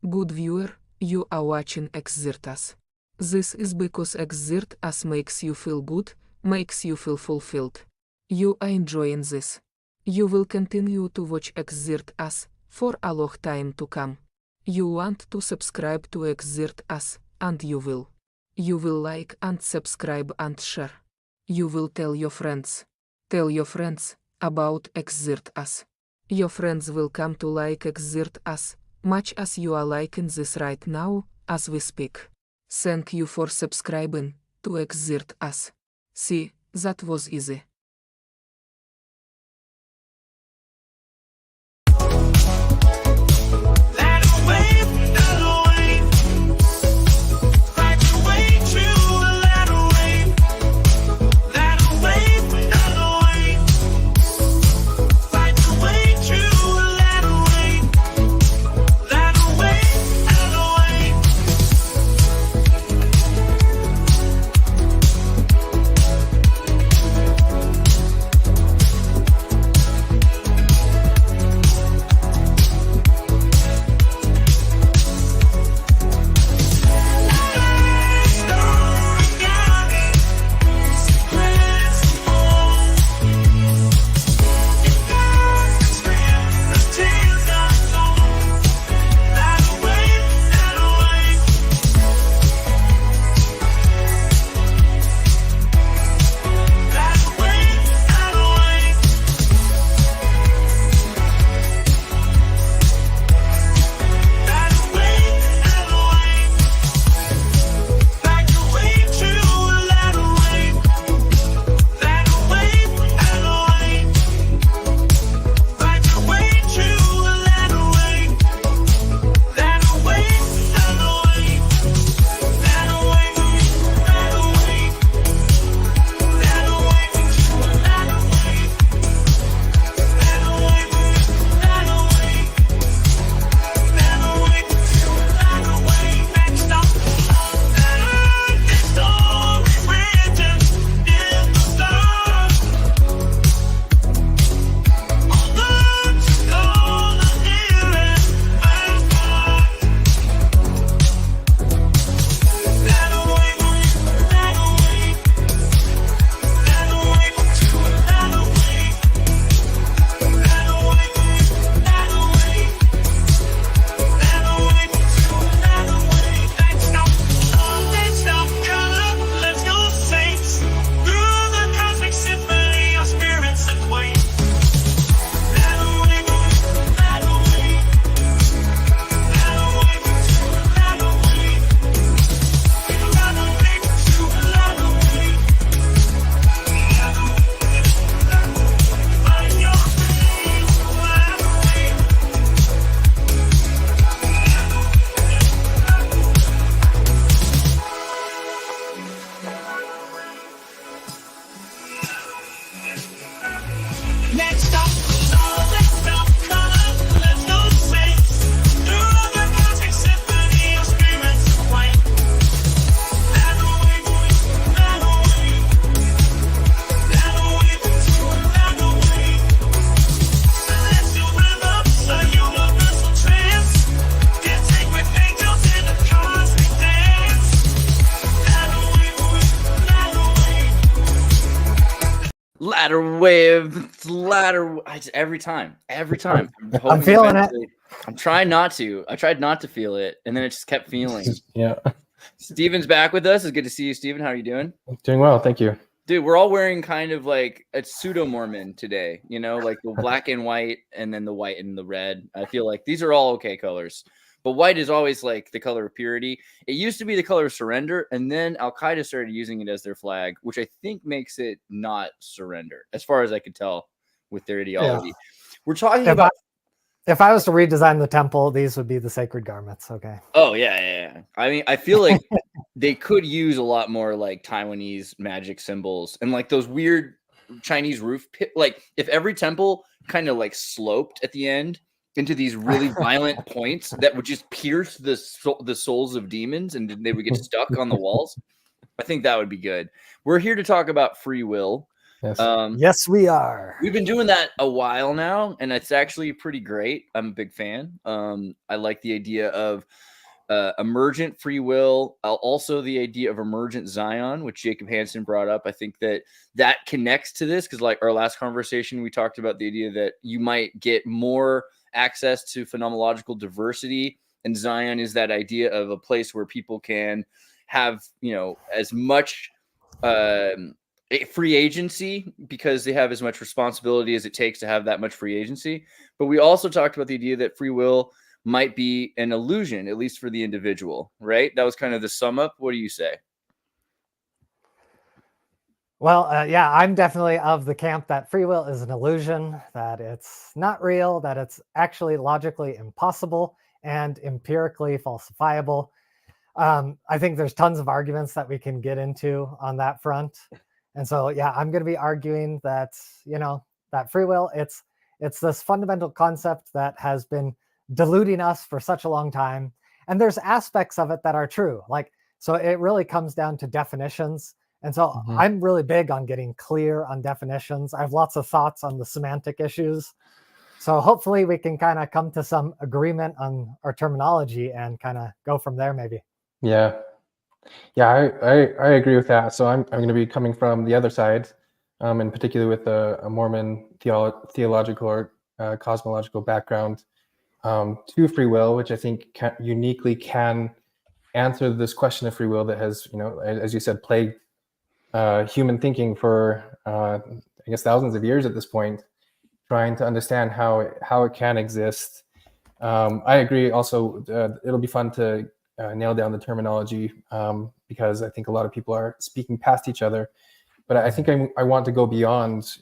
Good viewer, you are watching Exert Us. This is because Exert Us makes you feel good, makes you feel fulfilled. You are enjoying this. You will continue to watch Exert Us for a long time to come. You want to subscribe to Exert Us, and you will. You will like and subscribe and share. You will tell your friends. Tell your friends about Exert Us. Your friends will come to like Exert Us, much as you are liking this right now, as we speak. Thank you for subscribing to Exert Us. See, that was easy. Ladder every time. I'm feeling it. I'm trying not to. I tried not to feel it, and then it just kept feeling. Yeah. Steven's back with us. It's good to see you, Steven. How are you doing? Doing well, thank you. Dude, we're all wearing kind of like a pseudo-Mormon today, you know, like the black and white and then the white and the red. I feel like these are all okay colors. But white is always like the color of purity. It used to be the color of surrender, and then Al-Qaeda started using it as their flag, which I think makes it not surrender, as far as I could tell with their ideology. Yeah. We're talking about... If I was to redesign the temple, these would be the sacred garments, okay? Oh, yeah. I mean, I feel like they could use a lot more like Taiwanese magic symbols and like those weird Chinese roof pit. Like if every temple kind of like sloped at the end into these really violent points that would just pierce the souls of demons and they would get stuck on the walls. I think that would be good. We're here to talk about free will. Yes. Yes, we are. We've been doing that a while now, and it's actually pretty great. I'm a big fan. I like the idea of emergent free will, also the idea of emergent Zion, which Jacob Hansen brought up. I think that connects to this because, like our last conversation, we talked about the idea that you might get more access to phenomenological diversity, and Zion is that idea of a place where people can have, as much free agency because they have as much responsibility as it takes to have that much free agency. But we also talked about the idea that free will might be an illusion, at least for the individual, right? That was kind of the sum up. What do you say? Well, yeah, I'm definitely of the camp that free will is an illusion, that it's not real, that it's actually logically impossible and empirically falsifiable. I think there's tons of arguments that we can get into on that front. And so, yeah, I'm going to be arguing that, that free will, it's this fundamental concept that has been deluding us for such a long time. And there's aspects of it that are true. So it really comes down to definitions. And so I'm really big on getting clear on definitions. I have lots of thoughts on the semantic issues. So hopefully we can kind of come to some agreement on our terminology and kind of go from there maybe. Yeah. Yeah, I agree with that. So I'm going to be coming from the other side, in particular with a Mormon theological or cosmological background to free will, which I think uniquely can answer this question of free will that has, as you said, plagued human thinking for, I guess, thousands of years at this point, trying to understand how it can exist. I agree. Also, it'll be fun to nail down the terminology because I think a lot of people are speaking past each other. But I think I want to go beyond,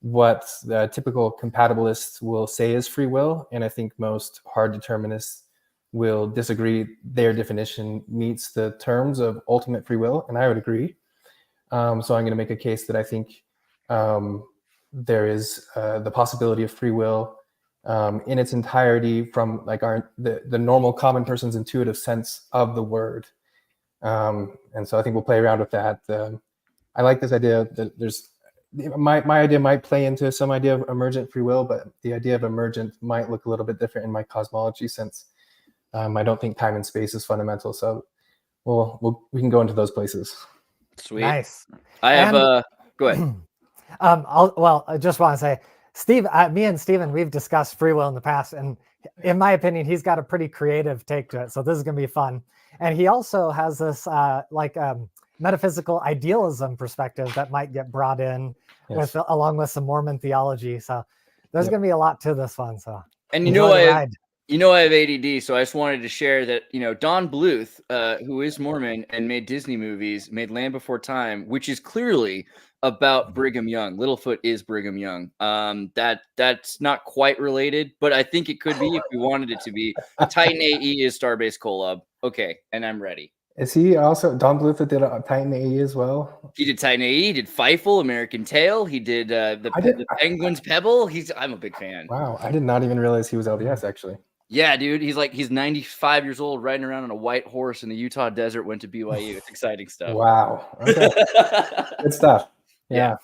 what the typical compatibilists will say is free will, and I think most hard determinists will disagree. Their definition meets the terms of ultimate free will, and I would agree. So I'm going to make a case that I think there is the possibility of free will in its entirety from like the normal common person's intuitive sense of the word. And so I think we'll play around with that. I like this idea that there's my idea might play into some idea of emergent free will, but the idea of emergent might look a little bit different in my cosmology since I don't think time and space is fundamental. So we can go into those places. Sweet. Nice. I have go ahead. I just want to say, Steve, me and Steven, we've discussed free will in the past, and in my opinion, he's got a pretty creative take to it. So this is going to be fun. And he also has this metaphysical idealism perspective that might get brought in along with some Mormon theology. So there's going to be a lot to this one. So and I have ADD, so I just wanted to share that Don Bluth, who is Mormon and made Disney movies, made Land Before Time, which is clearly about Brigham Young. Littlefoot is Brigham Young. That's not quite related, but I think it could be if we wanted it to be. Titan AE is Starbase Kolob. Okay, and I'm ready. Is he also Don Bluth that did Titan AE as well? He did Titan AE. He did Fievel, American Tail. He did the Penguin's Pebble. I'm a big fan. Wow, I did not even realize he was LDS actually. Yeah, dude. He's 95 years old, riding around on a white horse in the Utah desert. Went to BYU. It's exciting stuff. Wow. Okay. Good stuff. Yeah.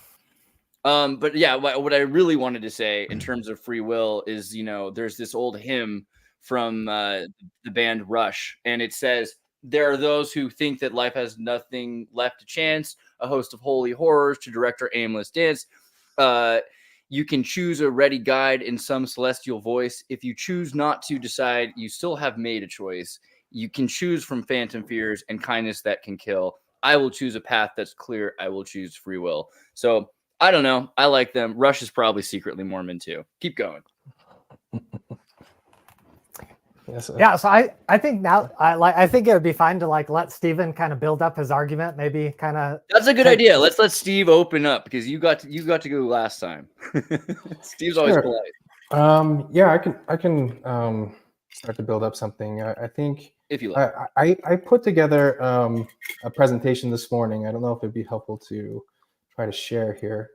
But yeah, what I really wanted to say in terms of free will is, there's this old hymn from the band Rush, and it says, "There are those who think that life has nothing left to chance, a host of holy horrors to direct our aimless dance. You can choose a ready guide in some celestial voice. If you choose not to decide, you still have made a choice. You can choose from phantom fears and kindness that can kill. I will choose a path that's clear. I will choose free will." So I don't know. I like them. Rush is probably secretly Mormon too. Keep going. Yes, yeah, so I think now I think it would be fine to let Steven kind of build up his argument, maybe kind of. That's a good idea. Let's let Steve open up because you got to go last time. Steve's always polite. Yeah, I can start to build up something. I think if you like. I put together a presentation this morning. I don't know if it'd be helpful to try to share here.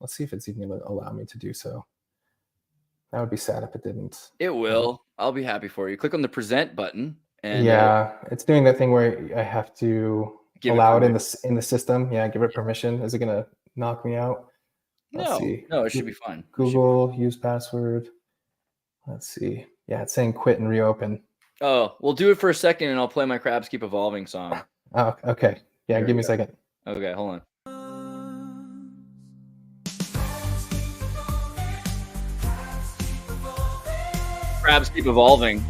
Let's see if it's even going to allow me to do so. That would be sad if it didn't. It will. I'll be happy for you. Click on the present button. And yeah, it's doing that thing where I have to allowed in the system. Yeah, give it permission. Is it gonna knock me out? Let's see. No, it should be fun. Google use password. Let's see. Yeah, it's saying quit and reopen. Oh, we'll do it for a second, and I'll play my Crabs Keep Evolving song. Oh, okay. Yeah, give me a second. Okay, hold on. Crabs keep evolving.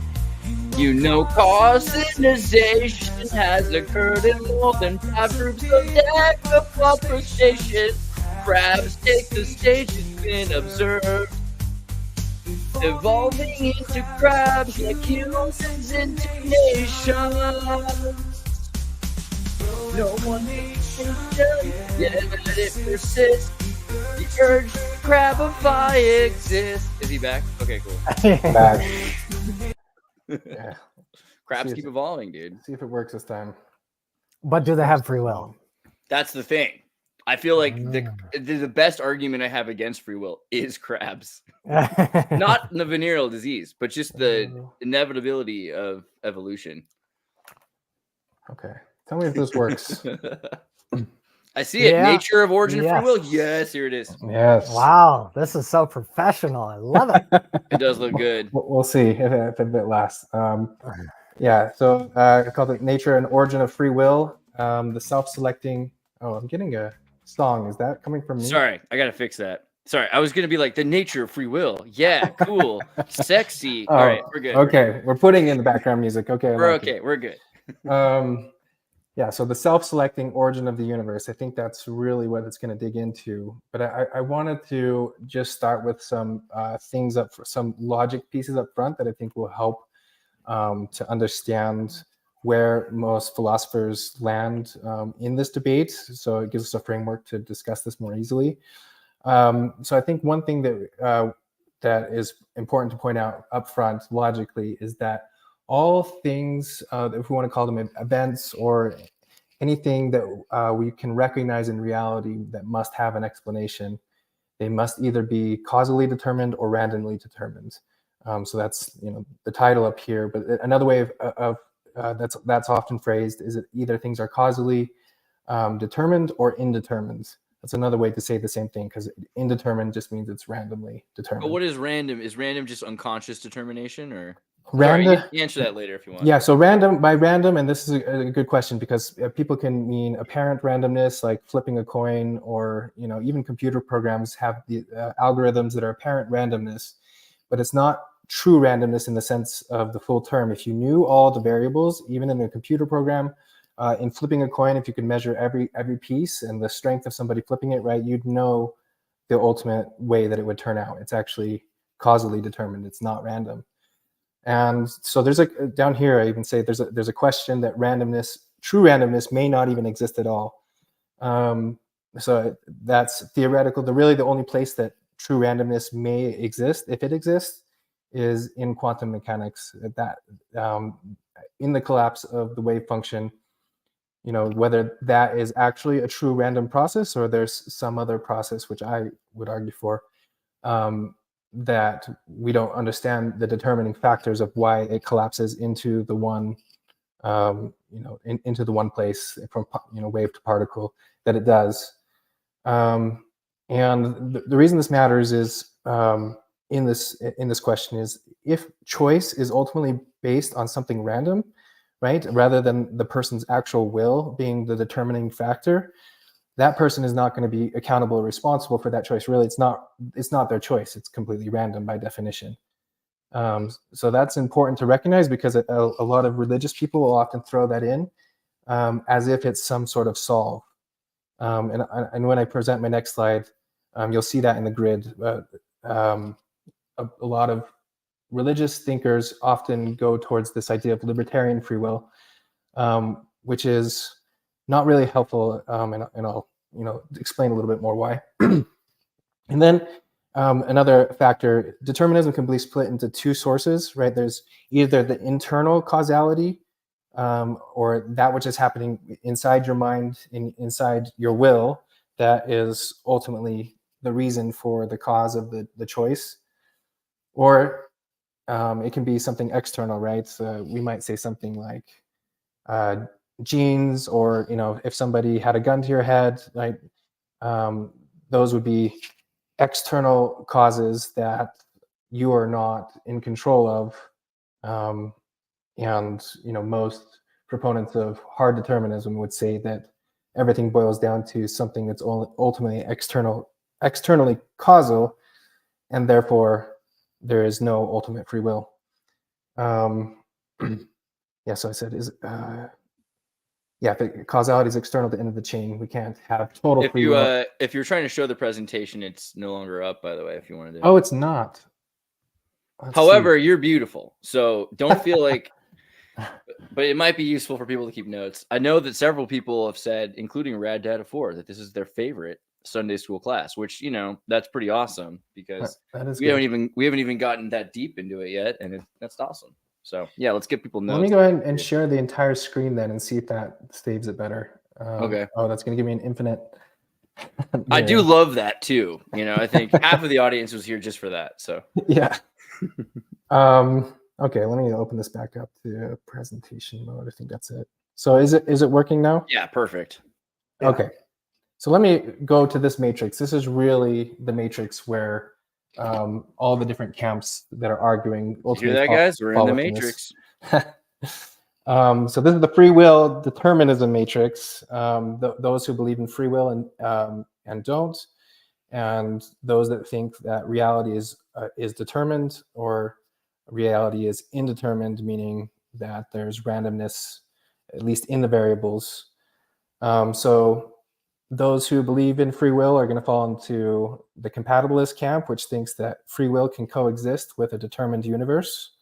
You know, causality has occurred in more than 5 groups of decapod crustaceans. Crabs take the stage, it's been observed. Evolving into crabs like humans into nations. No one needs to tell you, yeah, that it persists. The urge to crabify exists. Is he back? Okay, cool. Back. Yeah. Crabs keep evolving, dude. See if it works this time. But do they have free will? That's the thing. I feel like the best argument I have against free will is crabs. Not the venereal disease, but just the inevitability of evolution. Okay. Tell me if this works. I see it. Yeah. Nature of origin of free will. Yes, here it is. Yes. Wow, this is so professional. I love it. It does look good. We'll see if it lasts. Yeah, so I called it Nature and Origin of Free Will. The self-selecting. Oh, I'm getting a song. Is that coming from me? Sorry, I gotta fix that. Sorry, I was gonna be like the nature of free will. Yeah, cool, sexy. All right, we're good. Okay, we're putting in the background music. Okay, we're okay. We're good. Yeah, so the self-selecting origin of the universe, I think that's really what it's going to dig into. But I wanted to just start with some things some logic pieces up front that I think will help to understand where most philosophers land in this debate. So it gives us a framework to discuss this more easily. So I think one thing that that is important to point out up front logically is that all things, if we want to call them events or anything that we can recognize in reality that must have an explanation, they must either be causally determined or randomly determined. So that's the title up here. But another way of that's often phrased is that either things are causally determined or indetermined. That's another way to say the same thing, because indeterminate just means it's randomly determined. But what is random? Is random just unconscious determination, or random? Sorry, you answer that later if you want. Yeah, so by random, and this is a good question, because people can mean apparent randomness, like flipping a coin, or even computer programs have the algorithms that are apparent randomness, but it's not true randomness in the sense of the full term. If you knew all the variables, even in a computer program, in flipping a coin, if you could measure every piece and the strength of somebody flipping it, right, you'd know the ultimate way that it would turn out. It's actually causally determined. It's not random. And so there's down here, I even say there's a question that true randomness may not even exist at all. So that's theoretical. Really the only place that true randomness may exist, if it exists, is in quantum mechanics. That in the collapse of the wave function, whether that is actually a true random process or there's some other process, which I would argue for, that we don't understand the determining factors of why it collapses into the one, into the one place from wave to particle that it does. And the reason this matters is in this question is if choice is ultimately based on something random, right, rather than the person's actual will being the determining factor, that person is not going to be accountable or responsible for that choice. Really, it's not their choice. It's completely random by definition. So that's important to recognize, because a lot of religious people will often throw that in as if it's some sort of solve. And when I present my next slide, you'll see that in the grid. A lot of religious thinkers often go towards this idea of libertarian free will, which is not really helpful, and I'll explain a little bit more why. And then another factor, determinism can be split into two sources, right? There's either the internal causality, or that which is happening inside your mind, inside your will, that is ultimately the reason for the cause of the choice. Or it can be something external, right? So we might say something like genes, or if somebody had a gun to your head, right? Those would be external causes that you are not in control of. And most proponents of hard determinism would say that everything boils down to something that's ultimately externally causal, and therefore there is no ultimate free will. Yeah, so I said, if causality is external to the end of the chain, we can't have total free will. If you're trying to show the presentation, it's no longer up, by the way, if you want to do. Oh, it's not. However, you're beautiful, so don't feel like. But it might be useful for people to keep notes. I know that several people have said, including Rad Data 4, that this is their favorite Sunday school class, which that's pretty awesome, because we haven't even gotten that deep into it yet, and that's awesome. So yeah, let's get people notes. Let me go ahead and share the entire screen then and see if that saves it better. Okay. Oh, that's going to give me an infinite. I do love that too. I think half of the audience was here just for that. So yeah. Okay, let me open this back up to presentation mode. I think that's it. So is it working now? Yeah, perfect. Yeah. Okay. So let me go to this matrix. This is really the matrix where all the different camps that are arguing. You hear that, guys? We're in the matrix. So this is the free will determinism matrix. Those who believe in free will and don't, and those that think that reality is determined, or reality is indeterminate, meaning that there's randomness, at least in the variables. So those who believe in free will are going to fall into the compatibilist camp, which thinks that free will can coexist with a determined universe,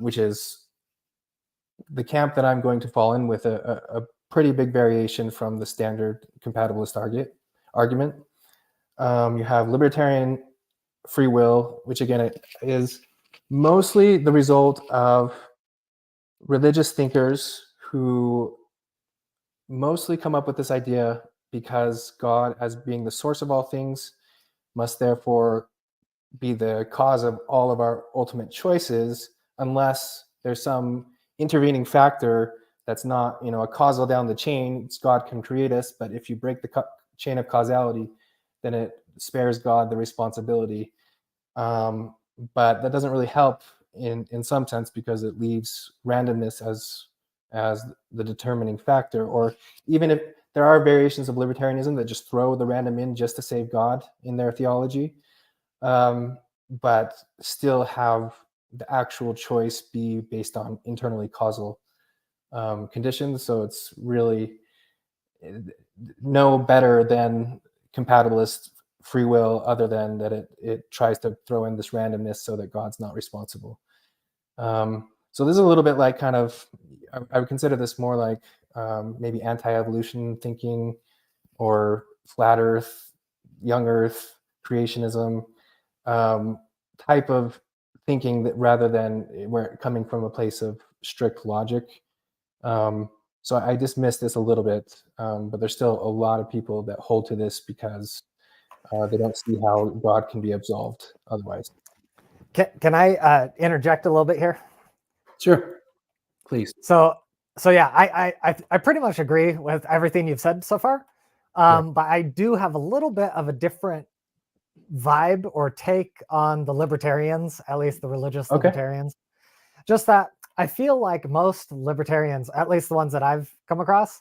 which is the camp that I'm going to fall in, with a pretty big variation from the standard compatibilist argument. You have libertarian free will, which again is mostly the result of religious thinkers who mostly come up with this idea because God, as being the source of all things, must therefore be the cause of all of our ultimate choices, unless there's some intervening factor that's not, a causal down the chain. God can create us, but if you break the chain of causality, then it spares God the responsibility. But that doesn't really help in some sense, because it leaves randomness as the determining factor. Or even if there are variations of libertarianism that just throw the random in just to save God in their theology, but still have the actual choice be based on internally causal conditions. So it's really no better than compatibilist free will, other than that it tries to throw in this randomness so that God's not responsible. So this is a little bit like I would consider this more like maybe anti-evolution thinking, or flat earth, young earth, creationism type of thinking, that rather than where coming from a place of strict logic. So I dismiss this a little bit, but there's still a lot of people that hold to this because they don't see how God can be absolved otherwise. Can I interject a little bit here? Sure, please. So yeah, I pretty much agree with everything you've said so far, but I do have a little bit of a different vibe or take on the libertarians, at least the religious libertarians. Just that I feel like most libertarians, at least the ones that I've come across,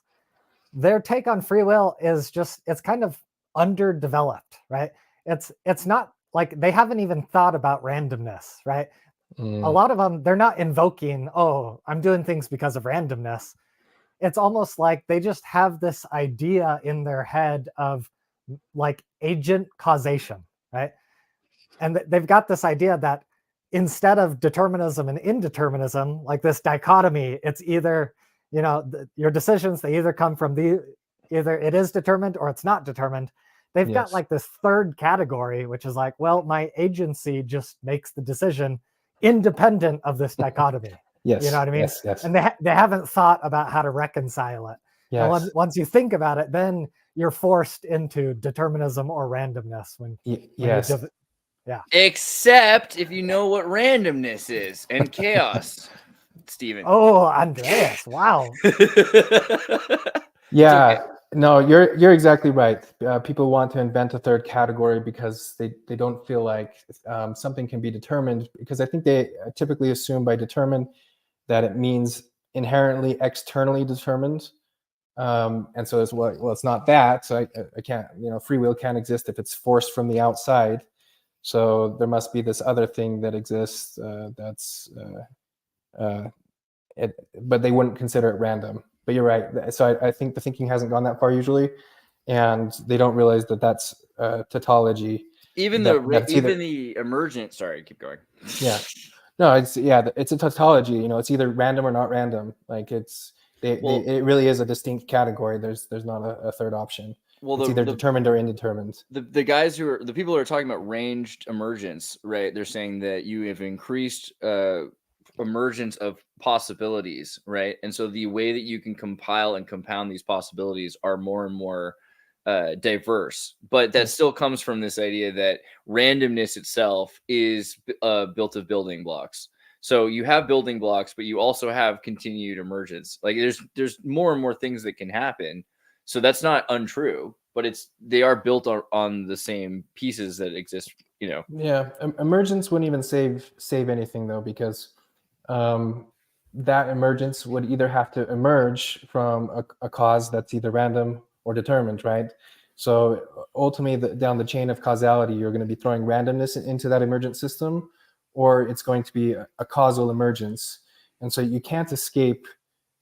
their take on free will is just, it's kind of underdeveloped, right? It's not like they haven't even thought about randomness, right? A lot of them, they're not invoking, oh, I'm doing things because of randomness. It's almost like they just have this idea in their head of like agent causation, right? And they've got this idea that instead of determinism and indeterminism, like this dichotomy, it's either, your decisions, they either come from either it is determined or it's not determined. They've got like this third category, which is like, well, my agency just makes the decision independent of this dichotomy. Yes. You know what I mean? Yes. And they haven't thought about how to reconcile it. Yes. And once you think about it, then you're forced into determinism or randomness. Yes. Yeah. Except if you know what randomness is and chaos. Stephen. Oh, Andreas! Wow. Yeah, no, you're exactly right. People want to invent a third category because they don't feel like something can be determined, because I think they typically assume by determined that it means inherently externally determined. And so it's well, it's not that. So I can't, free will can't exist if it's forced from the outside. So there must be this other thing that exists but they wouldn't consider it random. But you're right. So I think the thinking hasn't gone that far usually, and they don't realize that that's tautology. Even the emergent. Sorry, keep going. Yeah, no, it's a tautology. It's either random or not random. Like it really is a distinct category. There's not a third option. Well, it's either determined or indeterminate. The guys the people who are talking about ranged emergence, right? They're saying that you have increased emergence of possibilities, right? And so the way that you can compile and compound these possibilities are more and more diverse, but that still comes from this idea that randomness itself is built of building blocks. So you have building blocks, but you also have continued emergence. Like there's more and more things that can happen. So that's not untrue, but they are built on the same pieces that exist. Yeah, emergence wouldn't even save anything though, because that emergence would either have to emerge from a cause that's either random or determined, right? So ultimately, down the chain of causality, you're going to be throwing randomness into that emergent system, or it's going to be a causal emergence. And so you can't escape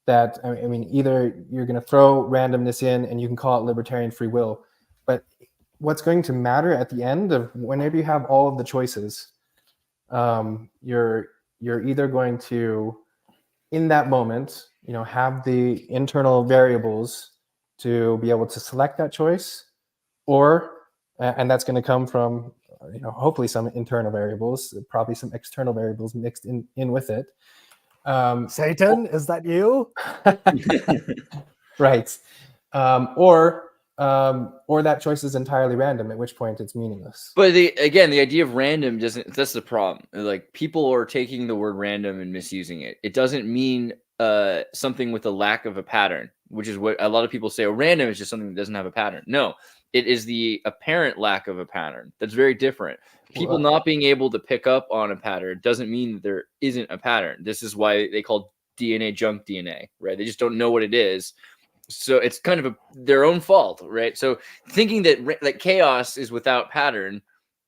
that. I mean, either you're going to throw randomness in and you can call it libertarian free will, but what's going to matter at the end of whenever you have all of the choices, you're either going to, in that moment, have the internal variables to be able to select that choice, or, and that's going to come from, hopefully some internal variables, probably some external variables mixed in with it. Satan, is that you? Right. Or that choice is entirely random, at which point it's meaningless. But the idea of random that's the problem. Like, people are taking the word random and misusing it. It doesn't mean something with a lack of a pattern, which is what a lot of people say. Oh, random is just something that doesn't have a pattern. No, it is the apparent lack of a pattern. That's very different. People not being able to pick up on a pattern doesn't mean that there isn't a pattern. This is why they call DNA junk DNA, right? They just don't know what it is. So it's kind of their own fault, right? So thinking that chaos is without pattern,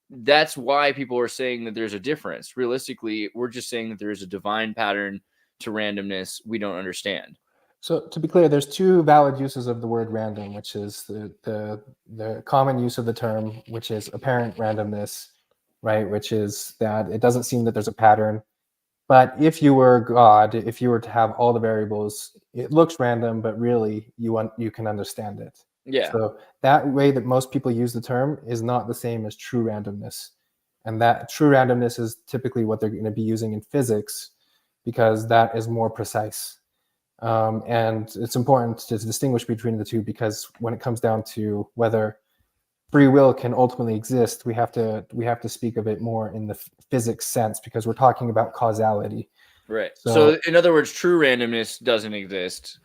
that's why people are saying that there's a difference. Realistically, we're just saying that there is a divine pattern to randomness we don't understand. So to be clear, there's two valid uses of the word random, which is the common use of the term, which is apparent randomness, right? Which is that it doesn't seem that there's a pattern. But if you were God, if you were to have all the variables, it looks random, but really you can understand it. Yeah. So that way that most people use the term is not the same as true randomness. And that true randomness is typically what they're going to be using in physics, because that is more precise. And it's important to distinguish between the two, because when it comes down to whether free will can ultimately exist, we have to speak of it more in the physics sense, because we're talking about causality. Right. So in other words, true randomness doesn't exist.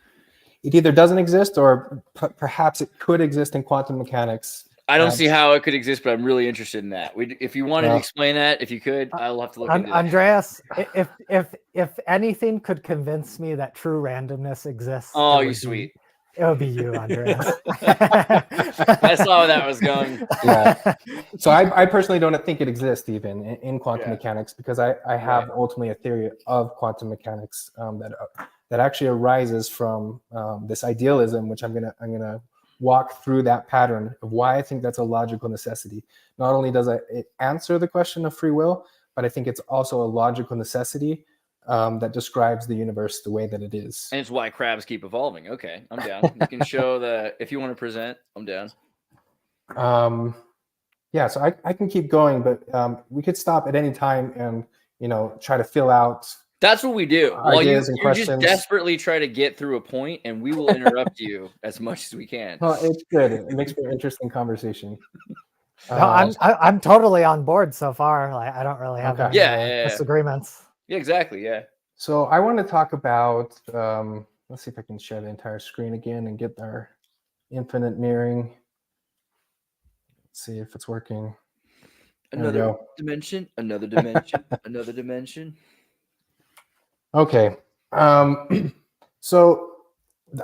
It either doesn't exist, or perhaps it could exist in quantum mechanics. I don't see how it could exist, but I'm really interested in that. If you wanted to explain that, if you could, I'll have to look into that. Andreas, if anything could convince me that true randomness exists, oh, you sweet. It would be you, Andreas. I saw where that was going. Yeah. So I personally don't think it exists even in quantum mechanics, because I have ultimately a theory of quantum mechanics that actually arises from this idealism, which I'm gonna walk through that pattern of why I think that's a logical necessity. Not only does it answer the question of free will, but I think it's also a logical necessity that describes the universe the way that it is. And it's why crabs keep evolving. Okay, I'm down. You can show if you want to present, I'm down. Yeah, so I can keep going, but we could stop at any time and try to fill out. That's what we do. Well, you just desperately try to get through a point, and we will interrupt you as much as we can. Well, it's good. It makes for an interesting conversation. No, I'm totally on board so far. Like, I don't really have any disagreements. Yeah, exactly. Yeah. So I want to talk about, let's see if I can share the entire screen again and get our infinite mirroring. Let's see if it's working. There we Another go. dimension, another dimension, another dimension. Okay. So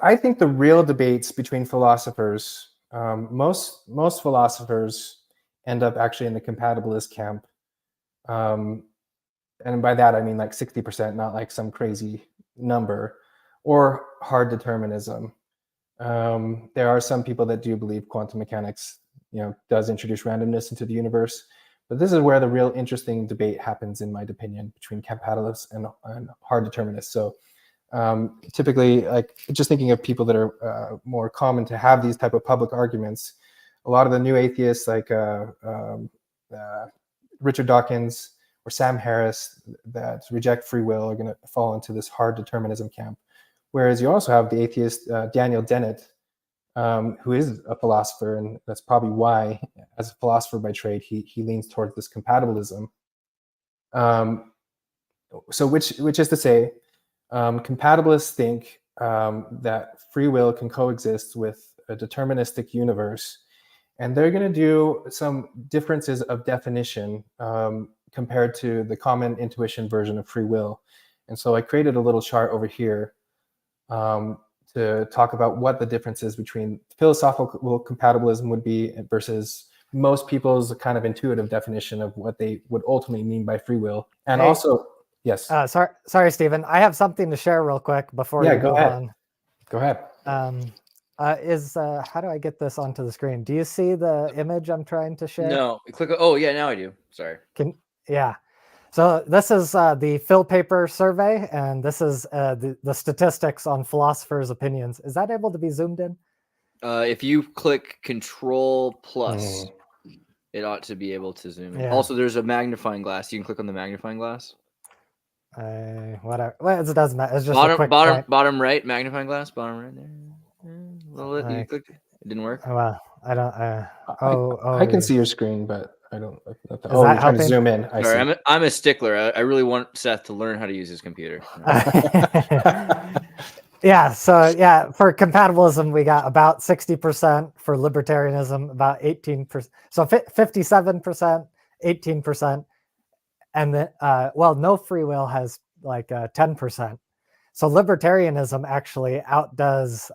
I think the real debates between philosophers, most philosophers end up actually in the compatibilist camp. And by that, I mean like 60%, not like some crazy number, or hard determinism. There are some people that do believe quantum mechanics, does introduce randomness into the universe. But this is where the real interesting debate happens, in my opinion, between compatibilists and hard determinists. So typically, like just thinking of people that are more common to have these type of public arguments, a lot of the new atheists like Richard Dawkins or Sam Harris that reject free will are going to fall into this hard determinism camp. Whereas you also have the atheist Daniel Dennett, who is a philosopher, and that's probably why, as a philosopher by trade, he leans towards this compatibilism. So which is to say, compatibilists think that free will can coexist with a deterministic universe, and they're going to do some differences of definition compared to the common intuition version of free will. And so I created a little chart over here to talk about what the differences between philosophical compatibilism would be versus most people's kind of intuitive definition of what they would ultimately mean by free will. And Hey, also, yes. Sorry, Stephen. I have something to share real quick before you go move ahead. on. Go ahead. How do I get this onto the screen? Do you see the image I'm trying to share? No, click. Oh yeah, now I do. Sorry. Yeah. So this is the Phil paper survey, and this is the statistics on philosophers' opinions. Is that able to be zoomed in? If you click Control Plus, it ought to be able to zoom in. Yeah. Also, there's a magnifying glass. You can click on the magnifying glass. Whatever. Well, it doesn't matter. It's just a quick bottom right magnifying glass. Bottom right there. You clicked. It didn't work. Well, I don't. I can see your screen, but I don't. Is that you're trying helping? to zoom in. Sorry, I'm a stickler. I really want Seth to learn how to use his computer. Yeah. So yeah, for compatibilism, we got about 60%. For libertarianism, about 18%. So 57%, 18%, and then no free will has like 10%. So libertarianism actually outdoes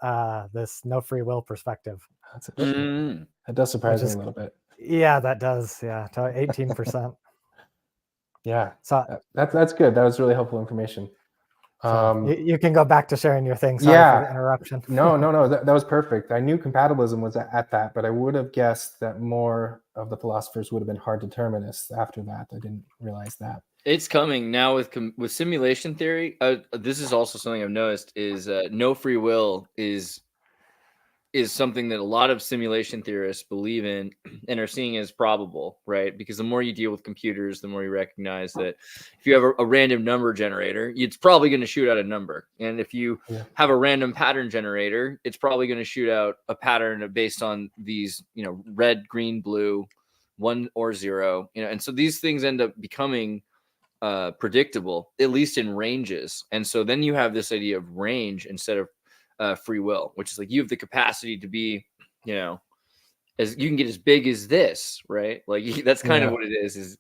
this no free will perspective. That's interesting. That does surprise me a little bit. Yeah, that does. Yeah, to 18%. Yeah. So that's good. That was really helpful information. You can go back to sharing your thing. Sorry for the interruption. No. That was perfect. I knew compatibilism was at that, but I would have guessed that more of the philosophers would have been hard determinists after that. I didn't realize that. It's coming now with simulation theory. This is also something I've noticed is no free will is something that a lot of simulation theorists believe in and are seeing as probable, right? Because the more you deal with computers, the more you recognize that if you have a random number generator, it's probably going to shoot out a number. And if you have a random pattern generator, it's probably going to shoot out a pattern based on these, red, green, blue, 1 or 0, and so these things end up becoming predictable, at least in ranges. And so then you have this idea of range instead of free will, which is like you have the capacity to be, as you can get as big as this, right? Like that's kind of what it is.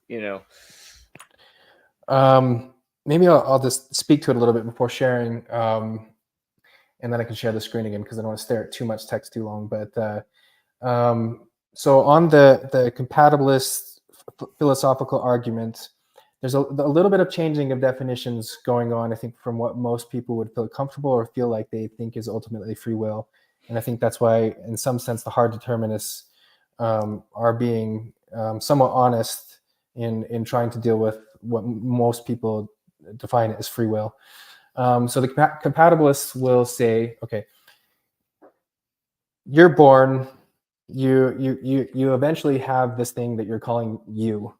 Maybe I'll just speak to it a little bit before sharing, and then I can share the screen again because I don't want to stare at too much text too long. But so on the compatibilist philosophical argument, there's a little bit of changing of definitions going on, I think, from what most people would feel comfortable or feel like they think is ultimately free will. And I think that's why, in some sense, the hard determinists are being somewhat honest in trying to deal with what most people define as free will. So the compatibilists will say, okay, you're born, you eventually have this thing that you're calling you.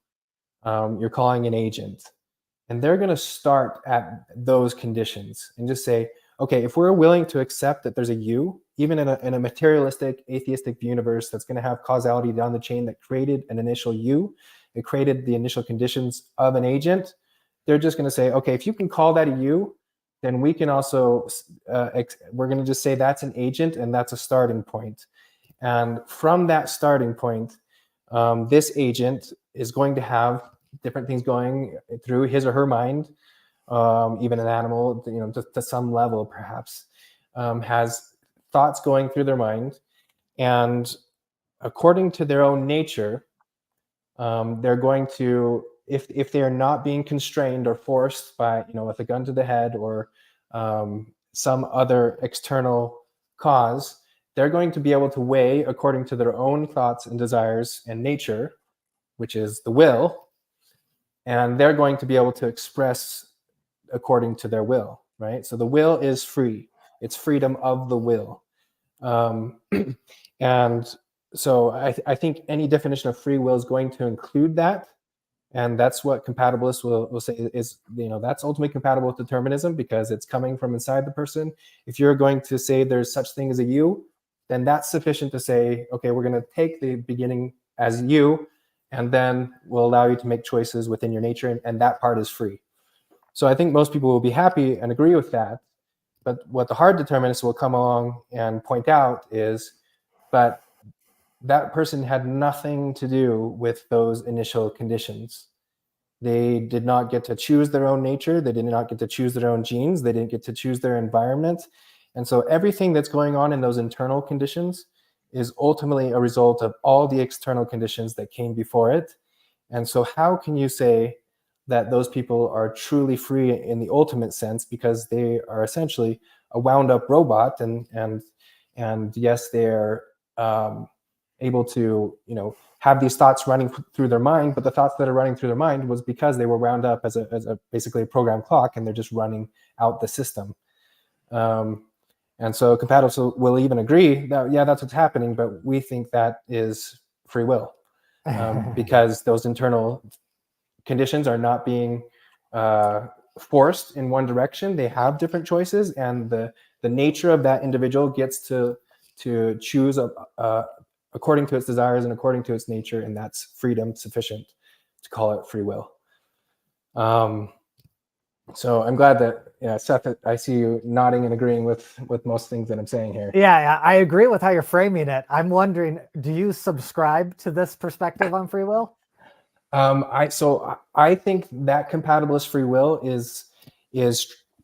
You're calling an agent, and they're going to start at those conditions and just say, okay, if we're willing to accept that there's a you, even in a materialistic, atheistic universe that's going to have causality down the chain that created an initial you, it created the initial conditions of an agent, they're just going to say, okay, if you can call that a you, then we can also, we're going to just say that's an agent and that's a starting point. And from that starting point, this agent is going to have different things going through his or her mind. Even an animal, to some level perhaps, has thoughts going through their mind. And according to their own nature, they're going to, if they are not being constrained or forced by, with a gun to the head or some other external cause, they're going to be able to weigh according to their own thoughts and desires and nature, which is the will, and they're going to be able to express according to their will, right? So the will is free. It's freedom of the will. And so I think any definition of free will is going to include that. And that's what compatibilists will say is, that's ultimately compatible with determinism because it's coming from inside the person. If you're going to say there's such thing as a you, then that's sufficient to say, okay, we're going to take the beginning as you, and then we'll allow you to make choices within your nature, and that part is free. So I think most people will be happy and agree with that. But what the hard determinists will come along and point out is, but that person had nothing to do with those initial conditions. They did not get to choose their own nature. They did not get to choose their own genes. They didn't get to choose their environment. And so everything that's going on in those internal conditions is ultimately a result of all the external conditions that came before it. And so how can you say that those people are truly free in the ultimate sense, because they are essentially a wound up robot, and yes, they're able to have these thoughts running through their mind, but the thoughts that are running through their mind was because they were wound up as a basically a program clock, and they're just running out the system. And so compatibilists will even agree that, yeah, that's what's happening, but we think that is free will, because those internal conditions are not being forced in one direction. They have different choices, and the nature of that individual gets to choose according to its desires and according to its nature, and that's freedom sufficient to call it free will. So I'm glad that, Seth, I see you nodding and agreeing with most things that I'm saying here. Yeah, I agree with how you're framing it. I'm wondering, do you subscribe to this perspective on free will? I think that compatibilist free will is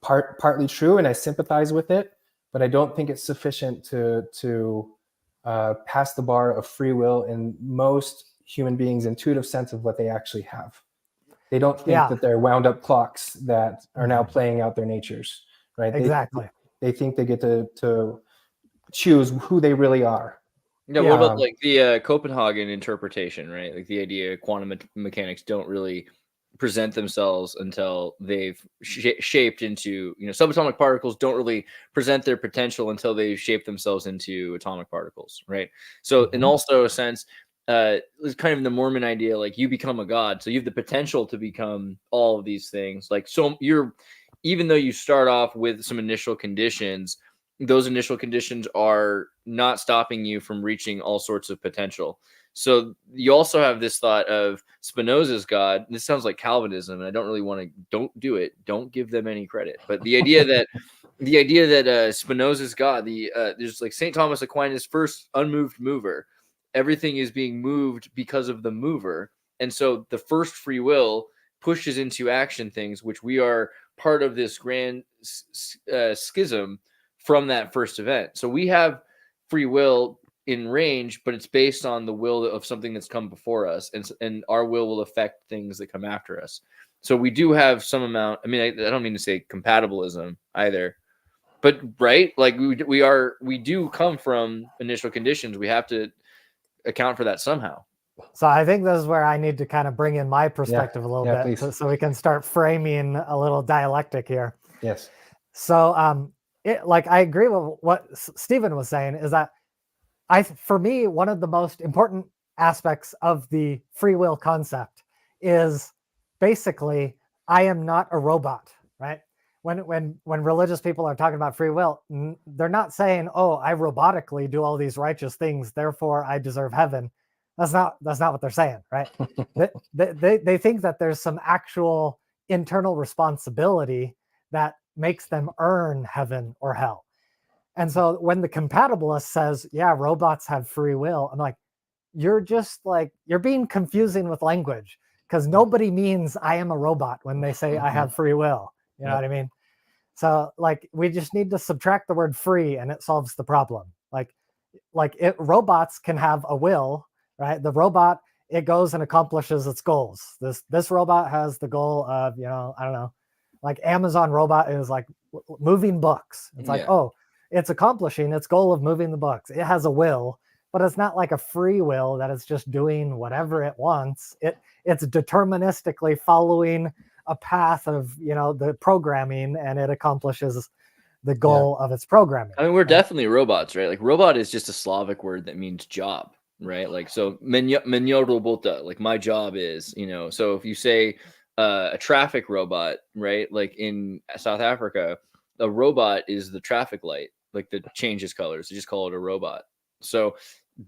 partly true, and I sympathize with it, but I don't think it's sufficient to pass the bar of free will in most human beings' intuitive sense of what they actually have. They don't think that they're wound up clocks that are now playing out their natures, right? Exactly. They think they get to choose who they really are. Yeah, what about like the Copenhagen interpretation, right? Like the idea quantum mechanics don't really present themselves until they've shaped into, subatomic particles don't really present their potential until they've shaped themselves into atomic particles, right? So in also a sense, it's kind of the Mormon idea, like you become a god, so you have the potential to become all of these things. Like, so even though you start off with some initial conditions, those initial conditions are not stopping you from reaching all sorts of potential. So you also have this thought of Spinoza's God. This sounds like Calvinism, and I don't really want to. Don't do it. Don't give them any credit. But the idea that Spinoza's God, there's like St. Thomas Aquinas' first unmoved mover. Everything is being moved because of the mover, and so the first free will pushes into action things, which we are part of this grand schism from that first event. So we have free will in range, but it's based on the will of something that's come before us, and our will affect things that come after us. So we do have some amount. I mean, I don't mean to say compatibilism either, but right, like we do come from initial conditions. We have to account for that somehow. So I think this is where I need to kind of bring in my perspective a little bit, so we can start framing a little dialectic here. Yes. So I agree with what Stephen was saying, is that for me, one of the most important aspects of the free will concept is basically, I am not a robot, right? When religious people are talking about free will, they're not saying, oh, I robotically do all these righteous things, therefore I deserve heaven. That's not what they're saying, right? they think that there's some actual internal responsibility that makes them earn heaven or hell. And so when the compatibilist says, yeah, robots have free will, I'm like, you're being confusing with language, because nobody means I am a robot when they say I have free will. You know what I mean? So like, we just need to subtract the word free and it solves the problem. Robots can have a will, right? The robot, it goes and accomplishes its goals. This robot has the goal of, I don't know, like Amazon robot is like moving books. It's like, oh, it's accomplishing its goal of moving the books. It has a will, but it's not like a free will that it's just doing whatever it wants. It's deterministically following a path of, the programming, and it accomplishes the goal of its programming. I mean, we're definitely robots, right? Like robot is just a Slavic word that means job, right? Like, so menyo robota, like my job is, so if you say a traffic robot, right? Like in South Africa, a robot is the traffic light, like that changes colors. They just call it a robot. So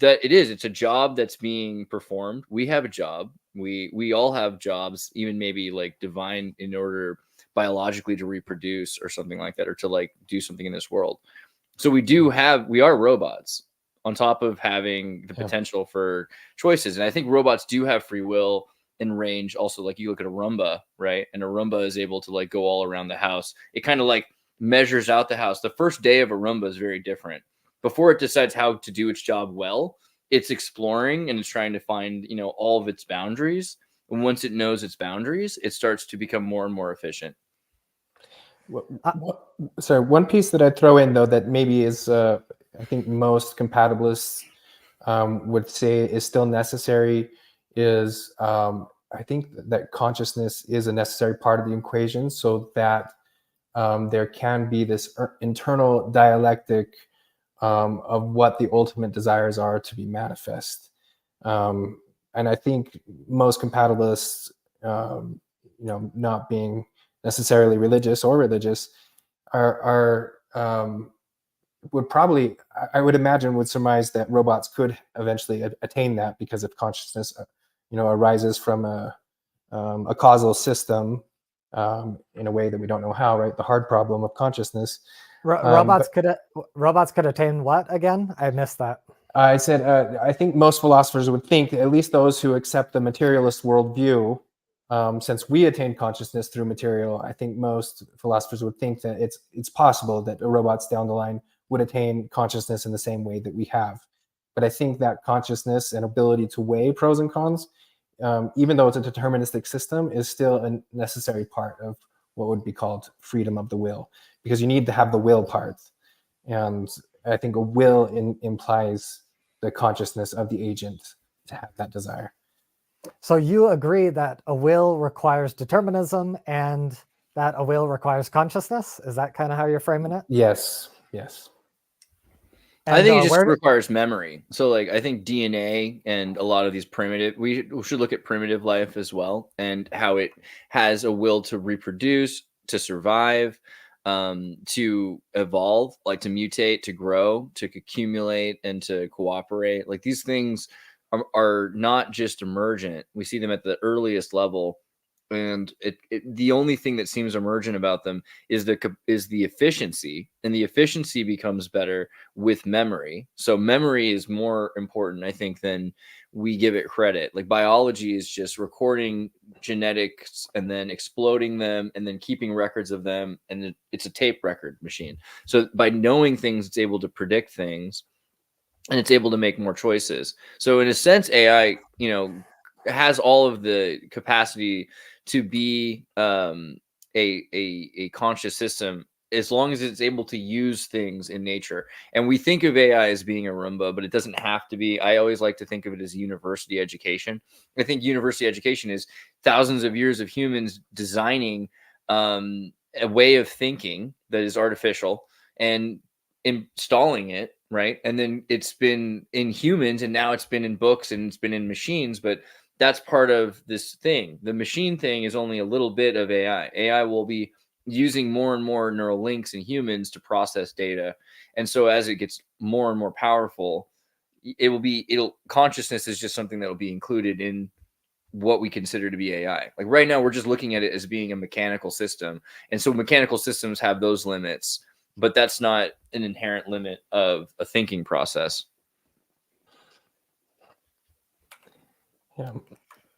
it's a job that's being performed. We have a job. We all have jobs, even maybe like divine, in order biologically to reproduce or something like that, or to like do something in this world. So we are robots on top of having the potential for choices. And I think robots do have free will and range. Also, like you look at a Roomba, right? And a Roomba is able to like go all around the house. It kind of like measures out the house. The first day of a Roomba is very different. Before it decides how to do its job well, it's exploring and it's trying to find, all of its boundaries. And once it knows its boundaries, it starts to become more and more efficient. So one piece that I'd throw in, though, that maybe is, I think most compatibilists would say is still necessary is I think that consciousness is a necessary part of the equation, so that there can be this internal dialectic of what the ultimate desires are to be manifest. And I think most compatibilists, not being necessarily religious or religious, would probably, I would imagine, would surmise that robots could eventually attain that, because if consciousness, arises from a causal system in a way that we don't know how, right? The hard problem of consciousness. Robots could attain what again? I missed that. I said, I think most philosophers would think, at least those who accept the materialist worldview, since we attain consciousness through material, I think most philosophers would think that it's possible that robots down the line would attain consciousness in the same way that we have. But I think that consciousness and ability to weigh pros and cons, even though it's a deterministic system, is still a necessary part of what would be called freedom of the will, because you need to have the will part. And I think a will implies the consciousness of the agent to have that desire. So you agree that a will requires determinism and that a will requires consciousness? Is that kind of how you're framing it? Yes. And, I think it just requires memory. So like, I think DNA and a lot of these we should look at primitive life as well, and how it has a will to reproduce, to survive, to evolve, like to mutate, to grow, to accumulate, and to cooperate. Like these things are not just emergent. We see them at the earliest level, and the only thing that seems emergent about them is the efficiency, and the efficiency becomes better with memory. So memory is more important, I think, than we give it credit. Like biology is just recording genetics and then exploding them and then keeping records of them, and it's a tape record machine. So by knowing things, it's able to predict things, and it's able to make more choices. So in a sense, AI, has all of the capacity to be a conscious system, as long as it's able to use things in nature. And we think of AI as being a Roomba, but it doesn't have to be. I always like to think of it as university education. I think university education is thousands of years of humans designing a way of thinking that is artificial and installing it, right? And then it's been in humans, and now it's been in books, and it's been in machines, but that's part of this thing. The machine thing is only a little bit of AI. AI will be using more and more neural links in humans to process data. And so as it gets more and more powerful, consciousness is just something that will be included in what we consider to be AI. Like right now, we're just looking at it as being a mechanical system. And so mechanical systems have those limits, but that's not an inherent limit of a thinking process. Yeah,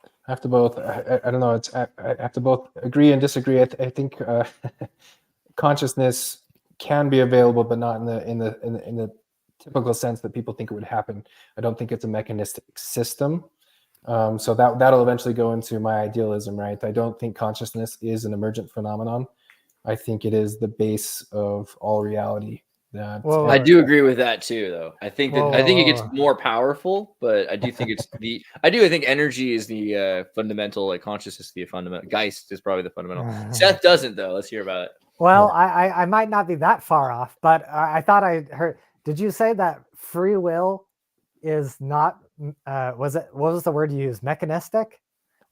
I have to both. I don't know. I have to both agree and disagree. I think consciousness can be available, but not in the typical sense that people think it would happen. I don't think it's a mechanistic system. So that'll eventually go into my idealism, right? I don't think consciousness is an emergent phenomenon. I think it is the base of all reality. Whoa, I do agree with that too, though. I think that I think it gets Whoa. more powerful, but I do think it's I think energy is the fundamental, like consciousness, the fundamental. Geist is probably the fundamental. Seth doesn't, though. Let's hear about it. Well, I might not be that far off, but I thought I heard. Did you say that free will is not? What was the word you used? Mechanistic,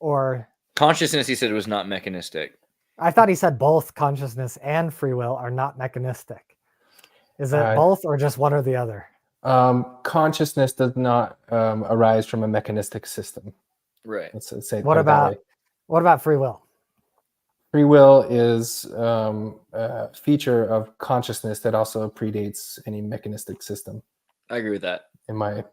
or Consciousness, he said, was not mechanistic. I thought he said both consciousness and free will are not mechanistic. Is it both or just one or the other? Consciousness does not arise from a mechanistic system. Right. Let's say. What about free will? Free will is a feature of consciousness that also predates any mechanistic system. I agree with that. In my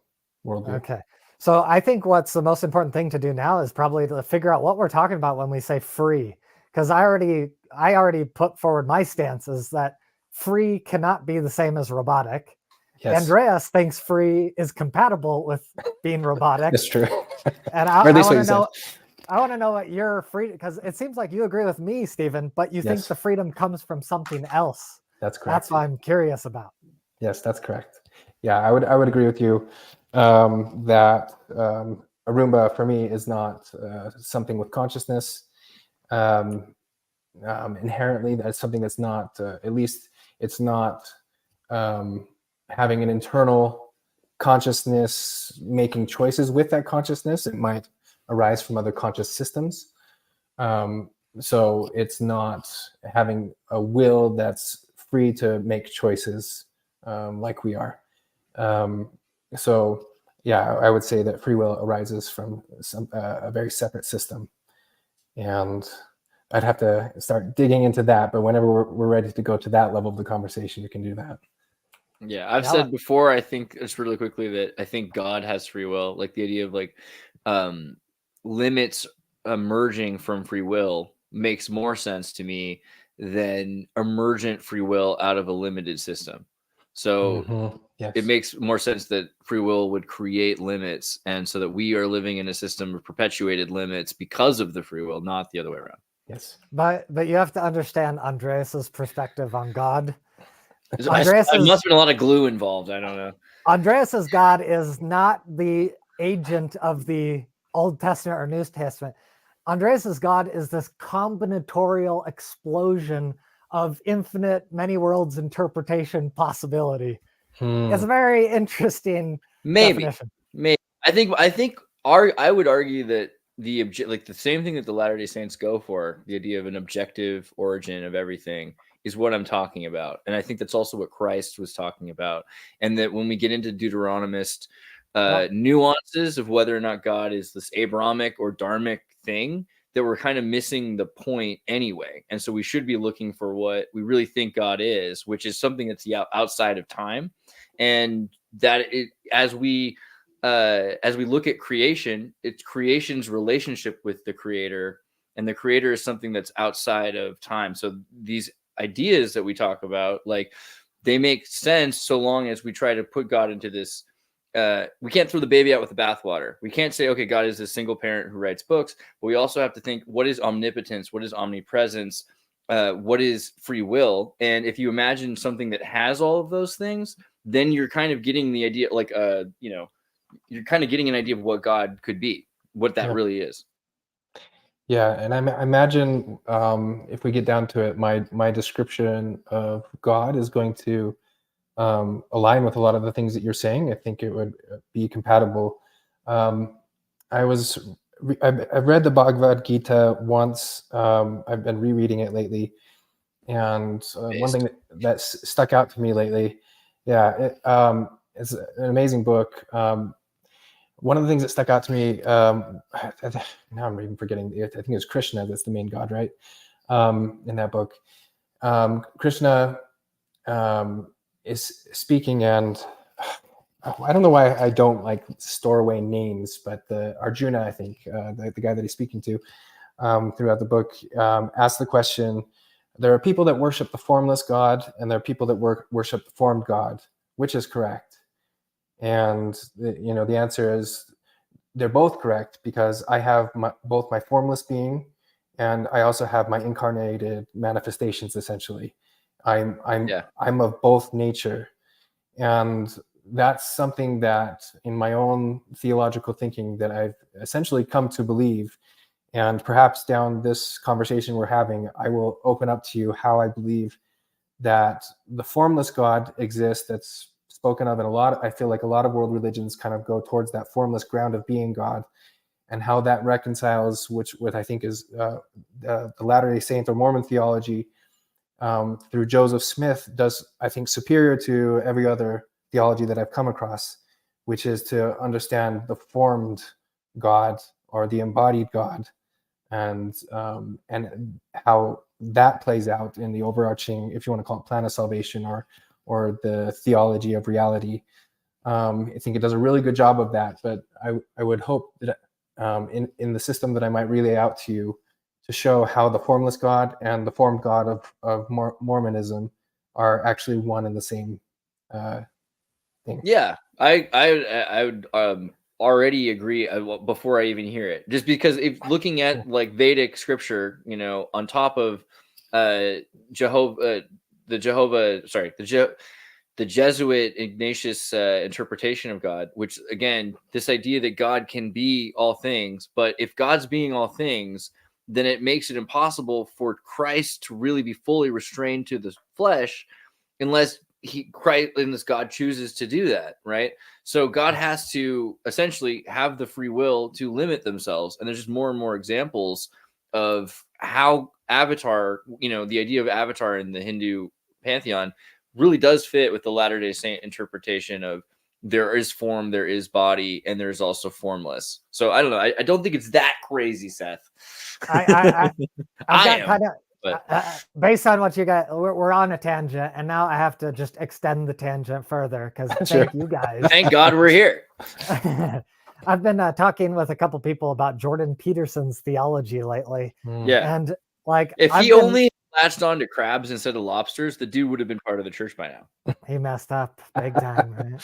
worldview. Okay. So I think what's the most important thing to do now is probably to figure out what we're talking about when we say free. Because I already put forward my stance is that free cannot be the same as robotic. Yes. Andreas thinks free is compatible with being robotic. That's true. And I want to know what your freedom, because it seems like you agree with me, Stephen, but you think the freedom comes from something else. That's correct. That's what I'm curious about. Yes, that's correct. Yeah, I would agree with you that Roomba for me is not something with consciousness. Inherently, that's something that's not, at least it's not having an internal consciousness, making choices with that consciousness. It might arise from other conscious systems. So it's not having a will that's free to make choices like we are. So yeah, I would say that free will arises from a very separate system. And I'd have to start digging into that, but whenever we're ready to go to that level of the conversation, we can do that. Yeah, I've said before, I think just really quickly that I think God has free will, like the idea of like limits emerging from free will makes more sense to me than emergent free will out of a limited system. So it makes more sense that free will would create limits, and so that we are living in a system of perpetuated limits because of the free will, not the other way around. Yes. But you have to understand Andreas's perspective on God. There must have been a lot of glue involved. I don't know. Andreas's God is not the agent of the Old Testament or New Testament. Andreas's God is this combinatorial explosion of infinite many worlds interpretation possibility. It's a very interesting definition. Maybe. I would argue that the same thing that the Latter-day Saints go for, the idea of an objective origin of everything, is what I'm talking about. And I think that's also what Christ was talking about. And that when we get into Deuteronomist nuances of whether or not God is this Abrahamic or Dharmic thing, that we're kind of missing the point anyway. And so we should be looking for what we really think God is, which is something that's outside of time. And that as we look at creation, it's creation's relationship with the creator, and the creator is something that's outside of time. So these ideas that we talk about, like, they make sense so long as we try to put God into this. We can't throw the baby out with the bathwater. We can't say, okay, God is a single parent who writes books, but we also have to think, what is omnipotence? What is omnipresence? What is free will? And if you imagine something that has all of those things, then you're kind of getting the idea, like, you're kind of getting an idea of what God could be, what that really is. Yeah, and I imagine if we get down to it, my description of God is going to align with a lot of the things that you're saying. I think it would be compatible. I've read the Bhagavad Gita once. I've been rereading it lately, and one thing that stuck out to me lately, it's an amazing book. one of the things that stuck out to me, now I'm even forgetting, I think it's Krishna that's the main god, right? In that book. Krishna is speaking, and I don't know why I don't like store away names, but the Arjuna, I think, the guy that he's speaking to throughout the book, asks the question, there are people that worship the formless God, and there are people that worship the formed God. Which is correct? And the answer is they're both correct, because I have both my formless being, and I also have my incarnated manifestations. Essentially, I'm of both nature, and that's something that in my own theological thinking that I've essentially come to believe. And perhaps down this conversation we're having, I will open up to you how I believe that the formless God exists. That's spoken of in I feel like a lot of world religions kind of go towards that formless ground of being God, and how that reconciles, what I think is the Latter-day Saint or Mormon theology through Joseph Smith, does, I think, superior to every other theology that I've come across, which is to understand the formed God or the embodied God, and how that plays out in the overarching, if you want to call it, plan of salvation or the theology of reality. I think it does a really good job of that, but I would hope that in the system that I might relay out to you, to show how the formless God and the formed God of Mormonism are actually one and the same thing. Yeah, I would already agree before I even hear it, just because if looking at like Vedic scripture, on top of the Jesuit Ignatius interpretation of God, which again, this idea that God can be all things, but if God's being all things, then it makes it impossible for Christ to really be fully restrained to the flesh, unless God chooses to do that, right? So God has to essentially have the free will to limit themselves, and there's just more and more examples of how Avatar, the idea of Avatar in the Hindu pantheon, really does fit with the Latter-day Saint interpretation of there is form, there is body, and there's also formless. So I don't know. I don't think it's that crazy, Seth. I've got am. kind of based on what you got, we're on a tangent, and now I have to just extend the tangent further because thank you guys. Thank God we're here. I've been talking with a couple people about Jordan Peterson's theology lately. Yeah, and like if he only latched on to crabs instead of lobsters, the dude would have been part of the church by now. He messed up big time, right?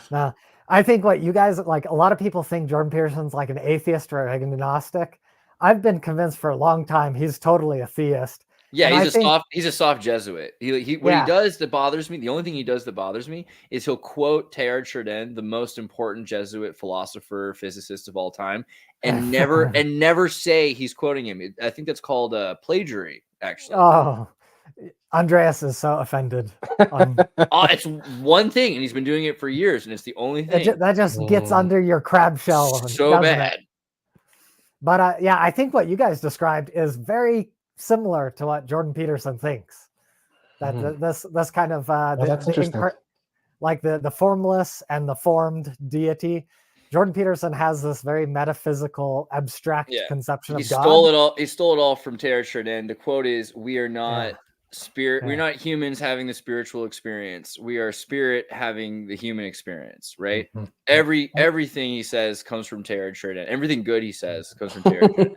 Now, I think what you guys like, a lot of people think Jordan Peterson's like an atheist or agnostic. I've been convinced for a long time he's totally a theist. Yeah, he's a soft Jesuit. He what he does that bothers me, the only thing he does that bothers me is he'll quote Teilhard de Chardin, the most important Jesuit philosopher, physicist of all time, and never say he's quoting him. I think that's called plagiary, actually. Oh, Andreas is so offended. It's one thing, and he's been doing it for years, and it's the only thing. That just gets under your crab shell. So bad. But yeah, I think what you guys described is very similar to what Jordan Peterson thinks. That this kind of like the formless and the formed deity. Jordan Peterson has this very metaphysical, abstract conception of God. He stole it all from Teilhard de Chardin. The quote is, "We are not spirit. We're not humans having the spiritual experience. We are spirit having the human experience." Right? Everything he says comes from Teilhard de Chardin. Everything good he says comes from Teilhard de Chardin.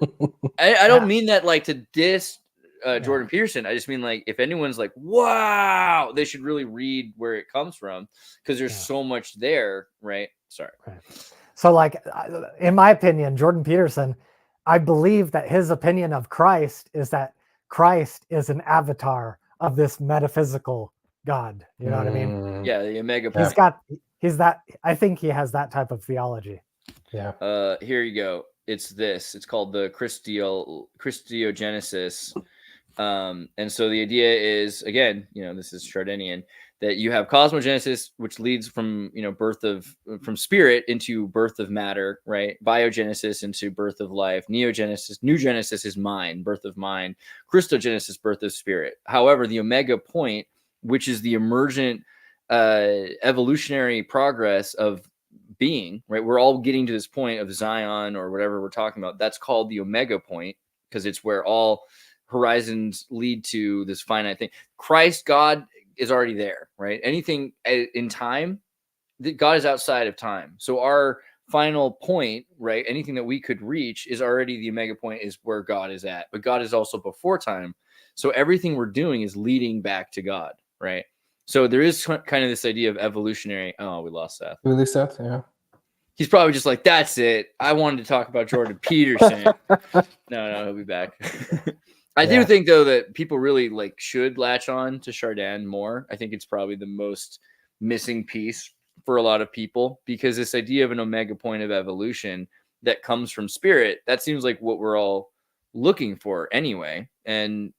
I don't mean that like to diss Jordan Peterson. I just mean like if anyone's like, wow, they should really read where it comes from, because there's so much there. Right? Sorry. Right. So like, in my opinion, Jordan Peterson, I believe that his opinion of Christ is that Christ is an avatar of this metaphysical God. You know what I mean? Yeah, the Omega. I think he has that type of theology. Yeah. Here you go. It's called the Christogenesis. And so the idea is, again, this is Chardinian, that you have cosmogenesis, which leads from, from spirit into birth of matter, right? Biogenesis into birth of life. New genesis is mind, birth of mind. Christogenesis, birth of spirit. However, the omega point, which is the emergent evolutionary progress of being, right? We're all getting to this point of Zion or whatever we're talking about. That's called the omega point, because it's where all horizons lead to this finite thing. Christ, God, is already there, right? Anything in time, God is outside of time. So our final point, right? Anything that we could reach is already the omega point, is where God is at. But God is also before time. So everything we're doing is leading back to God, right? So there is kind of this idea of evolutionary. Oh, we lost Seth. We lose Seth, yeah. He's probably just like, that's it. I wanted to talk about Jordan Peterson. No, he'll be back. I do think, though, that people really like should latch on to Chardin more. I think it's probably the most missing piece for a lot of people, because this idea of an omega point of evolution that comes from spirit, that seems like what we're all looking for anyway. And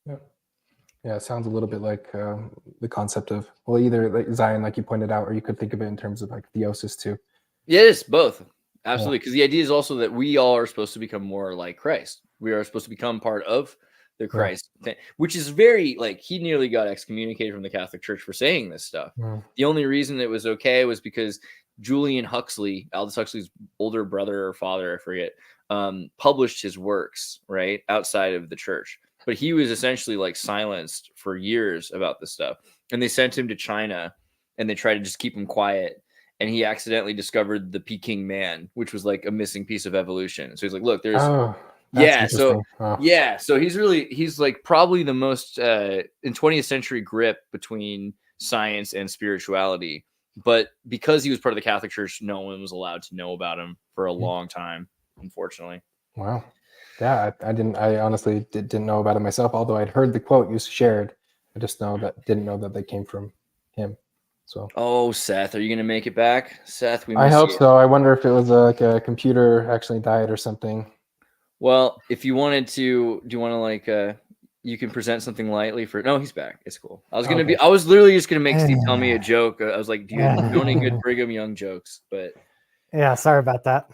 yeah, it sounds a little bit like the concept of, well, either like Zion, like you pointed out, or you could think of it in terms of like theosis too. Yeah, it is both. Absolutely. Because the idea is also that we all are supposed to become more like Christ. We are supposed to become part of the Christ thing, which is very, like, he nearly got excommunicated from the Catholic Church for saying this stuff. The only reason it was okay was because Julian Huxley, Aldous Huxley's older brother or father, I forget, published his works, right, outside of the church. But he was essentially like silenced for years about this stuff. And they sent him to China and they tried to just keep him quiet. And he accidentally discovered the Peking man, which was like a missing piece of evolution. So he's like, look, there's, so he's like probably the most in 20th century grip between science and spirituality. But because he was part of the Catholic Church, no one was allowed to know about him for a long time, unfortunately. Wow. Yeah, I honestly didn't know about it myself, although I'd heard the quote you shared. I just didn't know that they came from him. So. Oh, Seth, are you going to make it back? Seth, I hope so. I wonder if it was like a computer actually died or something. Well, if you wanted to, do you want to like, you can present something lightly for, no, he's back. It's cool. I was literally just going to make Steve tell me a joke. I was like, do you know any good Brigham Young jokes? But yeah, sorry about that.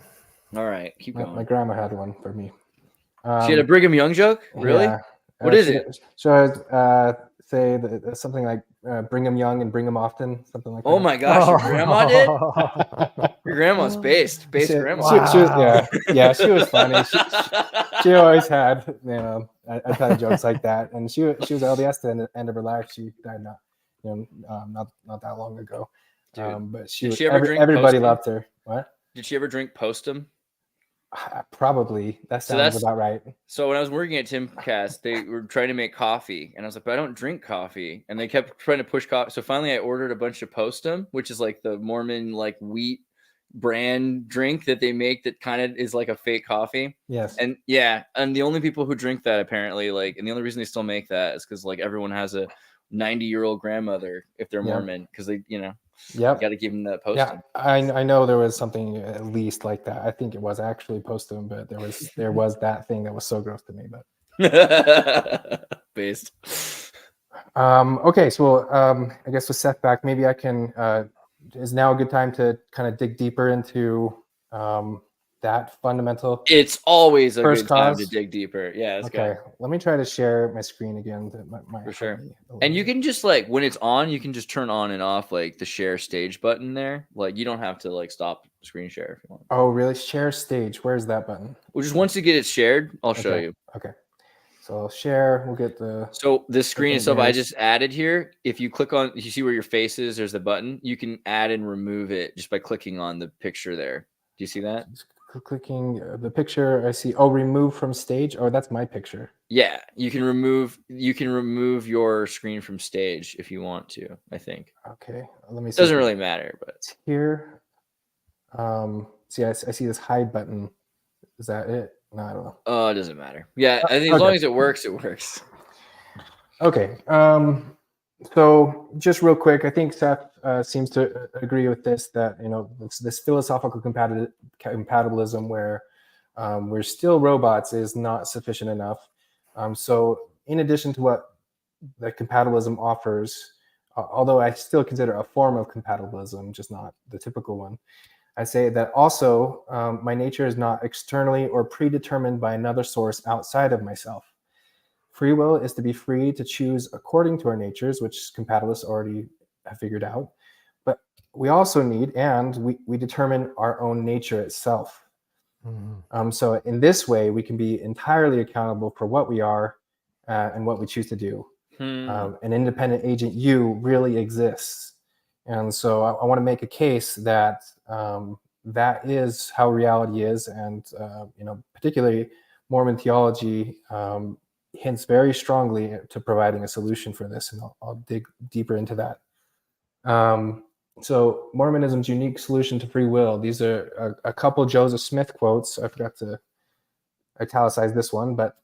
All right, keep going. My grandma had one for me. She had a Brigham Young joke? Really? Yeah. What is it? So I say that something like Brigham Young and Brigham often, something like that. Oh my gosh, your grandma did? Your grandma's based grandma. She was, she was funny. She always had, I tell jokes like that. And she was LDS at the end of her life. She died not that long ago. But everybody loved her. What? Did she ever drink Postum? Probably. That sounds about right. So when I was working at Timcast, they were trying to make coffee, and I was like, but I don't drink coffee. And they kept trying to push coffee. So finally I ordered a bunch of Postum, which is like the Mormon like wheat brand drink that they make that kind of is like a fake coffee. Yes. And and the only people who drink that apparently, like, and the only reason they still make that is because like everyone has a 90-year-old grandmother if they're Mormon, because they, got to give them that Postum. Yeah, I know there was something at least like that. I think it was actually Postum, but there was that thing that was so gross to me. But based. Okay, so I guess with Seth back, maybe I can. Is now a good time to kind of dig deeper into that fundamental? It's always a good time to dig deeper. Yeah. Okay. Let me try to share my screen again. For sure. And you can just like, when it's on, you can just turn on and off like the share stage button there. Like you don't have to like stop screen share if you want. Oh, really? Share stage. Where's that button? Well, just once you get it shared, I'll show you. Okay. So I'll share. We'll get the. So this screen itself, I just added here. If you click on, you see where your face is, there's the button. You can add and remove it just by clicking on the picture there. Do you see that? Clicking the picture, I see. Oh, remove from stage. Oh, that's my picture. Yeah, you can remove your screen from stage if you want to, I think. Okay, let me see. Doesn't really matter, but here. See, I see this hide button. Is that it? No, I don't know. Oh, it doesn't matter. Yeah, I think as long as it works, it works. Okay. So just real quick, I think Seth seems to agree with this, that, this philosophical compatibilism where we're still robots is not sufficient enough. So in addition to what the compatibilism offers, although I still consider a form of compatibilism, just not the typical one, I say that also my nature is not externally or predetermined by another source outside of myself. Free will is to be free to choose according to our natures, which compatibilists already have figured out. But we also need, and we determine our own nature itself. So in this way, we can be entirely accountable for what we are and what we choose to do. An independent agent, you, really exists. And so I want to make a case that that is how reality is, and particularly Mormon theology hints very strongly to providing a solution for this, and I'll dig deeper into that. So Mormonism's unique solution to free will. These are a couple Joseph Smith quotes. I forgot to italicize this one, but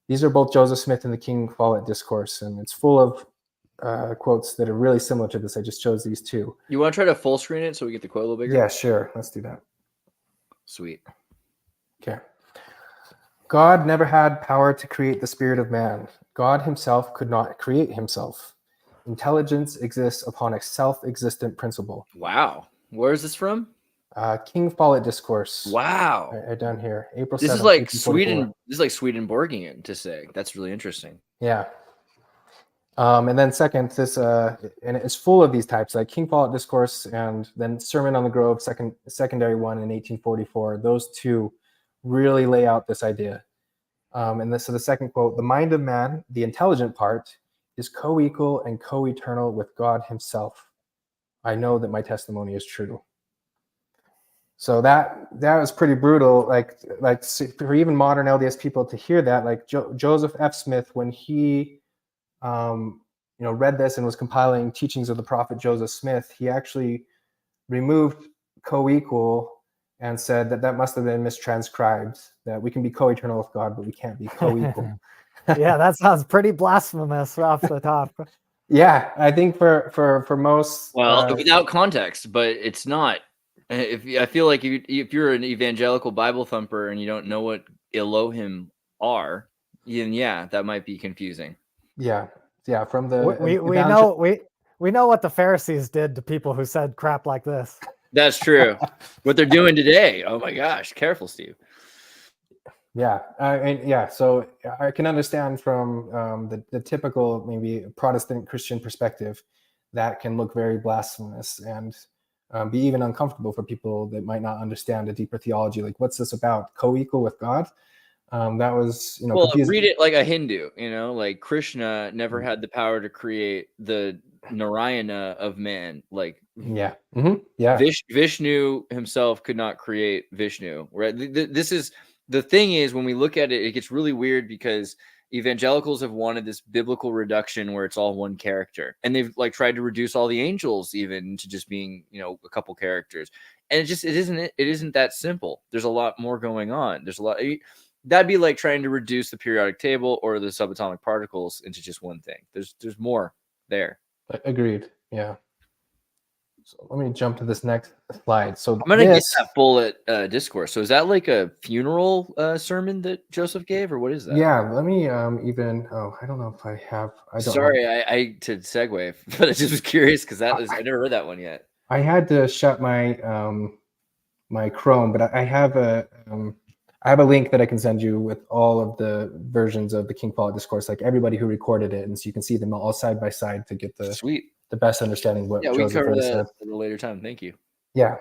these are both Joseph Smith in the King Follett Discourse, and it's full of quotes that are really similar to this. I just chose these two. You want to try to full screen it so we get the quote a little bigger? Yeah, sure. Let's do that. Sweet. Okay. God never had power to create the spirit of man. God himself could not create himself. Intelligence exists upon a self-existent principle. Wow. Where is this from? King Follett Discourse. Wow. Right down here, April 7th. This is like Sweden. This is like Swedenborgian to say. That's really interesting. Yeah. And then second, this and it's full of these types, like King Follett Discourse, and then Sermon on the Grove, secondary one in 1844. Those two really lay out this idea. So the second quote: "The mind of man, the intelligent part, is co-equal and co-eternal with God himself. I know that my testimony is true." So that was pretty brutal. Like for even modern LDS people to hear that, like Joseph F. Smith, when he read this and was compiling teachings of the prophet Joseph Smith, he actually removed co-equal and said that must have been mistranscribed, that we can be co-eternal with God, but we can't be co-equal. Yeah, that sounds pretty blasphemous off the top. Yeah, I think for most, without context, but it's not. I feel like if you're an evangelical Bible thumper and you don't know what Elohim are, then yeah, that might be confusing. Yeah. From the we know what the Pharisees did to people who said crap like this. That's true. What they're doing today. Oh my gosh, careful, Steve. Yeah, so I can understand from the typical maybe Protestant Christian perspective that can look very blasphemous and be even uncomfortable for people that might not understand a deeper theology. Like, what's this about? Co-equal with God? That was, confusing. Read it like a Hindu, like Krishna never had the power to create the Narayana of man. Like, yeah. Mm-hmm. Yeah. Vishnu himself could not create Vishnu, right? This is the thing is, when we look at it, it gets really weird because evangelicals have wanted this biblical reduction where it's all one character, and they've like tried to reduce all the angels even to just being, a couple characters. And it isn't that simple. There's a lot more going on. There's a lot. That'd be like trying to reduce the periodic table or the subatomic particles into just one thing. There's more there. Agreed. Yeah. So let me jump to this next slide. So I'm gonna get that bullet discourse. So is that like a funeral sermon that Joseph gave, or what is that? Yeah. Let me I don't know if I have. Sorry, I to segue, but I just was curious because I never heard that one yet. I had to shut my my Chrome, but I have a link that I can send you with all of the versions of the King Follett Discourse, like everybody who recorded it, and so you can see them all side by side to get the best understanding of what Joseph we cover that said. at a later time. Thank you. Yeah.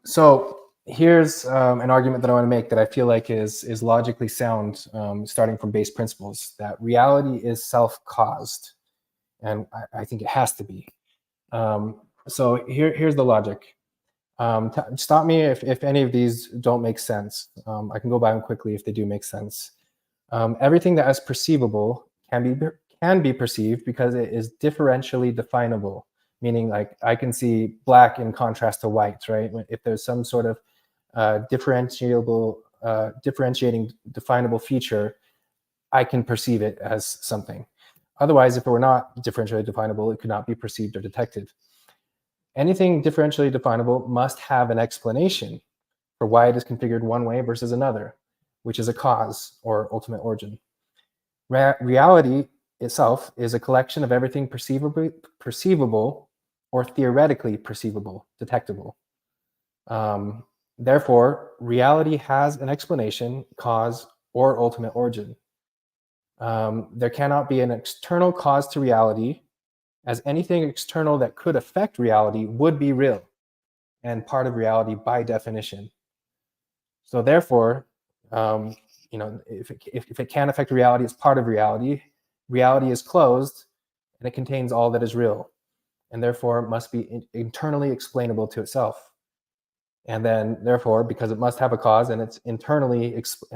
So here's an argument that I want to make that I feel like is logically sound, starting from base principles, that reality is self-caused, and I think it has to be. So here's the logic. Stop me if any of these don't make sense. I can go by them quickly if they do make sense. Everything that is perceivable can be perceived because it is differentially definable, meaning like I can see black in contrast to white, right? If there's some sort of differentiating definable feature, I can perceive it as something. Otherwise, if it were not differentially definable, it could not be perceived or detected. Anything differentially definable must have an explanation for why it is configured one way versus another, which is a cause or ultimate origin. Reality itself is a collection of everything perceivable or theoretically perceivable, detectable. Therefore, reality has an explanation, cause, or ultimate origin. There cannot be an external cause to reality as anything external that could affect reality would be real and part of reality by definition. So therefore, if it can affect reality, it's part of reality. Reality is closed, and it contains all that is real, and therefore must be internally explainable to itself. And then, therefore, because it must have a cause and it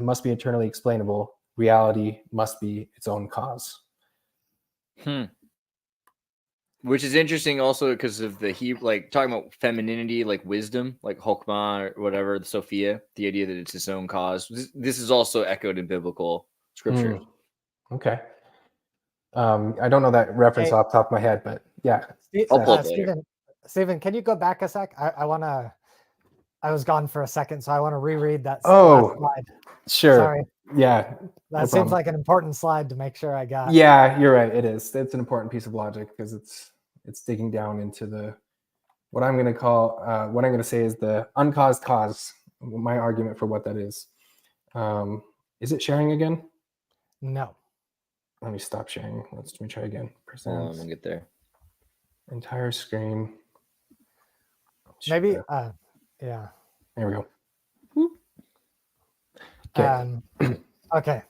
must be internally explainable, reality must be its own cause. Which is interesting also because of the like talking about femininity, like wisdom, like Chokmah or whatever, the Sophia, the idea that it's its own cause. This is also echoed in biblical scripture. Okay. I don't know that reference off the top of my head, but yeah. I'll pull it later. Stephen, can you go back a sec? I was gone for a second, so I want to reread that Oh, last slide. Sure. Sorry. Yeah. That seems like an important slide to make sure I got. Yeah, you're right. It is. It's an important piece of logic because it's digging down into what I'm going to say is the uncaused cause. My argument for what that is. Is it sharing again? No. Let me stop sharing. Let me try again. Hold on, we'll get there. Entire screen. Maybe. Yeah. There we go. Okay. Okay.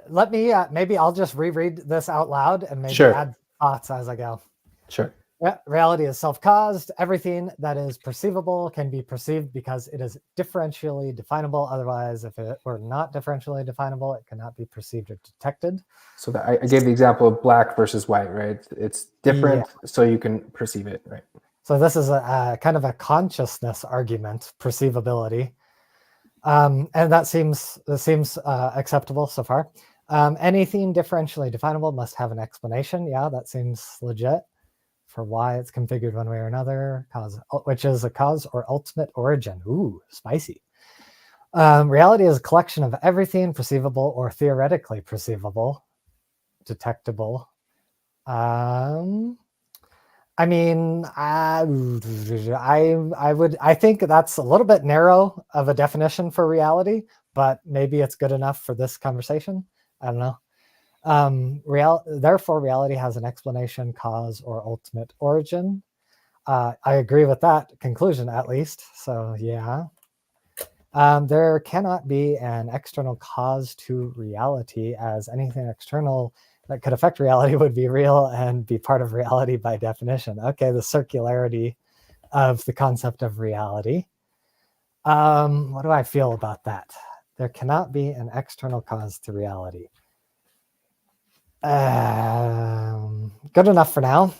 Let me. Maybe I'll just reread this out loud and maybe add thoughts as I go. Sure. Yeah, reality is self-caused. Everything that is perceivable can be perceived because it is differentially definable. Otherwise, if it were not differentially definable, it cannot be perceived or detected. So I gave the example of black versus white, right? It's different, so you can perceive it, right? So this is a kind of a consciousness argument, perceivability, and that seems acceptable so far. Anything differentially definable must have an explanation. Yeah, that seems legit. For why it's configured one way or another, which is a cause or ultimate origin. Ooh, spicy. Reality is a collection of everything perceivable or theoretically perceivable, detectable. I think that's a little bit narrow of a definition for reality, but maybe it's good enough for this conversation. I don't know. Therefore, reality has an explanation, cause, or ultimate origin. I agree with that conclusion, at least. So, yeah. There cannot be an external cause to reality, as anything external that could affect reality would be real and be part of reality by definition. Okay, the circularity of the concept of reality. What do I feel about that? There cannot be an external cause to reality. Good enough for now.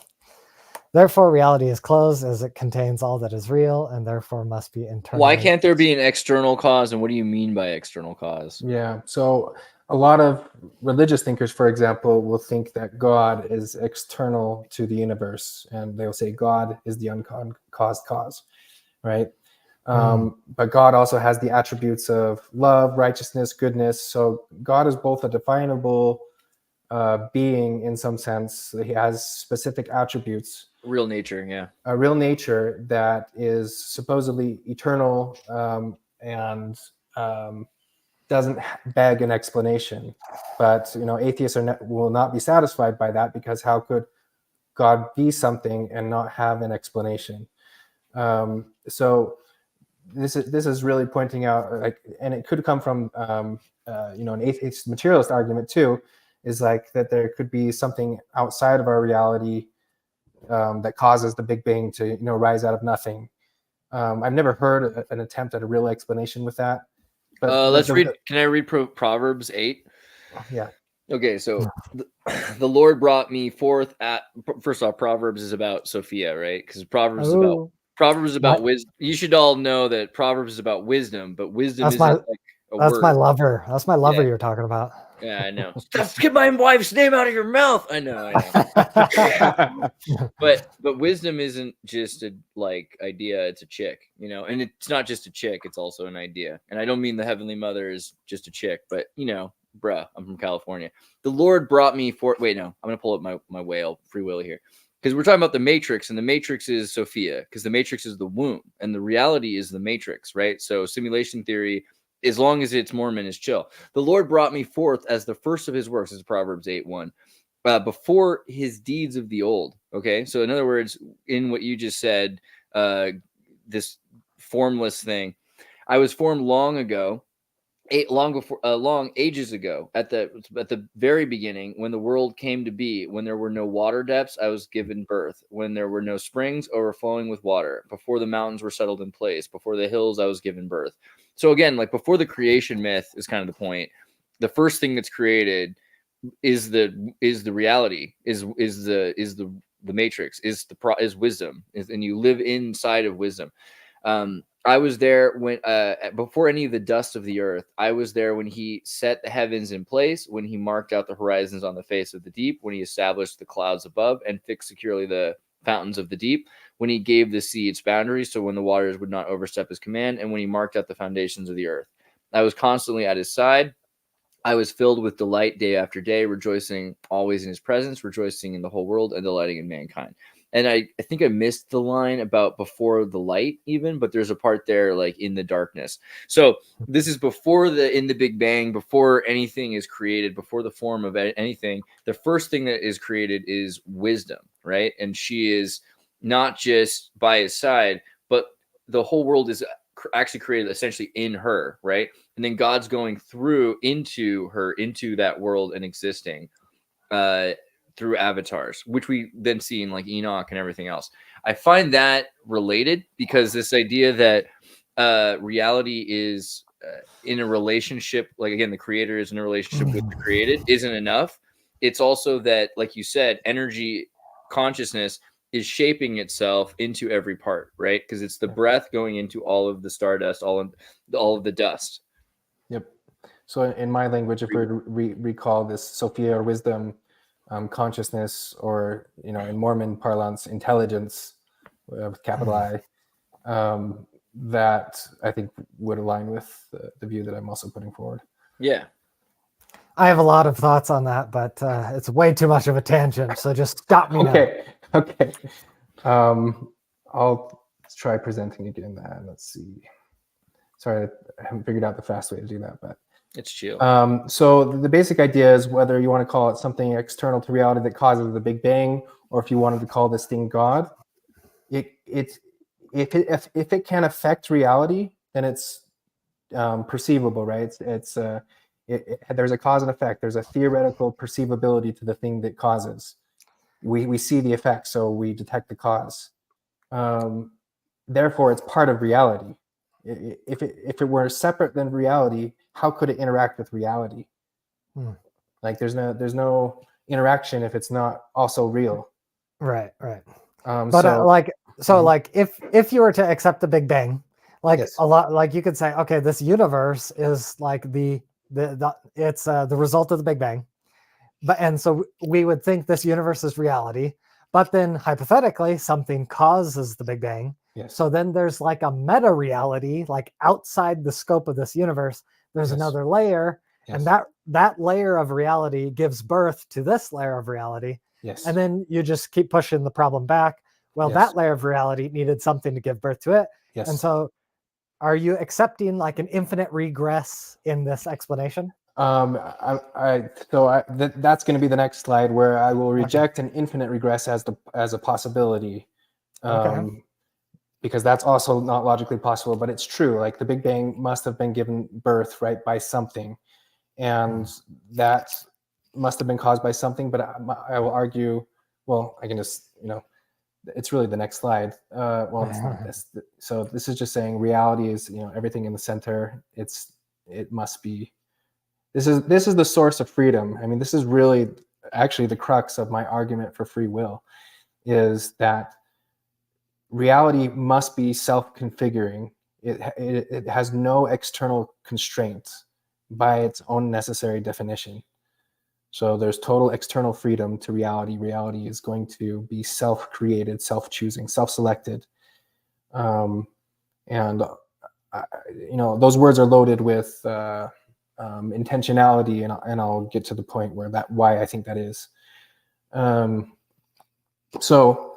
Therefore, reality is closed as it contains all that is real and therefore must be internal. Why can't there be an external cause? And what do you mean by external cause? Yeah. So a lot of religious thinkers, for example, will think that God is external to the universe, and they'll say God is the uncaused cause, right? But God also has the attributes of love, righteousness, goodness. So God is both a definable being in some sense. He has specific attributes. Real nature, yeah. A real nature that is supposedly eternal and doesn't beg an explanation. But atheists will not be satisfied by that, because how could God be something and not have an explanation? So this is really pointing out, and it could come from an atheist materialist argument too, is that there could be something outside of our reality that causes the Big Bang to rise out of nothing. I've never heard an attempt at a real explanation with that. But let's read. Can I read Proverbs 8? Yeah. Okay, so the Lord brought me forth at. First off, Proverbs is about Sophia, right? Because Proverbs is about wisdom. You should all know that Proverbs is about wisdom, but wisdom isn't like a word. That's my lover. That's my lover you're talking about. Yeah, I know. Stop, get my wife's name out of your mouth. I know. But wisdom isn't just a idea. It's a chick, and it's not just a chick. It's also an idea. And I don't mean the Heavenly Mother is just a chick, but bruh, I'm from California. The Lord brought me forth. Wait, no, I'm gonna pull up my whale free will here, because we're talking about the Matrix, and the Matrix is Sophia, because the Matrix is the womb, and the reality is the Matrix, right? So simulation theory, as long as it's Mormon, is chill. The Lord brought me forth as the first of his works. This is Proverbs 8:1. before his deeds of the old. Okay, so in other words, in what you just said, this formless thing, I was formed long ago, long ages ago, at the very beginning, when the world came to be, when there were no water depths, I was given birth, when there were no springs overflowing with water, before the mountains were settled in place, before the hills, I was given birth. So again, like before the creation myth is kind of the point. The first thing that's created is the reality, is the matrix, is wisdom, and you live inside of wisdom. I was there when before any of the dust of the earth. I was there when he set the heavens in place, when he marked out the horizons on the face of the deep, when he established the clouds above and fixed securely the fountains of the deep, when he gave the sea its boundaries, so when the waters would not overstep his command, and when he marked out the foundations of the earth. I was constantly at his side. I was filled with delight day after day, rejoicing always in his presence, rejoicing in the whole world, and delighting in mankind. And I think I missed the line about before the light even, but there's a part there like in the darkness. So this is before in the Big Bang, before anything is created, before the form of anything. The first thing that is created is wisdom, right? And she is not just by his side, but the whole world is actually created essentially in her, right? And then God's going through into her, into that world and existing through avatars, which we then see in like Enoch and everything else. I find that related because this idea that reality is in a relationship, like again, the creator is in a relationship with the created, isn't enough. It's also that, like you said, energy consciousness is shaping itself into every part, right? Because it's the breath going into all of the stardust, all of the dust. Yep. So in my language, if we recall this Sophia or wisdom, consciousness, or in Mormon parlance, intelligence with capital I, that I think would align with the view that I'm also putting forward. Yeah. I have a lot of thoughts on that, but it's way too much of a tangent. So just stop me now. Okay. I'll try presenting again. Let's see. Sorry, I haven't figured out the fast way to do that, but it's chill. So the basic idea is whether you want to call it something external to reality that causes the Big Bang, or if you wanted to call this thing God, if it can affect reality, then it's perceivable, right? There's a cause and effect. There's a theoretical perceivability to the thing that causes. We see the effect, so we detect the cause. Therefore, it's part of reality. If it were separate than reality, how could it interact with reality? Like there's no interaction if it's not also real. Right. But if you were to accept the Big Bang, like yes. a lot, like you could say, okay, this universe is like it's the result of the Big Bang, and so we would think this universe is reality, but then hypothetically something causes the Big Bang. Yes. So then there's like a meta reality, like outside the scope of this universe, there's another layer, and that layer of reality gives birth to this layer of reality. Yes. And then you just keep pushing the problem back. Well, that layer of reality needed something to give birth to it. Yes. And so are you accepting like an infinite regress in this explanation? That's going to be the next slide, where I will reject an infinite regress as a possibility. Because that's also not logically possible, but it's true. Like the Big Bang must have been given birth, right, by something, and that must have been caused by something. But I will argue, well, I can just, it's really the next slide. It's not this. So this is just saying reality is, everything in the center. It must be. This is the source of freedom. I mean, this is really actually the crux of my argument for free will, is that reality must be self-configuring. It has no external constraints by its own necessary definition. So there's total external freedom to reality. Reality is going to be self-created, self-choosing, self-selected. Those words are loaded with intentionality, and I'll get to the point why I think that is. So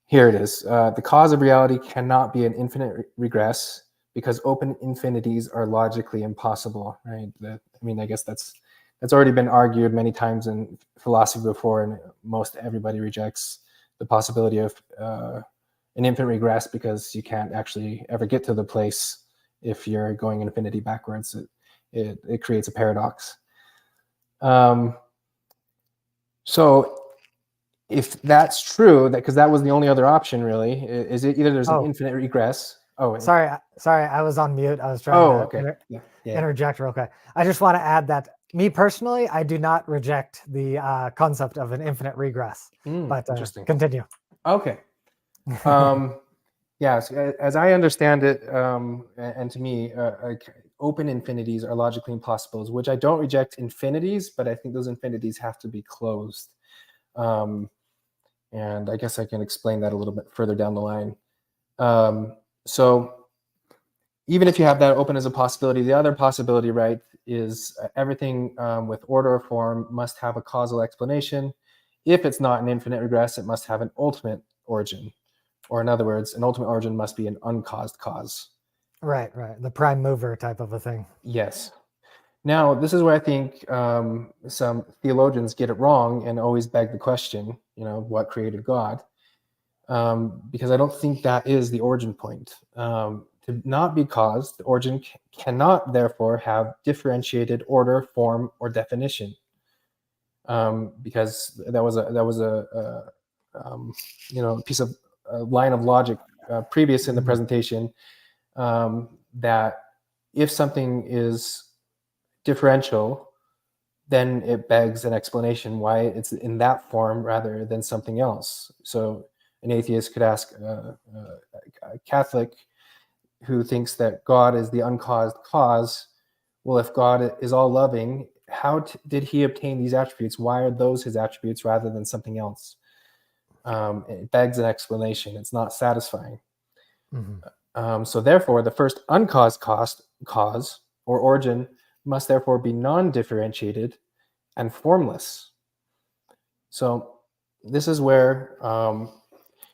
here it is. The cause of reality cannot be an infinite regress because open infinities are logically impossible, right? I guess that's It's already been argued many times in philosophy before, and most everybody rejects the possibility of an infinite regress because you can't actually ever get to the place if you're going infinity backwards. It creates a paradox. So if that's true, because that was the only other option, really, is it either there's an infinite regress. Sorry, I was on mute. I was trying to interject real quick. I just want to add that me personally, I do not reject the concept of an infinite regress. But interesting. Continue. Okay. Yeah, so as I understand it, and to me, open infinities are logically impossible, which I don't reject infinities, but I think those infinities have to be closed. And I guess I can explain that a little bit further down the line. So even if you have that open as a possibility, the other possibility, right, is everything with order or form must have a causal explanation. If it's not an infinite regress, it must have an ultimate origin. Or in other words, an ultimate origin must be an uncaused cause. Right. The prime mover type of a thing. Yes. Now, this is where I think some theologians get it wrong and always beg the question, what created God? Because I don't think that is the origin point. To not be caused, the origin cannot therefore have differentiated order, form, or definition. Because that was a piece of line of logic previous in the presentation, that if something is differential, then it begs an explanation why it's in that form rather than something else. So an atheist could ask a Catholic who thinks that God is the uncaused cause, well, if God is all loving, how did he obtain these attributes? Why are those his attributes rather than something else? It begs an explanation. It's not satisfying. So therefore, the first uncaused cause or origin must therefore be non-differentiated and formless. So this is where,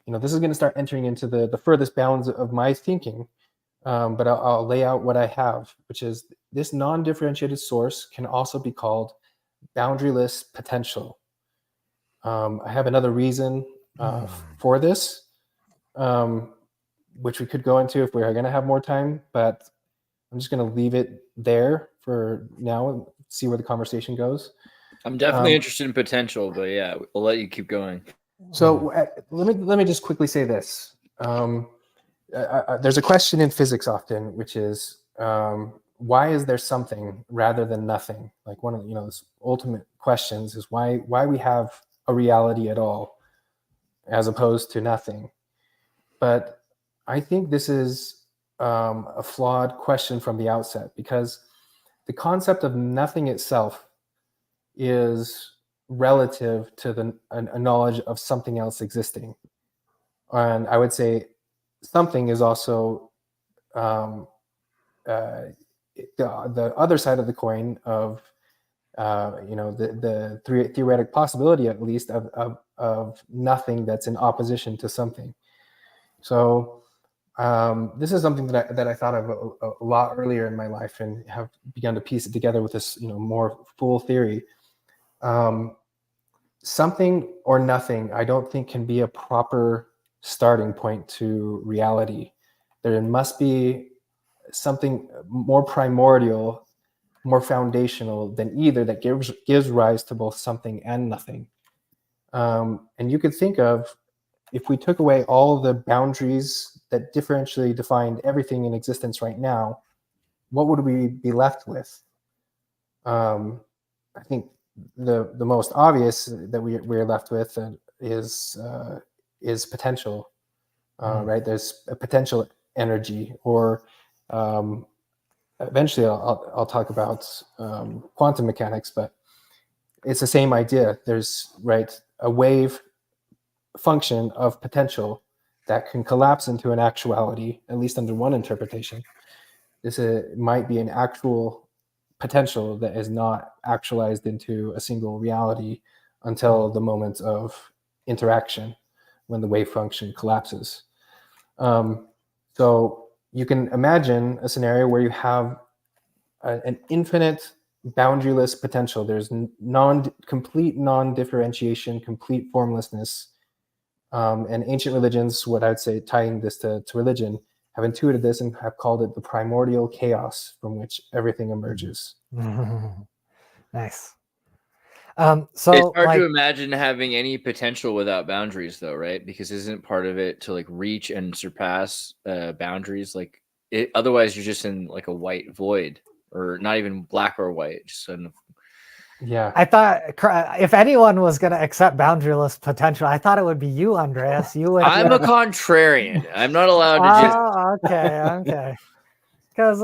this is going to start entering into the furthest bounds of my thinking, but I'll lay out what I have, which is this non-differentiated source can also be called boundaryless potential. I have another reason for this, which we could go into if we are going to have more time, but I'm just going to leave it there for now and see where the conversation goes. I'm definitely interested in potential, but yeah, we'll let you keep going. So let me just quickly say this. There's a question in physics often, which is why is there something rather than nothing? Like one of those ultimate questions is why we have a reality at all as opposed to nothing. But I think this is a flawed question from the outset, because the concept of nothing itself is relative to a knowledge of something else existing. And I would say something is also the other side of the coin of the theoretic possibility, at least, of nothing that's in opposition to something. So this is something that I thought of a lot earlier in my life and have begun to piece it together with this more full theory. Something or nothing, I don't think, can be a proper starting point to reality. There must be something more primordial, more foundational than either that gives rise to both something and nothing. And you could think of, if we took away all the boundaries that differentially defined everything in existence right now, what would we be left with? I think the most obvious that we're left with is potential, right? There's a potential energy, or eventually I'll talk about quantum mechanics, but it's the same idea. There's a wave function of potential that can collapse into an actuality, at least under one interpretation. This might be an actual potential that is not actualized into a single reality until the moment of interaction, when the wave function collapses. So you can imagine a scenario where you have an infinite boundaryless potential. There's complete non-differentiation, complete formlessness. And ancient religions, what I'd say, tying this to religion, have intuited this and have called it the primordial chaos from which everything emerges. Nice. It's So hard like, to imagine having any potential without boundaries, though, right? Because isn't part of it to like reach and surpass boundaries? Like, otherwise, you're just in like a white void, or not even black or white, just in Yeah. I thought if anyone was going to accept boundaryless potential, I thought it would be you, Andreas. You would. I'm a contrarian. I'm not allowed to just. Oh, okay. Because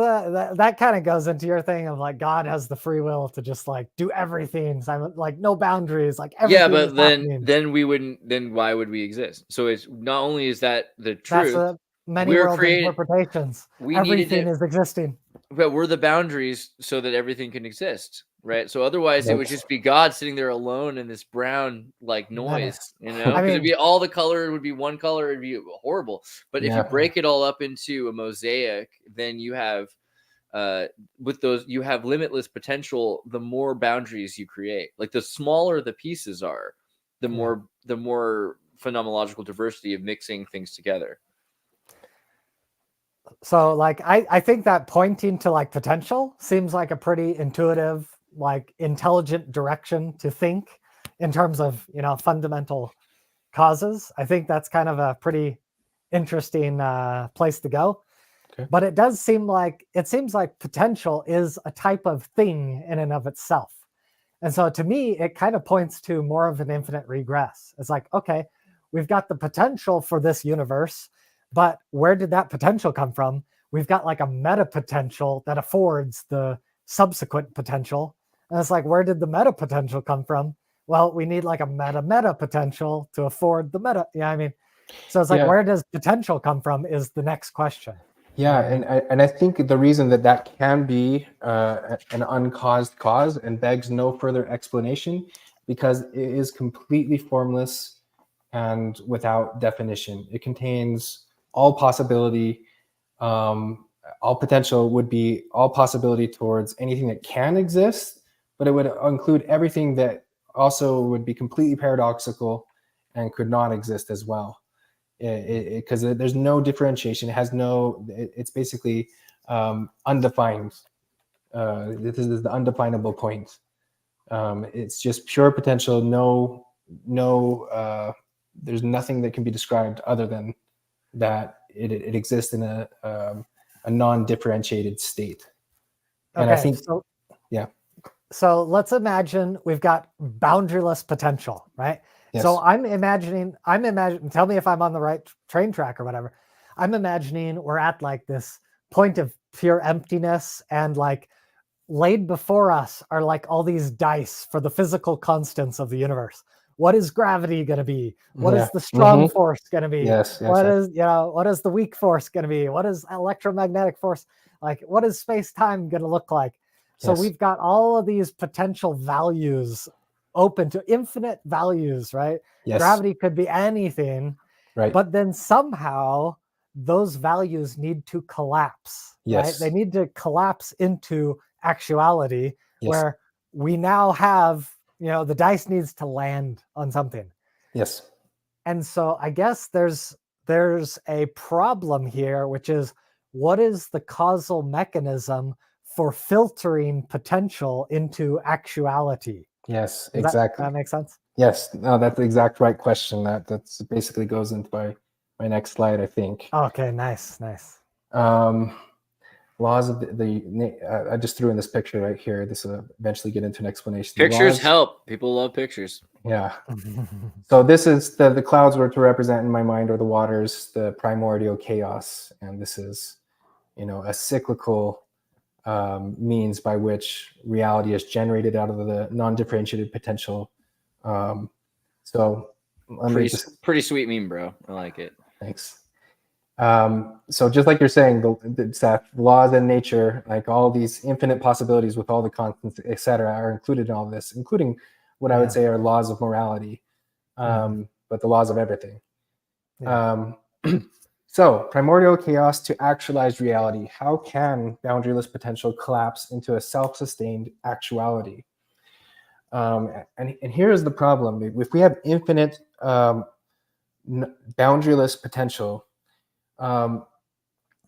that kind of goes into your thing of like God has the free will to just like do everything. So I'm like no boundaries, like everything. Yeah, but is happening. then we wouldn't. Then why would we exist? So it's not only is that the truth. That's many we're world created- interpretations. we Everything needed is existing. But we're the boundaries so that everything can exist, right? So otherwise, it would just be God sitting there alone in this brown like noise, you know? Because it'd be all the color, it would be one color, it'd be horrible. But if you break it all up into a mosaic, then you have with those, you have limitless potential. The more boundaries you create, like the smaller the pieces are, the more phenomenological diversity of mixing things together. So like I think that pointing to like potential seems like a pretty intuitive, like intelligent direction to think in terms of, you know, fundamental causes. I think that's kind of a pretty interesting place to go. Okay. But it seems like potential is a type of thing in and of itself. And so to me, it kind of points to more of an infinite regress. It's like, okay, we've got the potential for this universe, but where did that potential come from? We've got like a meta potential that affords the subsequent potential. And it's like, where did the meta potential come from? Well, we need like a meta potential to afford the meta. Yeah, I mean, so it's like, where does potential come from is the next question. Yeah, and I think the reason that can be an uncaused cause and begs no further explanation, because it is completely formless and without definition. It contains all possibility. All potential would be all possibility towards anything that can exist, but it would include everything that also would be completely paradoxical and could not exist as well. Because there's no differentiation. It has no. It's basically undefined. This is the undefinable point. It's just pure potential. No. There's nothing that can be described other than that it exists in a non-differentiated state. And okay, I think, So let's imagine we've got boundaryless potential, right? Yes. So I'm imagining, tell me if I'm on the right train track or whatever. I'm imagining we're at like this point of pure emptiness, and like laid before us are like all these dice for the physical constants of the universe. What is gravity going to be? What is the strong force going to be? What is the weak force going to be? What is electromagnetic force? Like, what is space-time going to look like? So we've got all of these potential values open to infinite values, right? Yes. Gravity could be anything, right? But then somehow those values need to collapse, right? They need to collapse into actuality, where we now have, the dice needs to land on something. Yes. And so I guess there's a problem here, which is, what is the causal mechanism for filtering potential into actuality? Yes, Does exactly. That makes sense? Yes, no, that's the exact right question. That's basically goes into my next slide, I think. Okay, nice. Laws of I just threw in this picture right here. This will eventually get into an explanation. Pictures help. People love pictures. Yeah. So this is the clouds were to represent in my mind, or the waters, the primordial chaos, and this is, a cyclical means by which reality is generated out of the non-differentiated potential. So let me pretty sweet meme, bro. I like it. Thanks. So just like you're saying, Seth, laws in nature, like all these infinite possibilities with all the constants, etc., are included in all this, including what I would say are laws of morality, but the laws of everything. So, primordial chaos to actualized reality. How can boundaryless potential collapse into a self-sustained actuality? And here is the problem. If we have infinite boundaryless potential,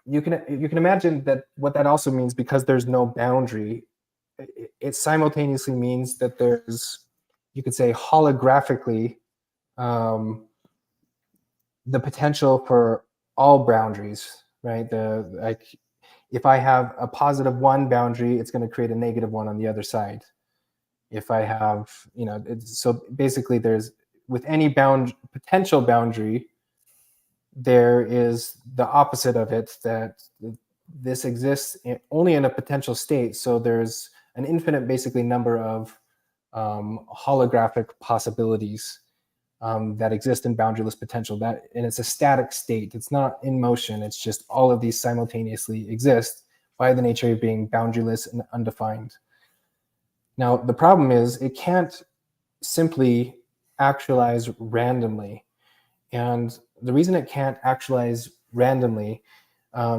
you can imagine that what that also means, because there's no boundary, it simultaneously means that there's, you could say, holographically the potential for all boundaries, right? Like, if I have a positive 1 boundary, it's going to create a negative 1 on the other side. If I have, so basically there's, with any potential boundary, there is the opposite of it, that this exists only in a potential state. So there's an infinite, basically, number of holographic possibilities that exist in boundaryless potential. And it's a static state. It's not in motion. It's just all of these simultaneously exist by the nature of being boundaryless and undefined. Now, the problem is it can't simply actualize randomly. And the reason it can't actualize randomly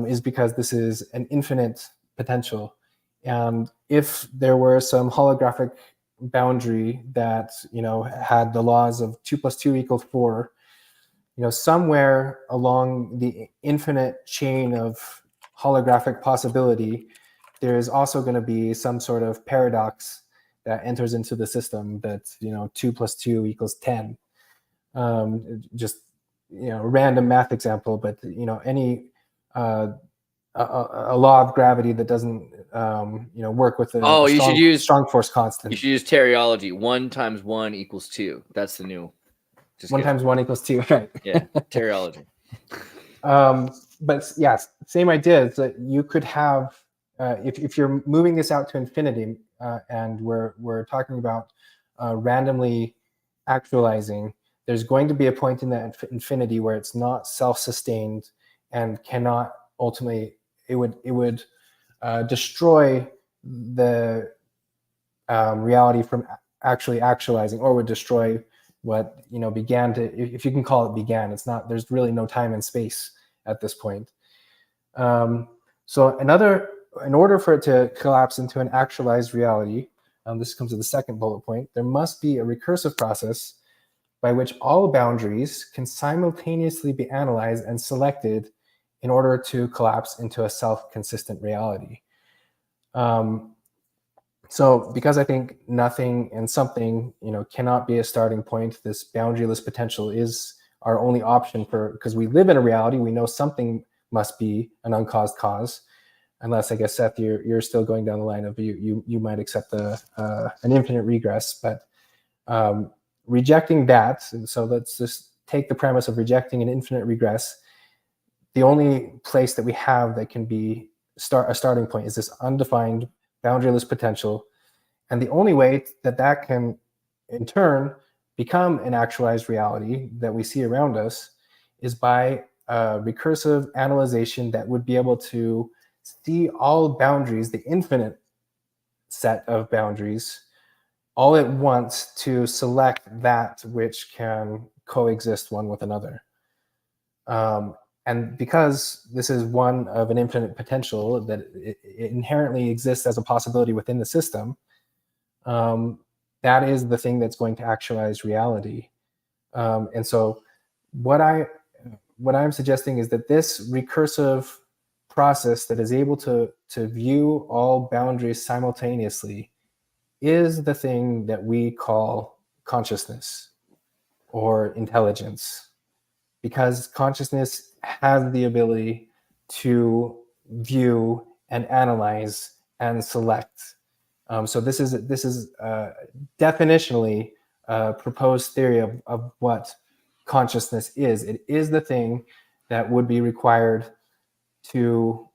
is because this is an infinite potential. And if there were some holographic boundary that, had the laws of 2 + 2 = 4, somewhere along the infinite chain of holographic possibility, there is also going to be some sort of paradox that enters into the system that, 2 + 2 = 10. Just, random math example, but, any a law of gravity that doesn't, work with a strong force constant. You should use teleology. 1 × 1 = 2. That's the new. 1 × 1 = 2, right? Yeah, teleology. But yeah, same idea. Is that you could have, if you're moving this out to infinity, and we're talking about randomly actualizing, there's going to be a point in that infinity where it's not self-sustained and cannot ultimately, it would destroy the reality from actually actualizing, or would destroy what began to, if you can call it began. It's not, there's really no time and space at this point. So in order for it to collapse into an actualized reality, this comes to the second bullet point, there must be a recursive process by which all boundaries can simultaneously be analyzed and selected in order to collapse into a self-consistent reality. So because I think nothing and something, cannot be a starting point, this boundaryless potential is our only option because we live in a reality, we know something must be an uncaused cause, unless, I guess, Seth, you're still going down the line of you might accept an infinite regress, but rejecting that, so let's just take the premise of rejecting an infinite regress. The only place that we have that can be a starting point is this undefined boundaryless potential. And the only way that can, in turn, become an actualized reality that we see around us is by recursive analyzation that would be able to see all boundaries, the infinite set of boundaries, all at once, to select that which can coexist one with another. And because this is one of an infinite potential, that it inherently exists as a possibility within the system, that is the thing that's going to actualize reality. And so what I'm suggesting is that this recursive process that is able to view all boundaries simultaneously is the thing that we call consciousness or intelligence, because consciousness has the ability to view and analyze and select. So this is definitionally a proposed theory of what consciousness is. It is the thing that would be required to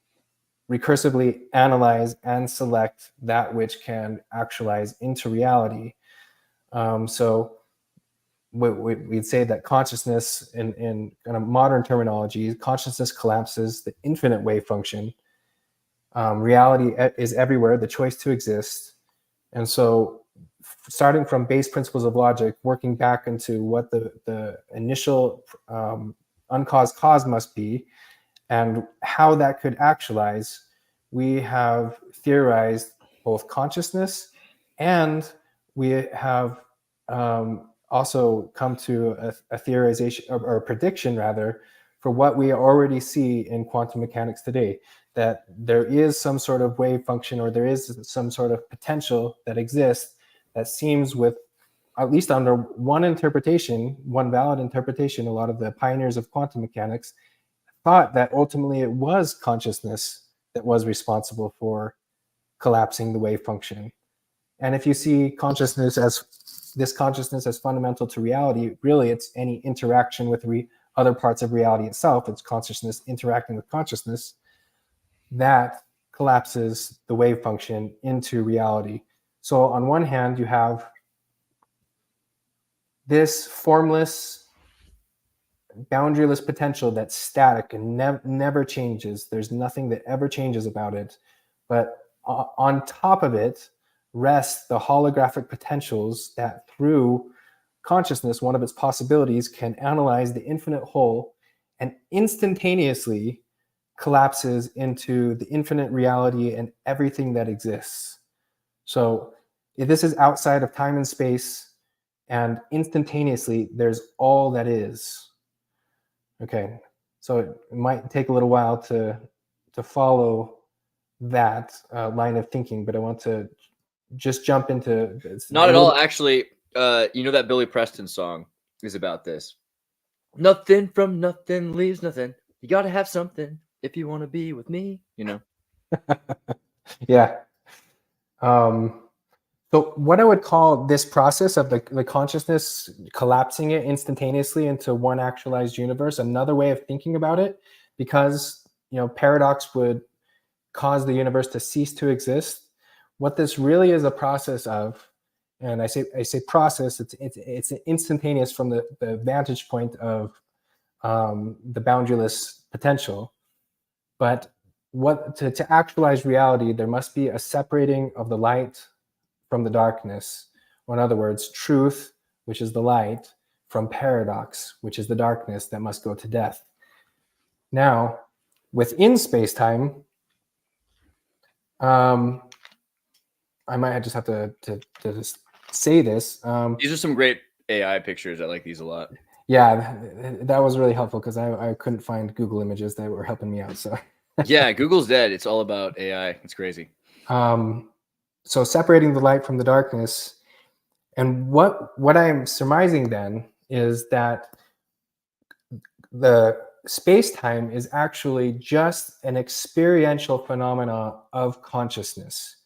recursively analyze and select that which can actualize into reality. So we'd say that consciousness, in kind of modern terminology, consciousness collapses the infinite wave function. Reality is everywhere, the choice to exist. And so starting from base principles of logic, working back into what the initial uncaused cause must be and how that could actualize, we have theorized both consciousness, and we have also come to a theorization or a prediction rather for what we already see in quantum mechanics today, that there is some sort of wave function, or there is some sort of potential that exists that seems, with at least under one interpretation, one valid interpretation, a lot of the pioneers of quantum mechanics thought that ultimately it was consciousness that was responsible for collapsing the wave function. And if you see consciousness as fundamental to reality, really it's any interaction with other parts of reality itself. It's consciousness interacting with consciousness that collapses the wave function into reality. So on one hand, you have this formless, boundaryless potential that's static and never changes. There's nothing that ever changes about it. But on top of it rests the holographic potentials that through consciousness, one of its possibilities, can analyze the infinite whole and instantaneously collapses into the infinite reality and everything that exists. So this is outside of time and space, and instantaneously there's all that is. Okay, so it might take a little while to follow that line of thinking, but I want to just jump into this. Not at all, actually. You know that Billy Preston song is about this. Nothing from nothing leaves nothing. You got to have something if you want to be with me, you know. Yeah. So what I would call this process of the consciousness collapsing it instantaneously into one actualized universe, another way of thinking about it, because paradox would cause the universe to cease to exist. What this really is a process of, and I say process, it's instantaneous from the vantage point of the boundaryless potential. But to actualize reality, there must be a separating of the light from the darkness, or in other words, truth, which is the light, from paradox, which is the darkness that must go to death. Now, within space-time, I might just have to just say this. These are some great AI pictures. I like these a lot. Yeah, that was really helpful because I couldn't find Google images that were helping me out. So yeah, Google's dead. It's all about AI. It's crazy. So separating the light from the darkness, and what I'm surmising then is that the space-time is actually just an experiential phenomena of consciousness.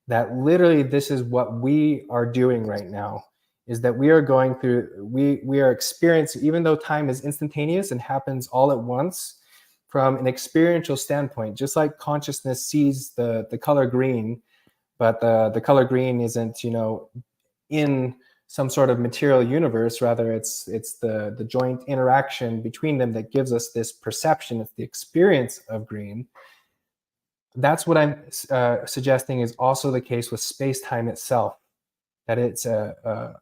That literally this is what we are doing right now, is that we are going through, we are experiencing, even though time is instantaneous and happens all at once, from an experiential standpoint, just like consciousness sees the color green, but the color green isn't, in some sort of material universe. Rather, it's the joint interaction between them that gives us this perception. It's the experience of green. That's what I'm suggesting is also the case with space-time itself. That it's a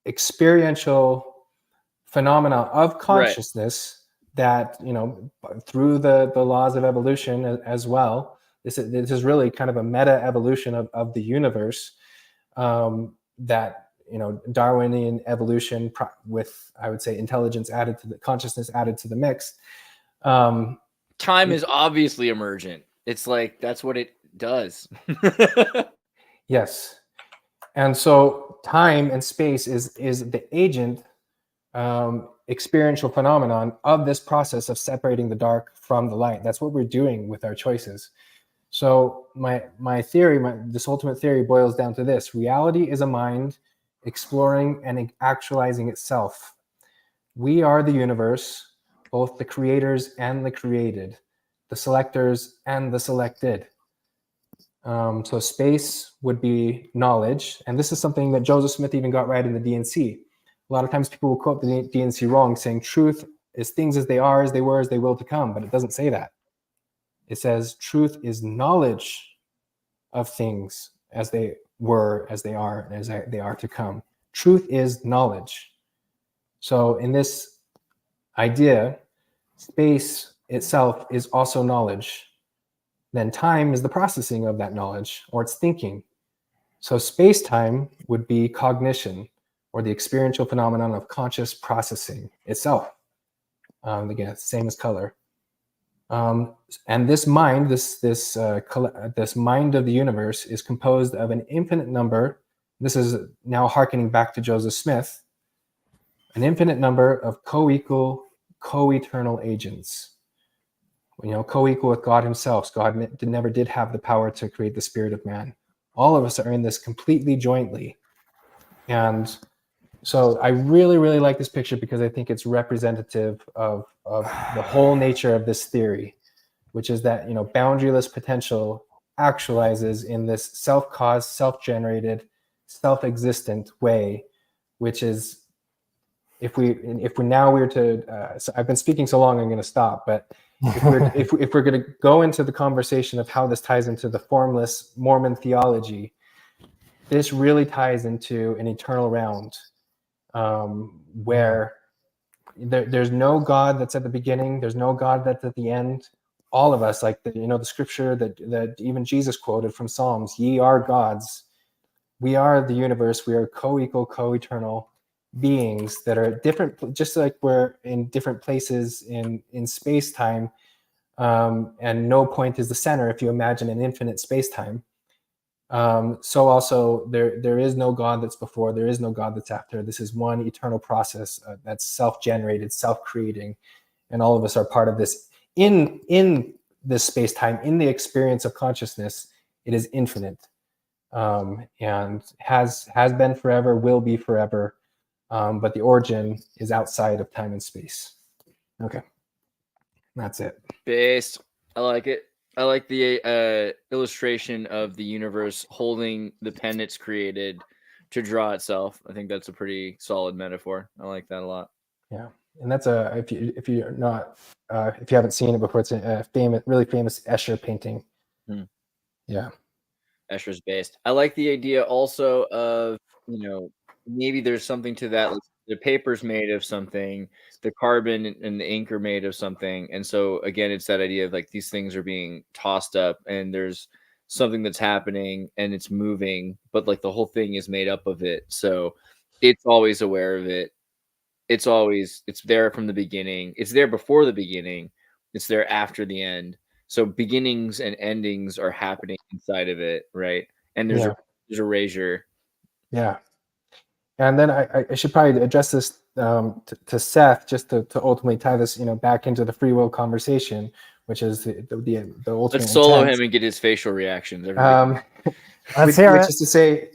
experiential phenomena of consciousness, right, that through the laws of evolution as well. This is really kind of a meta evolution of the universe, that Darwinian evolution with, I would say, intelligence added to the consciousness added to the mix. Time is obviously emergent. It's like that's what it does. Yes, and so time and space is the agent, experiential phenomenon of this process of separating the dark from the light. That's what we're doing with our choices. So my theory, this ultimate theory boils down to this: reality is a mind exploring and actualizing itself. We are the universe, both the creators and the created, the selectors and the selected. So space would be knowledge, and this is something that Joseph Smith even got right in the DNC. A lot of times people will quote the DNC wrong, saying truth is things as they are, as they were, as they will to come, but it doesn't say that. It says truth is knowledge of things as they were, as they are, and as they are to come. Truth is knowledge. So in this idea, space itself is also knowledge. Then time is the processing of that knowledge, or it's thinking. So space-time would be cognition, or the experiential phenomenon of conscious processing itself. Again, it's the same as color. And this mind, this mind of the universe, is composed of an infinite number. This is now hearkening back to Joseph Smith. An infinite number of co-equal, co-eternal agents. Co-equal with God himself. God never did have the power to create the spirit of man. All of us are in this completely jointly. And so I really, really like this picture because I think it's representative of the whole nature of this theory, which is that, boundaryless potential actualizes in this self-caused, self-generated, self-existent way, which is, if we were to, so I've been speaking so long, I'm going to stop, but if we're going to go into the conversation of how this ties into the formless Mormon theology, this really ties into an eternal round, where there's no God that's at the beginning, there's no God that's at the end. All of us, like the scripture that even Jesus quoted from Psalms, ye are gods. We are the universe. We are co-equal, co-eternal beings that are different, just like we're in different places in space-time, and no point is the center if you imagine an infinite space-time. So also there is no God that's before, there is no God that's after. This is one eternal process that's self-generated, self-creating, and all of us are part of this. In this space-time, in the experience of consciousness, it is infinite, and has been forever, will be forever. But the origin is outside of time and space. Okay, that's it. Based. I like it. I like the illustration of the universe holding the pen it's created to draw itself. I think that's a pretty solid metaphor. I like that a lot. Yeah, and that's if you haven't seen it before, it's a really famous Escher painting. Yeah, Escher's based. I like the idea also of maybe there's something to that. Like the paper's made of something, the carbon and the ink are made of something, and so again, it's that idea of like these things are being tossed up, and there's something that's happening and it's moving, but like the whole thing is made up of it. So it's always aware of it. It's there from the beginning. It's there before the beginning. It's there after the end. So beginnings and endings are happening inside of it, right? And there's erasure. Yeah. And then I should probably address this to Seth, just to ultimately tie this, back into the free will conversation, which is the ultimate. Let's solo him and get his facial reactions. Let's hear it. Which is to say,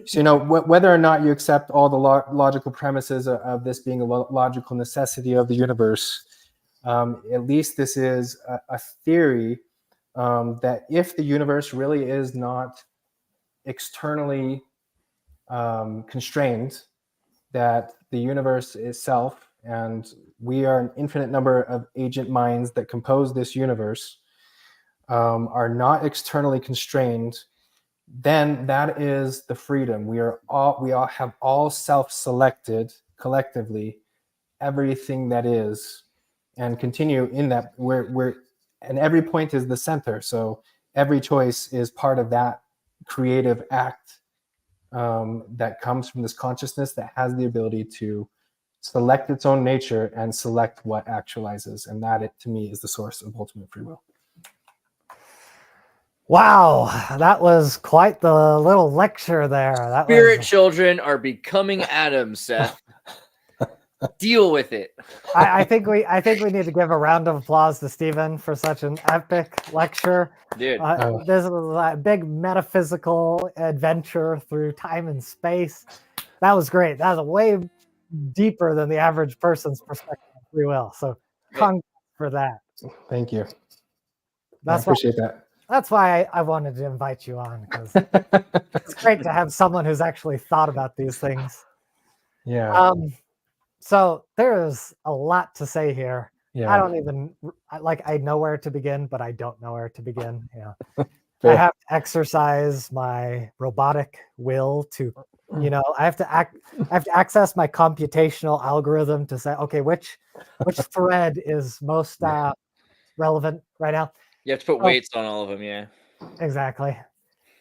so, whether or not you accept all the logical premises of this being a logical necessity of the universe, at least this is a theory that if the universe really is not externally constrained, that the universe itself, and we are an infinite number of agent minds that compose this universe, are not externally constrained, then that is the freedom. We all have all self-selected collectively everything that is, and continue in that and every point is the center. So every choice is part of that creative act that comes from this consciousness that has the ability to select its own nature and select what actualizes. And that, to me, is the source of ultimate free will. Wow, that was quite the little lecture there. Spirit children are becoming atoms, Seth. Deal with it. I think we need to give a round of applause to Stephen for such an epic lecture. Dude, this is a big metaphysical adventure through time and space. That was great. That was way deeper than the average person's perspective of free will. So congrats for that. Thank you. I appreciate that. That's why I wanted to invite you on, because it's great to have someone who's actually thought about these things. Yeah. So there's a lot to say here. Yeah. I know where to begin, but I don't know where to begin. I have to exercise my robotic will to you know, I have to access my computational algorithm to say, okay, which thread is most relevant right now. You have to put weights on all of them, yeah. Exactly.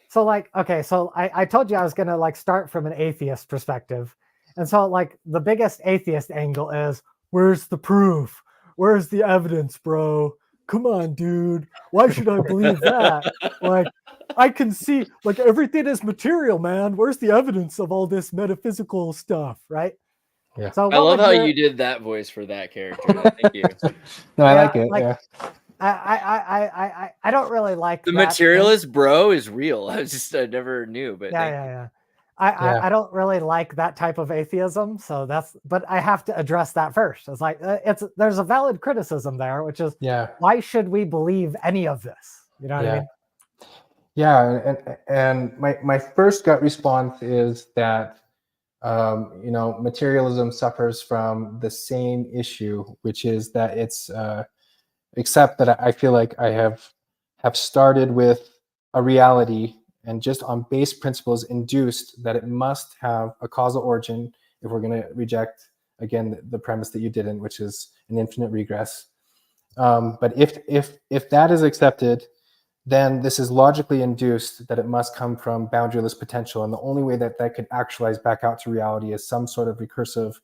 So like, okay, so I told you I was gonna like start from an atheist perspective. And so like the biggest atheist angle is, where's the proof? Where's the evidence, bro? Come on, dude. Why should I believe that? Like, I can see like everything is material, man. Where's the evidence of all this metaphysical stuff, right? Yeah. So I love how you did that voice for that character. Thank you. No, I like it. like, yeah. I don't really like The that materialist bro is real. I never knew, but yeah. I don't really like that type of atheism, so but I have to address that first. It's like there's a valid criticism there, which is why should we believe any of this? You know what I mean? Yeah, and my first gut response is that you know, materialism suffers from the same issue, which is that it's except that I feel like I have started with a reality and just on base principles induced that it must have a causal origin if we're going to reject, again, the premise that you didn't, which is an infinite regress. But if that is accepted, then this is logically induced that it must come from boundaryless potential. And the only way that that could actualize back out to reality is some sort of recursive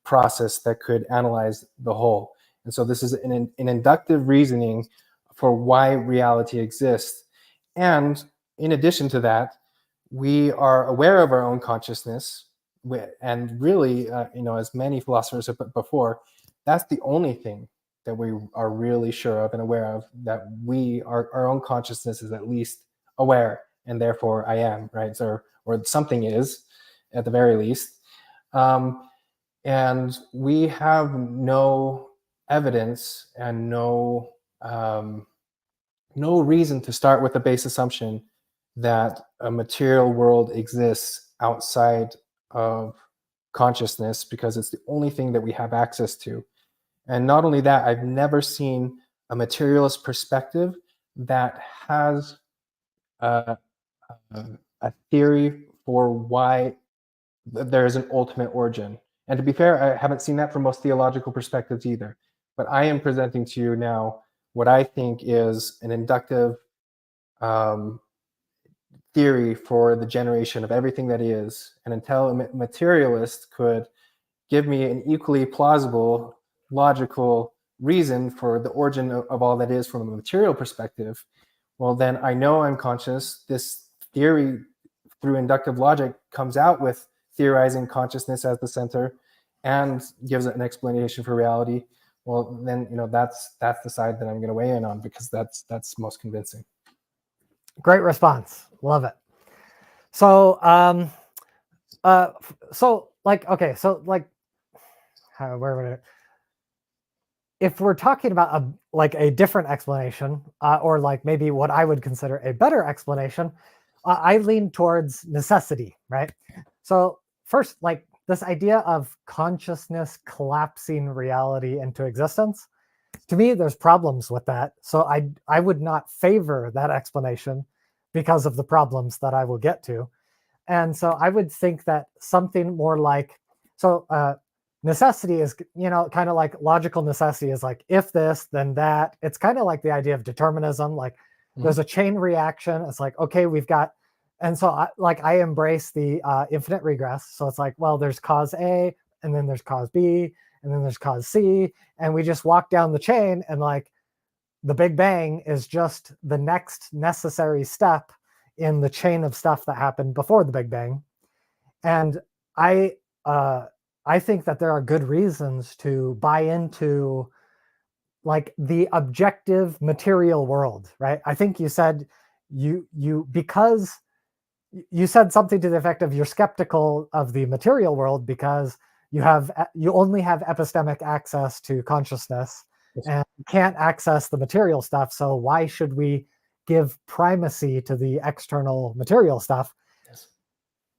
process that could analyze the whole. And so this is an inductive reasoning for why reality exists. And in addition to that, we are aware of our own consciousness. And really, you know, as many philosophers have put before, that's the only thing that we are really sure of and aware of, that our own consciousness is at least aware, and therefore I am, right? So, or something is, at the very least. And we have no evidence and no reason to start with the base assumption that a material world exists outside of consciousness, because it's the only thing that we have access to. And not only that, I've never seen a materialist perspective that has a theory for why there is an ultimate origin. And to be fair, I haven't seen that from most theological perspectives either. But I am presenting to you now what I think is an inductive theory for the generation of everything that is. And until a materialist could give me an equally plausible, logical reason for the origin of all that is from a material perspective, well, then I know I'm conscious. This theory, through inductive logic, comes out with theorizing consciousness as the center and gives it an explanation for reality. Well, then, you know, that's the side that I'm going to weigh in on, because that's most convincing. Great response. Love it. So, if we're talking about a different explanation, or like maybe what I would consider a better explanation, I lean towards necessity, right? So first, like this idea of consciousness collapsing reality into existence, to me, there's problems with that. So I would not favor that explanation because of the problems that I will get to. And so I would think that something more like, necessity is, you know, kind of like logical necessity is like, if this, then that. It's kind of like the idea of determinism. Like there's a chain reaction. It's like, okay, we've got, and so I embrace the infinite regress. So it's like, well, there's cause A, and then there's cause B, and then there's cause C. And we just walk down the chain, and like the Big Bang is just the next necessary step in the chain of stuff that happened before the Big Bang. And I think that there are good reasons to buy into like the objective material world, right? I think you said because you said something to the effect of you're skeptical of the material world because you only have epistemic access to consciousness and can't access the material stuff. So why should we give primacy to the external material stuff? Yes.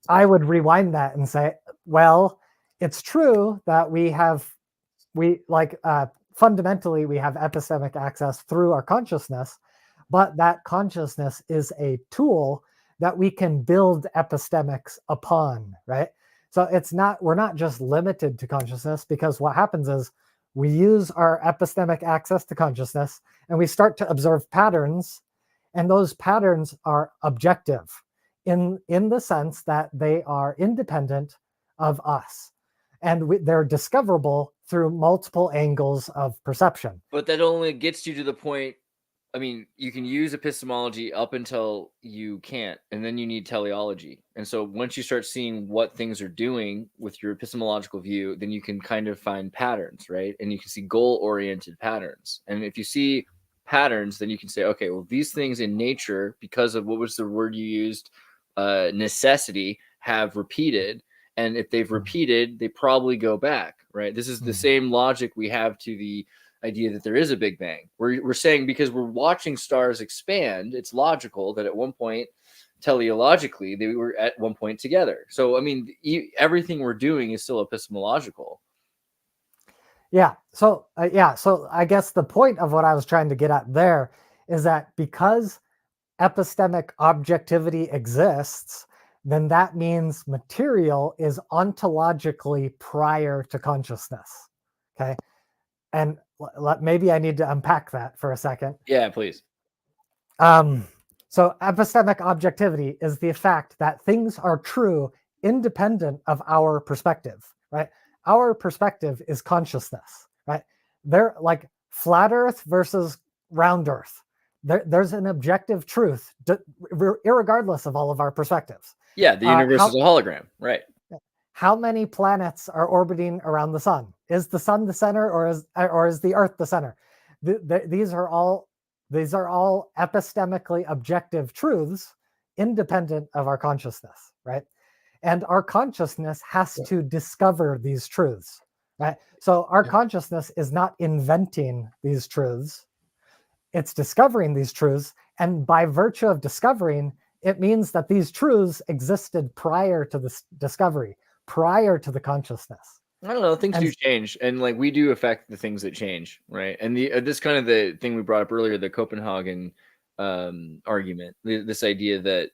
I would rewind that and say, well, it's true that fundamentally we have epistemic access through our consciousness, but that consciousness is a tool that we can build epistemics upon, right? So we're not just limited to consciousness, because what happens is we use our epistemic access to consciousness and we start to observe patterns, and those patterns are objective in the sense that they are independent of us, and they're discoverable through multiple angles of perception. But that only gets you to the point. I mean, you can use epistemology up until you can't, and then you need teleology. And so once you start seeing what things are doing with your epistemological view, then you can kind of find patterns, right? And you can see goal-oriented patterns. And if you see patterns, then you can say, okay, well, these things in nature, because of what was the word you used, necessity, have repeated. And if they've repeated, they probably go back, right? This is the same logic we have to the idea that there is a Big Bang. We're saying because we're watching stars expand, it's logical that at one point, teleologically, they were at one point together. So, I mean, everything we're doing is still epistemological. Yeah. So, So I guess the point of what I was trying to get at there is that because epistemic objectivity exists, then that means material is ontologically prior to consciousness. Okay. And maybe I need to unpack that for a second. Yeah, please. So epistemic objectivity is the fact that things are true independent of our perspective, right? Our perspective is consciousness, right? They're like flat Earth versus round Earth. There's an objective truth, irregardless of all of our perspectives. Yeah, the universe is a hologram, right? How many planets are orbiting around the sun? Is the sun the center, or is the Earth the center? These are all epistemically objective truths, independent of our consciousness, right? And our consciousness has to discover these truths, right? So our consciousness is not inventing these truths; it's discovering these truths, and by virtue of discovering, it means that these truths existed prior to this discovery, prior to the consciousness. I don't know. Things do change, and like we do affect the things that change, right? And this kind of the thing we brought up earlier, the Copenhagen argument, this idea that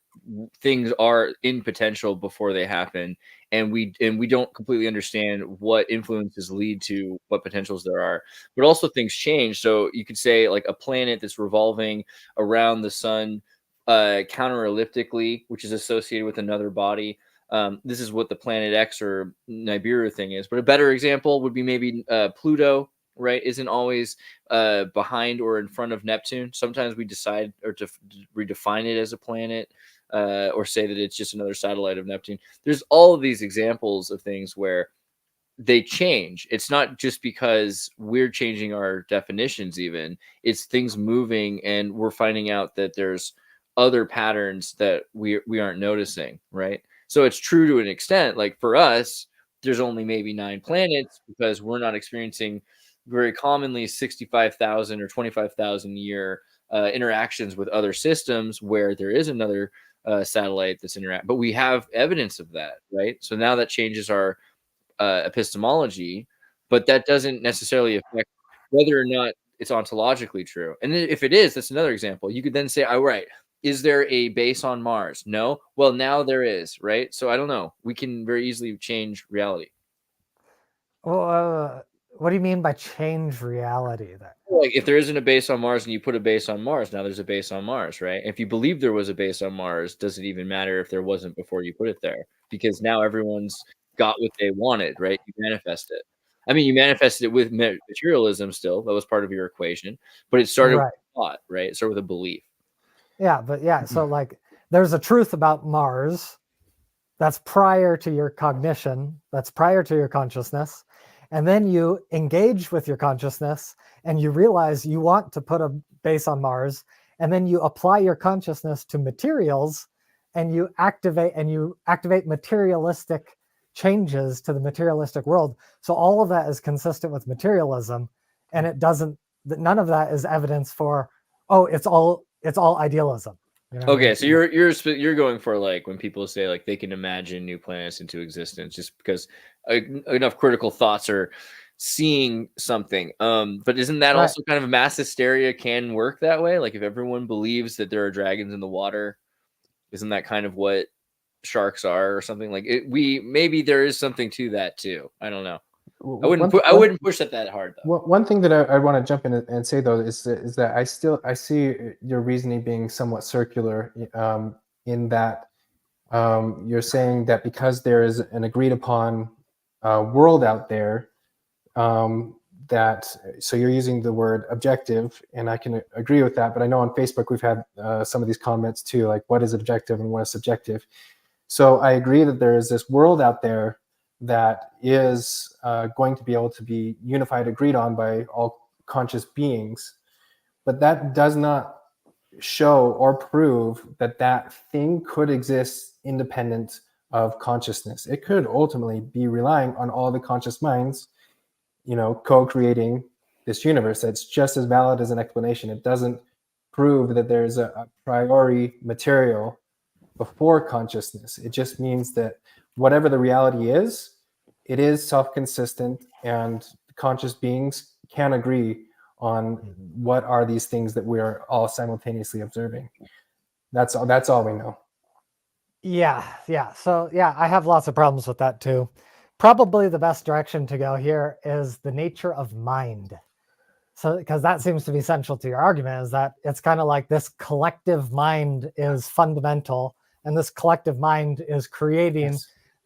things are in potential before they happen, and we don't completely understand what influences lead to what potentials there are. But also things change. So you could say like a planet that's revolving around the sun counter-elliptically, which is associated with another body. This is what the Planet X or Nibiru thing is. But a better example would be maybe Pluto, right? Isn't always behind or in front of Neptune. Sometimes we decide or to redefine it as a planet or say that it's just another satellite of Neptune. There's all of these examples of things where they change. It's not just because we're changing our definitions even. It's things moving, and we're finding out that there's other patterns that we aren't noticing, right? So it's true to an extent. Like for us, there's only maybe 9 planets because we're not experiencing very commonly 65,000 or 25,000 year interactions with other systems where there is another satellite that's interacting. But we have evidence of that, right? So now that changes our epistemology, but that doesn't necessarily affect whether or not it's ontologically true. And then if it is, that's another example. You could then say, all right, is there a base on Mars? No. Well, now there is, right? So I don't know. We can very easily change reality. Well, what do you mean by change reality then? Like if there isn't a base on Mars and you put a base on Mars, now there's a base on Mars, right? If you believe there was a base on Mars, does it even matter if there wasn't before you put it there? Because now everyone's got what they wanted, right? You manifest it. I mean, you manifested it with materialism still. That was part of your equation. But it started with a thought, right? It started with a belief. Yeah, but yeah, so like there's a truth about Mars that's prior to your cognition, that's prior to your consciousness, and then you engage with your consciousness and you realize you want to put a base on Mars, and then you apply your consciousness to materials and you activate materialistic changes to the materialistic world. So all of that is consistent with materialism, and none of that is evidence for, oh, it's all idealism. You know? Okay, so you're going for like when people say like they can imagine new planets into existence just because enough critical thoughts are seeing something. But isn't that also kind of a mass hysteria can work that way? Like if everyone believes that there are dragons in the water, Isn't that kind of what sharks are or something? Like maybe there is something to that too. I don't know. I wouldn't push it that hard though. One thing that I want to jump in and say though is that I see your reasoning being somewhat circular, in that you're saying that because there is an agreed upon world out there, so you're using the word objective, and I can agree with that. But I know on Facebook we've had some of these comments too, like what is objective and what is subjective. So I agree that there is this world out there that is going to be able to be unified, agreed on by all conscious beings. But that does not show or prove that that thing could exist independent of consciousness. It could ultimately be relying on all the conscious minds, co-creating this universe. That's just as valid as an explanation. It doesn't prove that there's a priori material before consciousness. It just means that whatever the reality is, it is self-consistent, and conscious beings can agree on what are these things that we are all simultaneously observing. That's all we know. Yeah. So yeah, I have lots of problems with that too. Probably the best direction to go here is the nature of mind. So, because that seems to be central to your argument, is that it's kind of like this collective mind is fundamental, and this collective mind is creating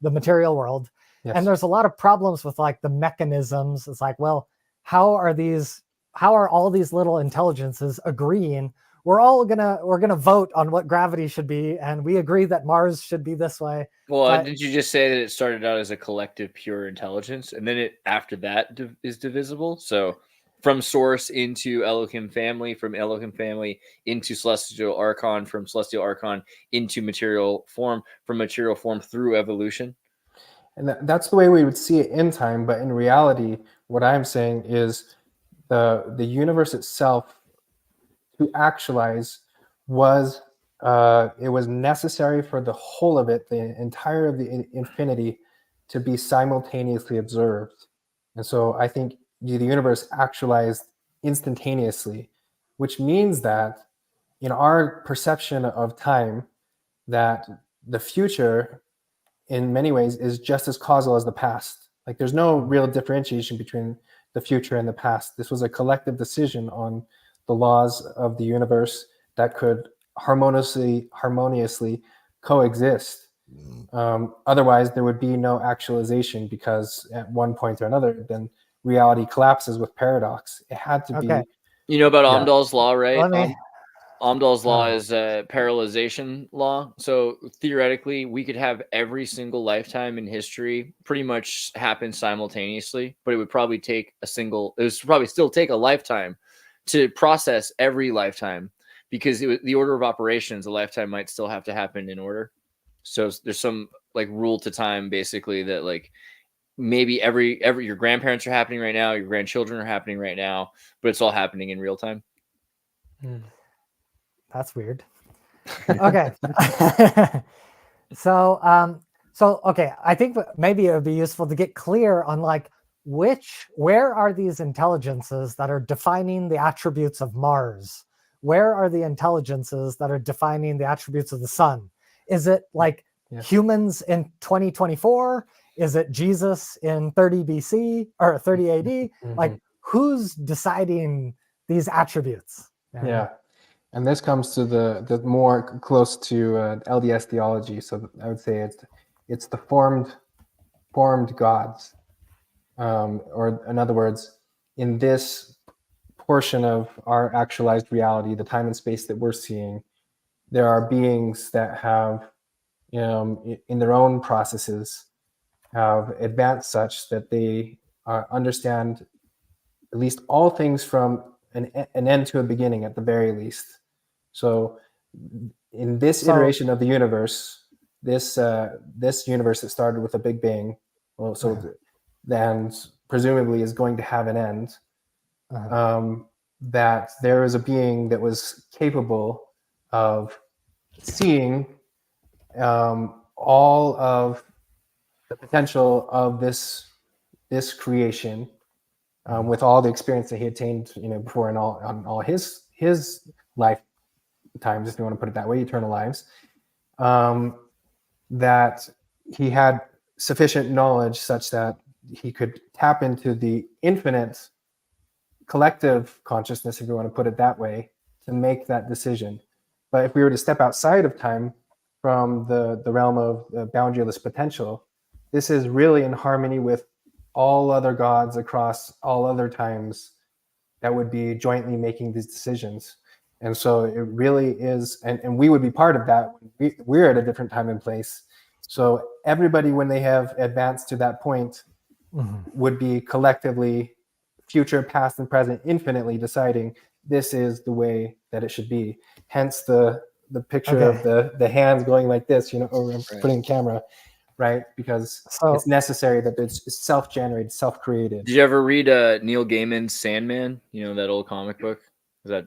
the material world. Yes. And there's a lot of problems with like the mechanisms. It's like, well, how are all these little intelligences agreeing? We're gonna vote on what gravity should be, and we agree that Mars should be this way. Well, did you just say that it started out as a collective pure intelligence, and then it after that is divisible? So from source into Elohim family, from Elohim family into celestial archon, from celestial archon into material form, from material form through evolution. And that's the way we would see it in time. But in reality, what I'm saying is the universe itself, to actualize, was it was necessary for the whole of it, the entire of the infinity, to be simultaneously observed. And so I think the universe actualized instantaneously, which means that in our perception of time, that the future in many ways is just as causal as the past. Like there's no real differentiation between the future and the past. This was a collective decision on the laws of the universe that could harmoniously coexist. Otherwise, there would be no actualization, because at one point or another, then reality collapses with paradox. It had to be. You know about Amdahl's law, right? Amdahl's law is a parallelization law. So theoretically, we could have every single lifetime in history pretty much happen simultaneously, but it would probably still take a lifetime to process every lifetime, because the order of operations, a lifetime might still have to happen in order. So there's some like rule to time, basically, that like maybe every your grandparents are happening right now, your grandchildren are happening right now, but it's all happening in real time. That's weird. Okay. So okay, I think maybe it would be useful to get clear on like where are these intelligences that are defining the attributes of Mars? Where are the intelligences that are defining the attributes of the sun? Is it like humans in 2024? Is it Jesus in 30 BC or 30 AD? Like who's deciding these attributes? Yeah. And this comes to the more close to LDS theology. So I would say it's the formed gods, or in other words, in this portion of our actualized reality, the time and space that we're seeing, there are beings that have, in their own processes, have advanced such that they understand at least all things from an end to a beginning, at the very least. So in this iteration of the universe, this universe that started with a big bang, then presumably is going to have an end, that there is a being that was capable of seeing all of the potential of this creation, with all the experience that he attained, before, and on all his lifetimes, if you want to put it that way, eternal lives. that he had sufficient knowledge such that he could tap into the infinite collective consciousness, if you want to put it that way, to make that decision. But if we were to step outside of time from the realm of the boundaryless potential, this is really in harmony with all other gods across all other times that would be jointly making these decisions. And so it really is, and we would be part of that. We're at a different time and place. So everybody, when they have advanced to that point, would be collectively, future, past, and present, infinitely deciding this is the way that it should be. Hence the picture of the hands going like this, over putting camera, right? Because it's necessary that it's self-generated, self-created. Did you ever read Neil Gaiman's Sandman? That old comic book? You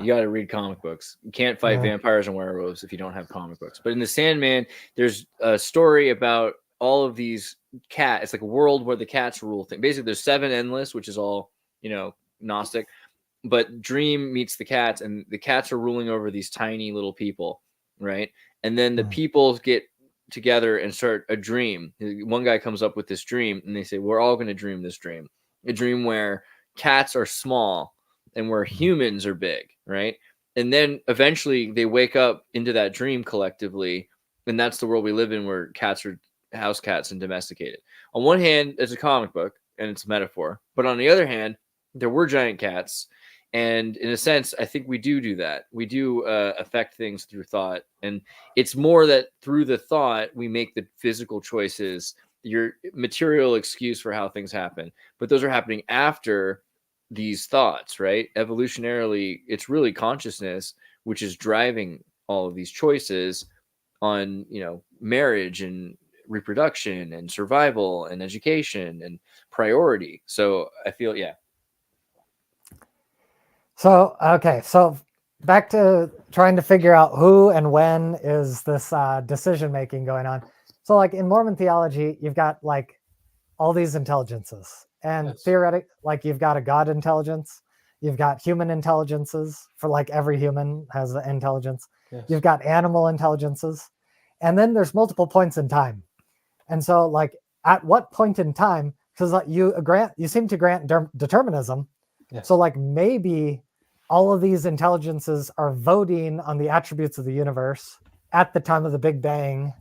got to read comic books. You can't fight vampires and werewolves if you don't have comic books. But in the Sandman, there's a story about all of these cats. It's like a world where the cats rule thing. Basically, there's 7 endless, which is all Gnostic. But Dream meets the cats, and the cats are ruling over these tiny little people, right? And then the people get together and start a dream. One guy comes up with this dream, and they say, we're all going to dream this dream. A dream where cats are small and where humans are big, right? And then eventually they wake up into that dream collectively, and that's the world we live in, where cats are house cats and domesticated. On one hand, it's a comic book, and it's a metaphor. But on the other hand, there were giant cats. And in a sense, I think we do that. We do affect things through thought. And it's more that through the thought, we make the physical choices, your material excuse for how things happen. But those are happening after these thoughts, right? Evolutionarily, it's really consciousness, which is driving all of these choices on, marriage and reproduction and survival and education and priority. So I feel, So, okay. So back to trying to figure out who and when is this decision-making going on. So like in Mormon theology, you've got like all these intelligences, and theoretic, like you've got a God intelligence, you've got human intelligences, for like every human has an intelligence. You've got animal intelligences, and then there's multiple points in time. And so like at what point in time, because like you seem to grant determinism. So like maybe all of these intelligences are voting on the attributes of the universe at the time of the Big Bang,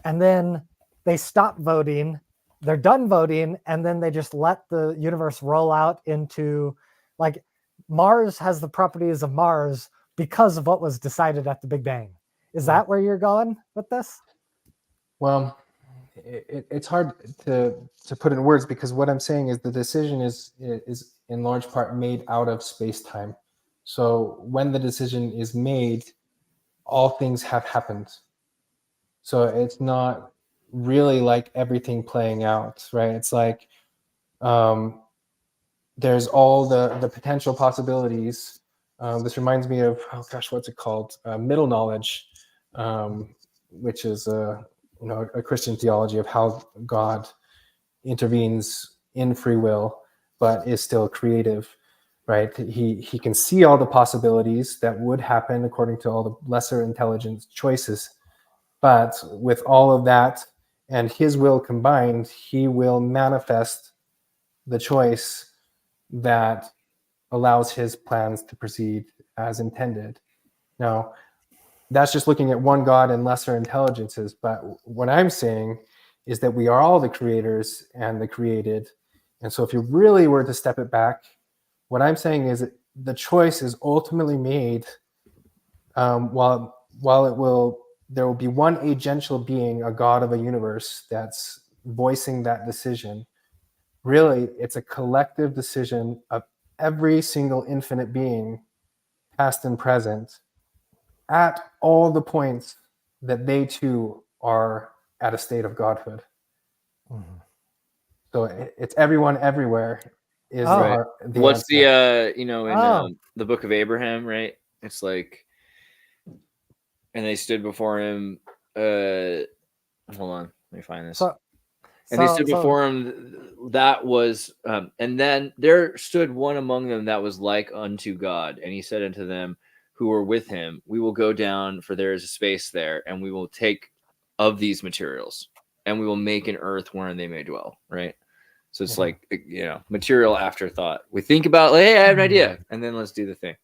and then they stop voting, they're done voting, and then they just let the universe roll out into, like, Mars has the properties of Mars because of what was decided at the Big Bang. Is that where you're going with this? Well, it's hard to put in words, because what I'm saying is the decision is in large part made out of space-time. So when the decision is made, all things have happened. So it's not really like everything playing out, right? It's like there's all the potential possibilities. This reminds me of, what's it called? Middle knowledge, which is a Christian theology of how God intervenes in free will, but is still creative, right? He can see all the possibilities that would happen according to all the lesser intelligence choices. But with all of that and his will combined, he will manifest the choice that allows his plans to proceed as intended. Now, that's just looking at one God and lesser intelligences. But what I'm saying is that we are all the creators and the created. And so if you really were to step it back, what I'm saying is that the choice is ultimately made while there will be one agential being, a God of a universe, that's voicing that decision. Really, it's a collective decision of every single infinite being, past and present, at all the points that they too are at a state of godhood. So it's everyone everywhere is right. What's answer. In the book of Abraham, right? It's like, and they stood before him. Hold on, let me find this. They stood before him. That was, and then there stood one among them that was like unto God, and he said unto them, who are with him, we will go down, for there is a space there, and we will take of these materials, and we will make an earth wherein they may dwell, right? So it's like, you know, material afterthought. We think about, like, hey, I have an idea, and then let's do the thing.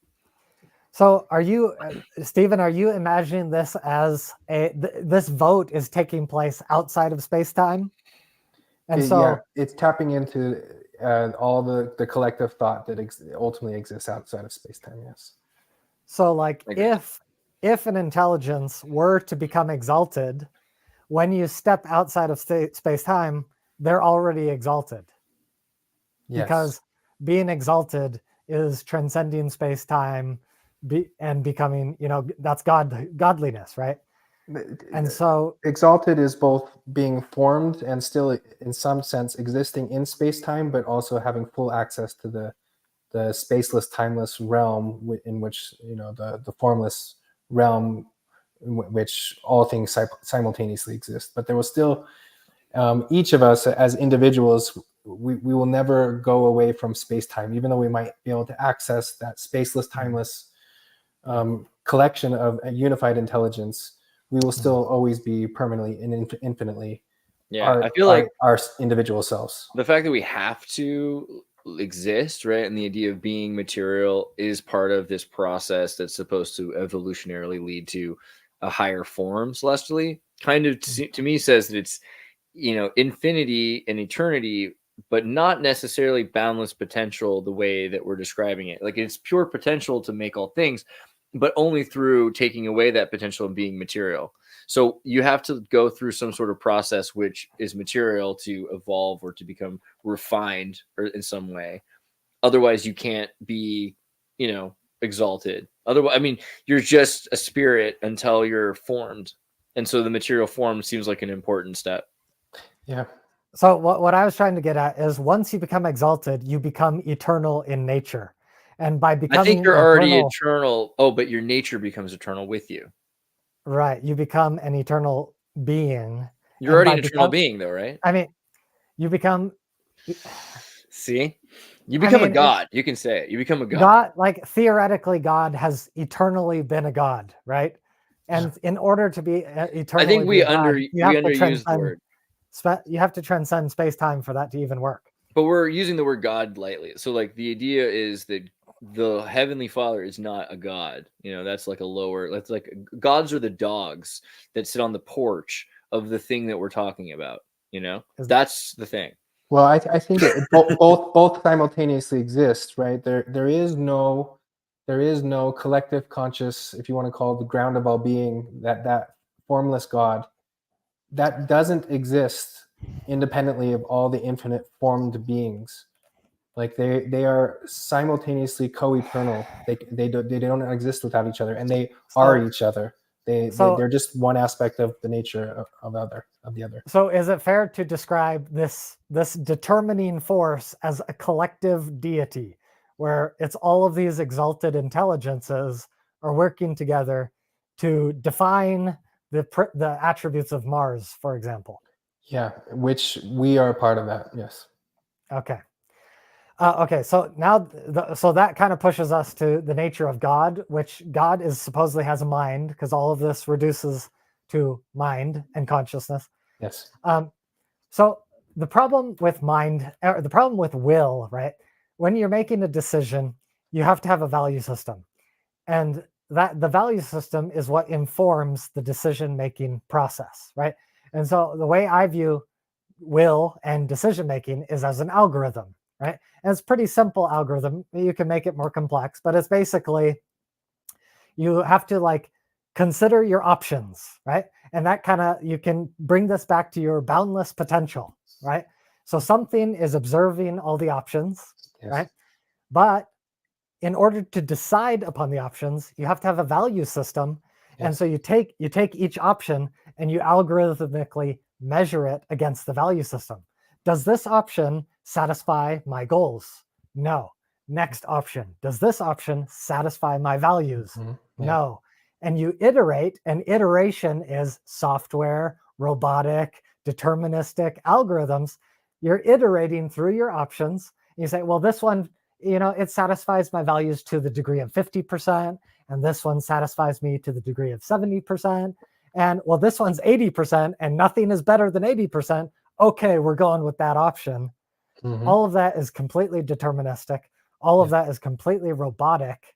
So are you, Stephen, are you imagining this as this vote is taking place outside of space-time? And so it's tapping into all the collective thought that ultimately exists outside of space-time, yes. So like if an intelligence were to become exalted, when you step outside of space-time, they're already exalted. Yes. Because being exalted is transcending space-time and becoming, you know, that's godliness, right? And so exalted is both being formed and still in some sense existing in space-time, but also having full access to the spaceless, timeless realm in which, you know, the formless realm in which all things simultaneously exist. But there will still, each of us as individuals, we will never go away from space-time, even though we might be able to access that spaceless, timeless collection of a unified intelligence. We will still always be permanently and infinitely I feel like our individual selves. The fact that we have to exist, right, and the idea of being material is part of this process that's supposed to evolutionarily lead to a higher form celestially, kind of to me says that it's, you know, infinity and eternity, but not necessarily boundless potential the way that we're describing it. Like, it's pure potential to make all things, but only through taking away that potential of being material. So you have to go through some sort of process which is material to evolve or to become refined or in some way. Otherwise, you can't be, you know, exalted. Otherwise, I mean, you're just a spirit until you're formed. And so the material form seems like an important step. Yeah. So what I was trying to get at is once you become exalted, you become eternal in nature. And by becoming I think you're already eternal. Oh, but your nature becomes eternal with you. Right. You become an eternal being. You're already an eternal being, though, right? I mean, you become... See? You become a god. You can say it. You become a god. God, like, theoretically, God has eternally been a god, right? And in order to be eternally, I think we underuse the word. You have to transcend space-time for that to even work. But we're using the word God lightly. So, like, the idea is that the Heavenly Father is not a god. You know, that's like a lower, that's like, gods are the dogs that sit on the porch of the thing that we're talking about. You know, that's the thing. Well, I think both simultaneously exist, right? There is no collective conscious, if you want to call it the ground of all being, that formless God that doesn't exist independently of all the infinite formed beings. Like they are simultaneously co-eternal. They don't exist without each other, and they are each other. They're just one aspect of the nature of the other. So is it fair to describe this determining force as a collective deity, where it's all of these exalted intelligences are working together to define the attributes of Mars, for example? Yeah, which we are a part of that. Yes. Okay. Okay, so now, so that kind of pushes us to the nature of God, which God is supposedly has a mind, because all of this reduces to mind and consciousness. Yes. So the problem with mind, or the problem with will, right? When you're making a decision, you have to have a value system, and that the value system is what informs the decision-making process, right? And so the way I view will and decision-making is as an algorithm, right? And it's a pretty simple algorithm. You can make it more complex, but it's basically, you have to like consider your options, right? And that kind of, you can bring this back to your boundless potential, right? So something is observing all the options, yes, right? But in order to decide upon the options, you have to have a value system. Yes. And so you take each option and you algorithmically measure it against the value system. Does this option satisfy my goals? No. Next option. Does this option satisfy my values? Mm-hmm. Yeah. No. And you iterate, and iteration is software, robotic, deterministic algorithms. You're iterating through your options. You say, well, this one, you know, it satisfies my values to the degree of 50%, and this one satisfies me to the degree of 70%. And well, this one's 80%, and nothing is better than 80%. Okay, we're going with that option. All of that is completely deterministic. All of that is completely robotic.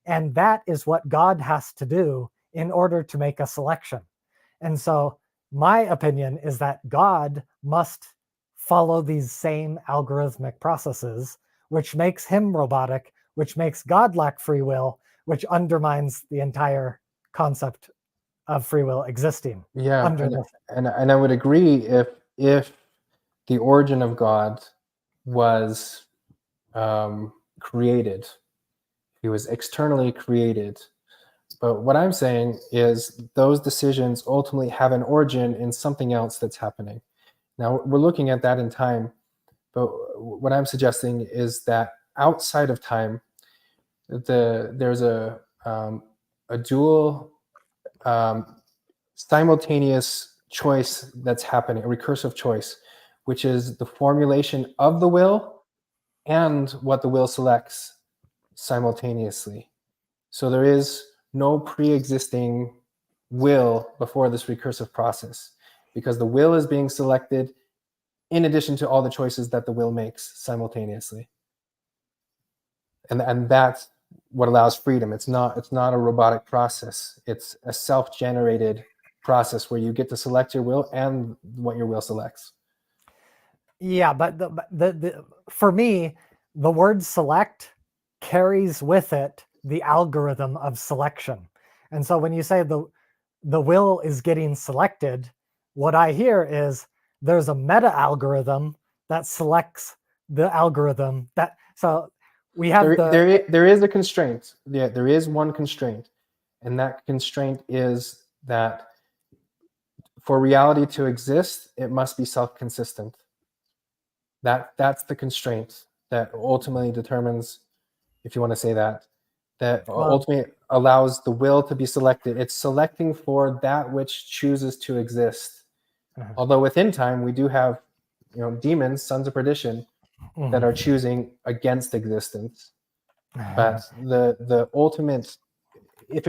And that is what God has to do in order to make a selection. And so my opinion is that God must follow these same algorithmic processes, which makes him robotic, which makes God lack free will, which undermines the entire concept of free will existing. Yeah, and I would agree if the origin of God was created, he was externally created. But what I'm saying is those decisions ultimately have an origin in something else that's happening. Now we're looking at that in time, but what I'm suggesting is that outside of time, there's a dual simultaneous choice that's happening, a recursive choice, which is the formulation of the will and what the will selects simultaneously. So there is no pre-existing will before this recursive process, because the will is being selected in addition to all the choices that the will makes simultaneously. And that's what allows freedom. It's not a robotic process. It's a self-generated process where you get to select your will and what your will selects. Yeah, but for me, the word select carries with it the algorithm of selection. And so when you say the will is getting selected, what I hear is there's a meta algorithm that selects the algorithm. That so we have there is a constraint. Yeah, there is one constraint, and that constraint is that for reality to exist, it must be self-consistent. That's the constraint that ultimately determines, if you want to say that ultimately allows the will to be selected. It's selecting for that which chooses to exist. Although within time, we do have, demons, sons of perdition, that are choosing against existence. But the ultimate, if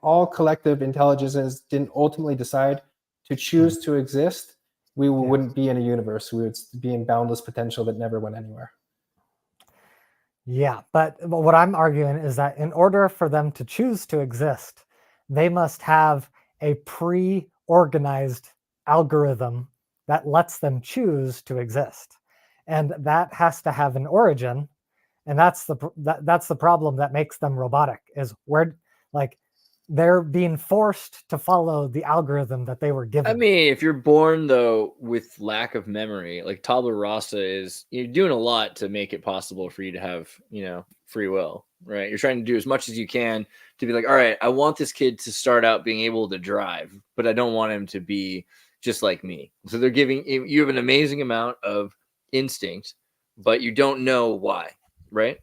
all collective intelligences didn't ultimately decide to choose to exist, we wouldn't be in a universe. We would be in boundless potential that never went anywhere. Yeah, but what I'm arguing is that in order for them to choose to exist, they must have a pre-organized algorithm that lets them choose to exist. And that has to have an origin. And that's the problem that makes them robotic, is where, like, they're being forced to follow the algorithm that they were given. I mean, if you're born, though, with lack of memory, like tabula rasa is, you're doing a lot to make it possible for you to have, free will, right? You're trying to do as much as you can to be like, all right, I want this kid to start out being able to drive, but I don't want him to be just like me. So they're giving you have an amazing amount of instinct, but you don't know why, right?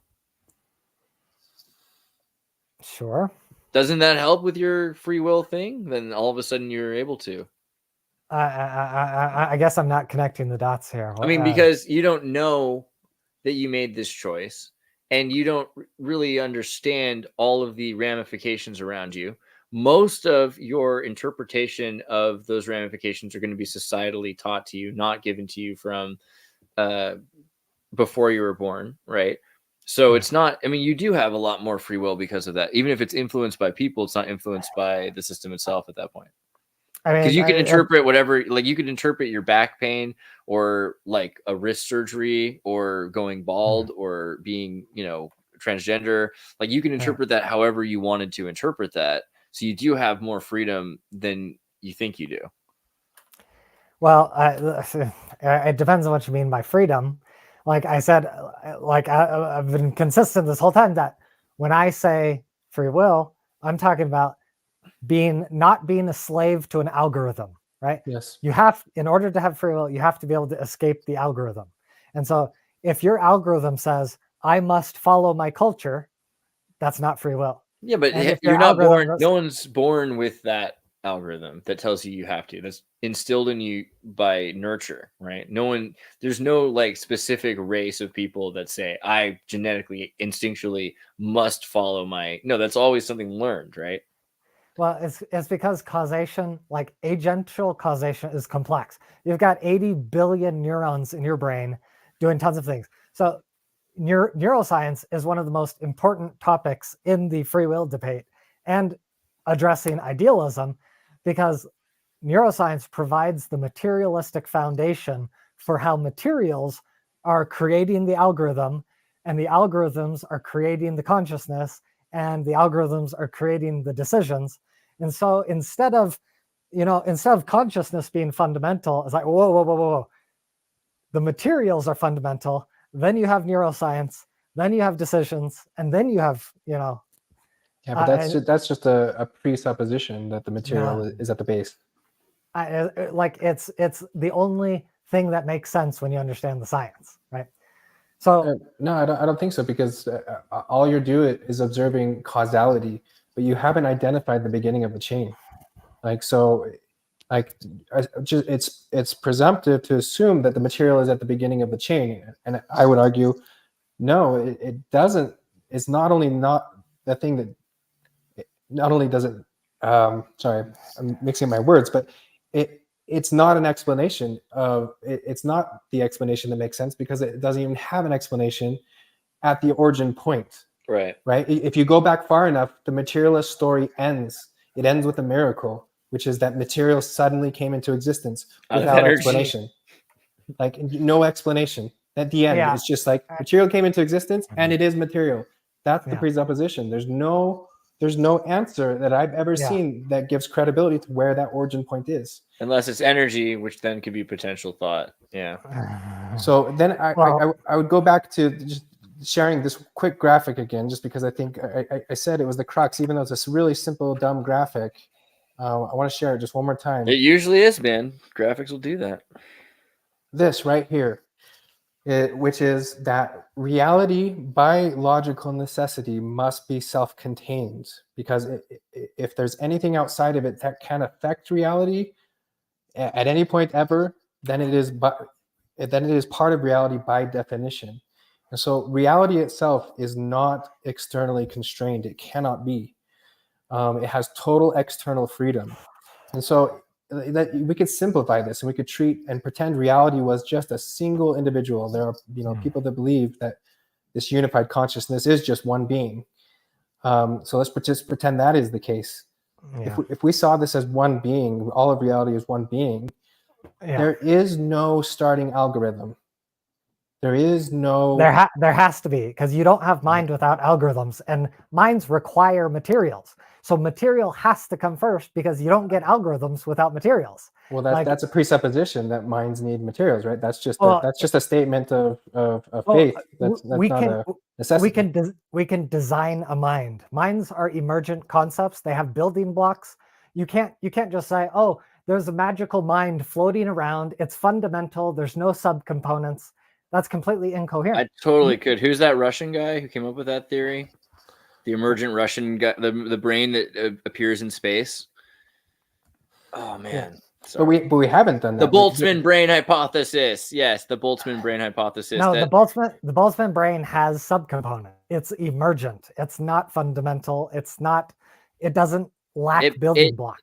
Sure. Doesn't that help with your free will thing? Then all of a sudden you're able to. I guess I'm not connecting the dots here. I mean, because you don't know that you made this choice, and you don't really understand all of the ramifications around you. Most of your interpretation of those ramifications are going to be societally taught to you, not given to you from before you were born, right? So it's not, I mean, you do have a lot more free will because of that. Even if it's influenced by people, it's not influenced by the system itself at that point. Because you can interpret whatever, like you could interpret your back pain or like a wrist surgery or going bald or being, transgender. Like you can interpret that however you wanted to interpret that. So you do have more freedom than you think you do. Well, it depends on what you mean by freedom. Like I said, I've been consistent this whole time that when I say free will, I'm talking about not being a slave to an algorithm, right? Yes. In order to have free will, you have to be able to escape the algorithm. And so if your algorithm says, I must follow my culture, that's not free will. Yeah, but you're not born. No one's born with that algorithm that tells you have to. That's instilled in you by nurture, right? There's no like specific race of people that say I genetically, instinctually must follow no, that's always something learned, right? Well, it's because causation, like agential causation, is complex. You've got 80 billion neurons in your brain doing tons of things. So neuroscience is one of the most important topics in the free will debate and addressing idealism, because neuroscience provides the materialistic foundation for how materials are creating the algorithm, and the algorithms are creating the consciousness, and the algorithms are creating the decisions. And so instead of consciousness being fundamental, it's like, whoa, whoa, whoa, whoa, whoa. The materials are fundamental. Then you have neuroscience. Then you have decisions, and then you have, Yeah, but that's just a presupposition that the material is at the base. It's the only thing that makes sense when you understand the science, right? So no, I don't think so, because all you're doing is observing causality, but you haven't identified the beginning of the chain. It's presumptive to assume that the material is at the beginning of the chain, and I would argue, no, it doesn't. It's not only not the thing that. Not only does it. Sorry, I'm mixing my words, but it's not an explanation of. It's not the explanation that makes sense, because it doesn't even have an explanation at the origin point. Right. If you go back far enough, the materialist story ends. It ends with a miracle, which is that material suddenly came into existence without explanation. Like no explanation. At the end, it's just like material came into existence and it is material. That's the presupposition. There's no answer that I've ever seen that gives credibility to where that origin point is. Unless it's energy, which then could be potential thought. Yeah. So then I would go back to just sharing this quick graphic again, just because I think I said it was the crux, even though it's this really simple, dumb graphic. I want to share it just one more time. It usually is, man. Graphics will do that. This right here, which is that reality by logical necessity must be self-contained, because if there's anything outside of it that can affect reality at any point ever, then it is part of reality by definition. And so reality itself is not externally constrained. It cannot be. It has total external freedom. And so that we could simplify this, and we could treat and pretend reality was just a single individual. There are people that believe that this unified consciousness is just one being. So let's just pretend that is the case. Yeah. If we saw this as one being, all of reality is one being, there is no starting algorithm. There is no. There has to be, because you don't have mind without algorithms, and minds require materials. So material has to come first, because you don't get algorithms without materials. Well, that's a presupposition that minds need materials, right? That's just a statement of faith. That's not a necessity. We can design a mind. Minds are emergent concepts. They have building blocks. You can't just say, oh, there's a magical mind floating around. It's fundamental. There's no subcomponents. That's completely incoherent. I totally could. Who's that Russian guy who came up with that theory? The emergent Russian guy, the brain that appears in space. Oh man! But we haven't done that. The Boltzmann brain hypothesis. Yes, the Boltzmann brain hypothesis. No, the Boltzmann brain has subcomponent. It's emergent. It's not fundamental. It doesn't lack building blocks.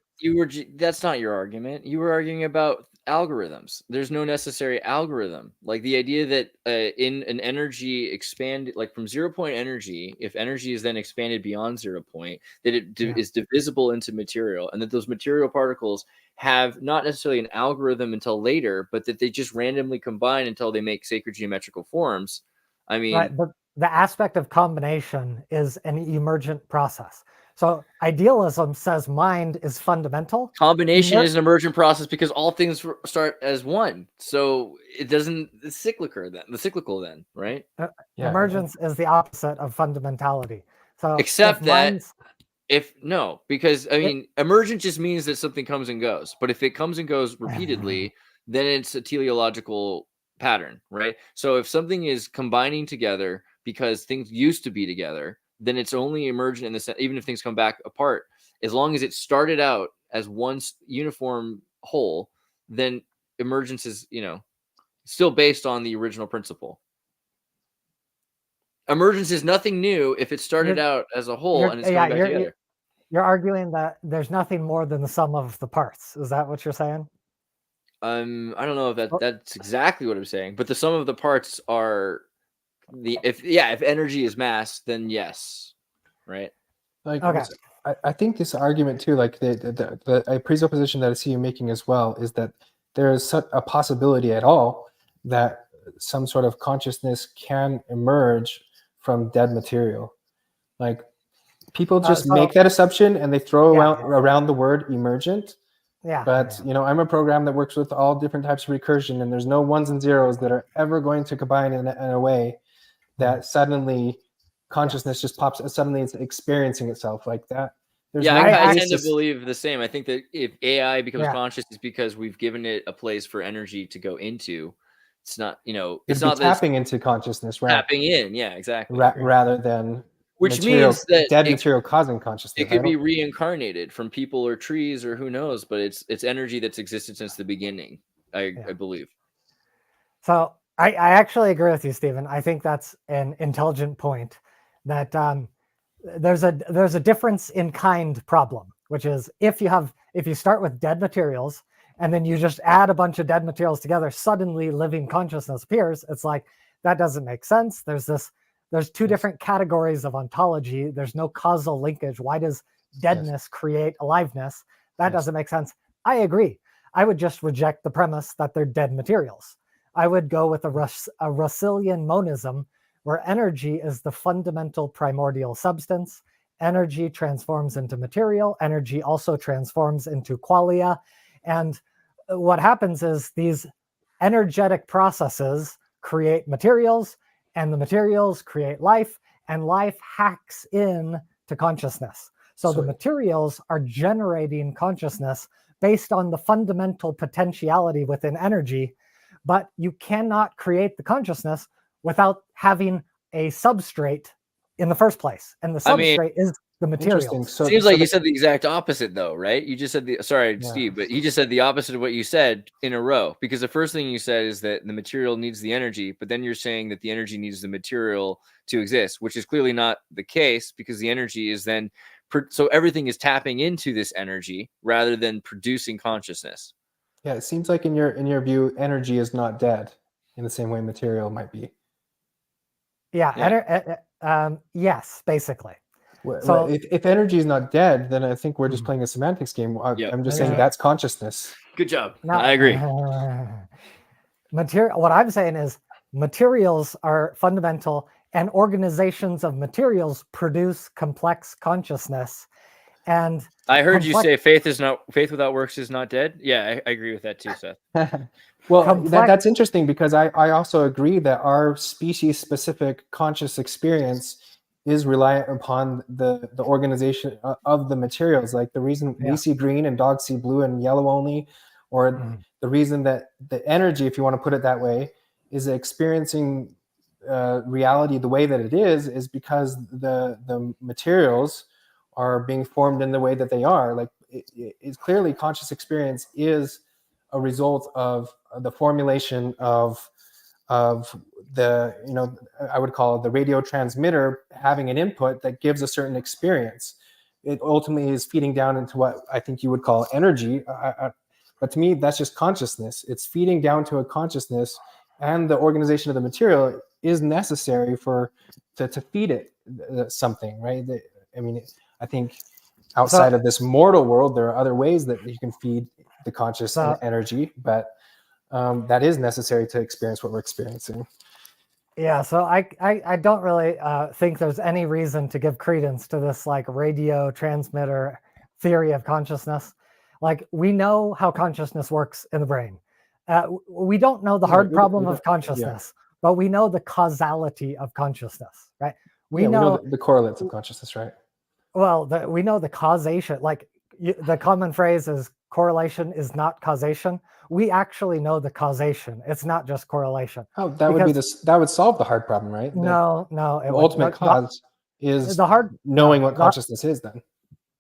That's not your argument. You were arguing about algorithms. There's no necessary algorithm. Like the idea that in an energy expanded, like from 0 point energy, if energy is then expanded beyond 0 point, that it is divisible into material, and that those material particles have not necessarily an algorithm until later, but that they just randomly combine until they make sacred geometrical forms. I mean, right, but the aspect of combination is an emergent process. So idealism says mind is fundamental. Combination is an emergent process because all things start as one. So it doesn't. It's cyclical then, right? Emergence is the opposite of fundamentality. So except that because I mean, emergent just means that something comes and goes. But if it comes and goes repeatedly, then it's a teleological pattern, right? So if something is combining together because things used to be together, then it's only emergent in the sense, even if things come back apart, as long as it started out as one uniform whole, then emergence is, still based on the original principle. Emergence is nothing new if it started out as a whole and it's coming back together. You're arguing that there's nothing more than the sum of the parts. Is that what you're saying? I don't know if that's exactly what I'm saying, but the sum of the parts are if energy is mass, then yes, right? Like, okay. I think this argument too, like a presupposition that I see you making as well, is that there is a possibility at all that some sort of consciousness can emerge from dead material. Like, people just make that assumption and they throw around the word emergent. But I'm a program that works with all different types of recursion, and there's no ones and zeros that are ever going to combine in a way that suddenly consciousness just pops. Suddenly it's experiencing itself like that. I tend to believe the same. I think that if AI becomes conscious, it's because we've given it a place for energy to go into. It's not, it's not tapping into consciousness, right? Tapping in, yeah, exactly. Rather than which means that dead material causing consciousness. It could be reincarnated from people or trees or who knows, but it's energy that's existed since the beginning. I believe. So I actually agree with you, Stephen. I think that's an intelligent point. That there's a difference in kind problem, which is if you start with dead materials and then you just add a bunch of dead materials together, suddenly living consciousness appears. It's like, that doesn't make sense. There's two different categories of ontology. There's no causal linkage. Why does deadness create aliveness? That doesn't make sense. I agree. I would just reject the premise that they're dead materials. I would go with a Russellian monism, where energy is the fundamental primordial substance. Energy transforms into material. Energy also transforms into qualia. And what happens is these energetic processes create materials, and the materials create life, and life hacks in to consciousness. So the materials are generating consciousness based on the fundamental potentiality within energy, but you cannot create the consciousness without having a substrate in the first place. And the substrate is the materials. So seems like you said the exact opposite though, right? You just said Steve, but you just said the opposite of what you said in a row, because the first thing you said is that the material needs the energy, but then you're saying that the energy needs the material to exist, which is clearly not the case, because the energy is then, so everything is tapping into this energy rather than producing consciousness. Yeah, it seems like in your view, energy is not dead in the same way material might be. Yes, basically. So if energy is not dead, then I think we're just playing a semantics game. I'm just saying that's consciousness. Good job. No, I agree. What I'm saying is materials are fundamental, and organizations of materials produce complex consciousness. And I heard you say faith without works is not dead. Yeah, I agree with that too, Seth. Well, that's interesting, because I also agree that our species-specific conscious experience is reliant upon the organization of the materials. Like the reason we see green and dogs see blue and yellow only, or the reason that the energy, if you want to put it that way, is experiencing reality the way that it is because the materials are being formed in the way that they are. Like it's clearly conscious experience is a result of the formulation of the, I would call it the radio transmitter having an input that gives a certain experience. It ultimately is feeding down into what I think you would call energy. But to me, that's just consciousness. It's feeding down to a consciousness, and the organization of the material is necessary to feed it something, right? I think outside of this mortal world, there are other ways that you can feed the conscious energy, but that is necessary to experience what we're experiencing. Yeah, so I don't really think there's any reason to give credence to this like radio transmitter theory of consciousness. Like we know how consciousness works in the brain. We don't know the hard problem of consciousness, but we know the causality of consciousness, right? We know the correlates of consciousness, right? Well, we know the causation. Like the common phrase is correlation is not causation. We actually know the causation. It's not just correlation. Oh, that would solve the hard problem, right? No. The ultimate cause is knowing what consciousness is then.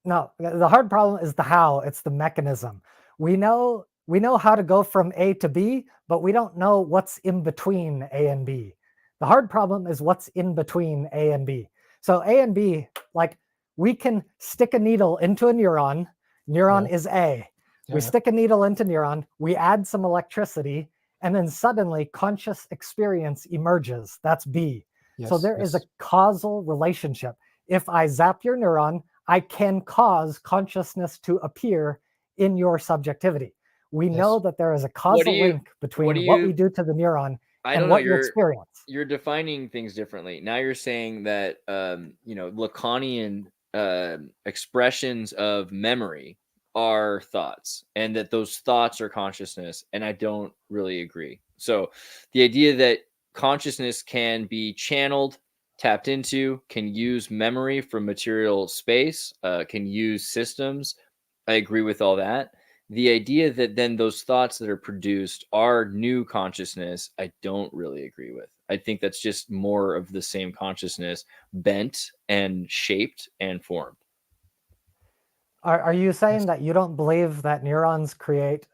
No, the hard problem is the how. It's the mechanism. We know how to go from A to B, but we don't know what's in between A and B. The hard problem is what's in between A and B. So A and B, like we can stick a needle into a neuron. Neuron is A. We stick a needle into neuron, we add some electricity, and then suddenly conscious experience emerges. That's B. So there is a causal relationship. If I zap your neuron, I can cause consciousness to appear in your subjectivity. We know that there is a causal link between what we do to the neuron and what you experience. You're defining things differently. Now you're saying that Lacanian expressions of memory are thoughts, and that those thoughts are consciousness, and I don't really agree. So the idea that consciousness can be channeled, tapped into, can use memory from material space, can use systems, I agree with all that. The idea that then those thoughts that are produced are new consciousness, I don't really agree with. I think that's just more of the same consciousness, bent and shaped and formed. Are you saying that you don't believe that neurons create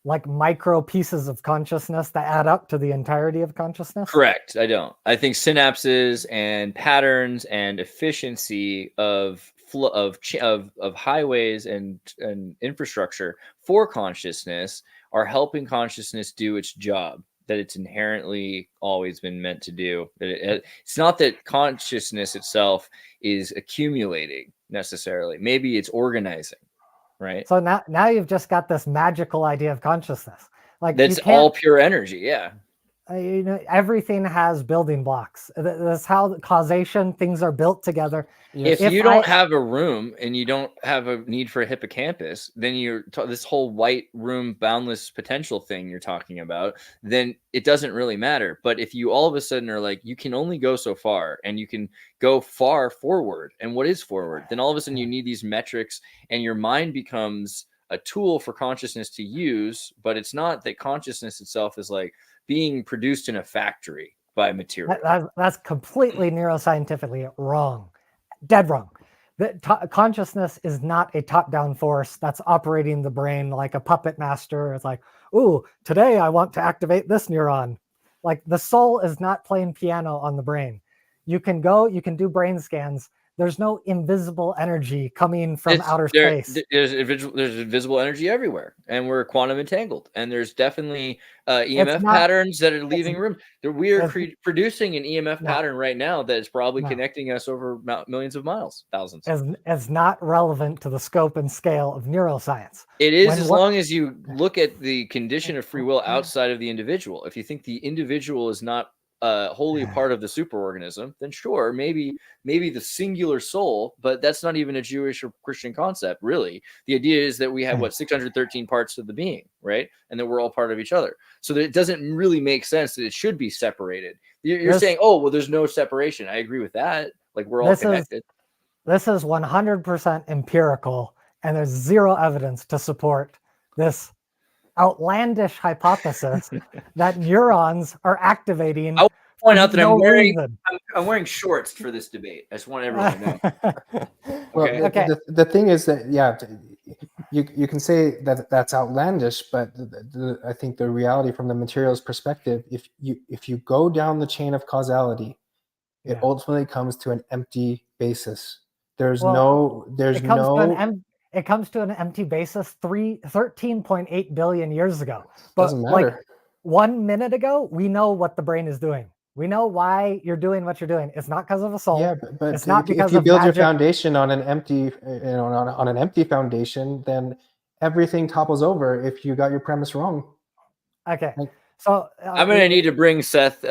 like micro pieces of consciousness that add up to the entirety of consciousness? Correct. I don't. I think synapses and patterns and efficiency of flow of highways and infrastructure for consciousness are helping consciousness do its job that it's inherently always been meant to do. It's not that consciousness itself is accumulating necessarily. Maybe it's organizing, right? So now you've just got this magical idea of consciousness. Like that's all pure energy. Yeah. Everything has building blocks. That's how causation, things are built together. If you don't have a room and you don't have a need for a hippocampus, then this whole white room boundless potential thing you're talking about, then it doesn't really matter. But if you all of a sudden are like, you can only go so far and you can go far forward, and what is forward? Then all of a sudden you need these metrics, and your mind becomes a tool for consciousness to use. But it's not that consciousness itself is like being produced in a factory by material. That's completely neuroscientifically wrong. Dead wrong. Consciousness is not a top-down force that's operating the brain like a puppet master. It's like, ooh, today I want to activate this neuron. Like the soul is not playing piano on the brain. You can do brain scans. There's no invisible energy coming from outer space. There's invisible energy everywhere, and we're quantum entangled. And there's definitely EMF patterns that are leaving room. We are producing an EMF pattern right now that is probably connecting us over millions of miles, thousands. As not relevant to the scope and scale of neuroscience. It is, as long as you look at the condition of free will outside of the individual. If you think the individual is not wholly part of the superorganism, then sure, maybe the singular soul, but that's not even a Jewish or Christian concept, really. The idea is that we have 613 parts of the being, right? And that we're all part of each other. So that it doesn't really make sense that it should be separated. You're saying, oh, well, there's no separation. I agree with that. Like, we're all connected. This is 100% empirical, and there's zero evidence to support this outlandish hypothesis that neurons are activating. I'll point out that I'm wearing shorts for this debate. I just want everyone to know. Well, the thing is that you can say that that's outlandish, but I think the reality from the materials perspective, if you go down the chain of causality, it ultimately comes to an empty basis. It comes to an empty basis 13.8 billion years ago. But doesn't matter. Like 1 minute ago, we know what the brain is doing. We know why you're doing what you're doing. It's not because of a soul. Yeah, but it's not because if you build magic. Your foundation on an empty, on an empty foundation, then everything topples over if you got your premise wrong. Okay. So I'm going to need to bring Seth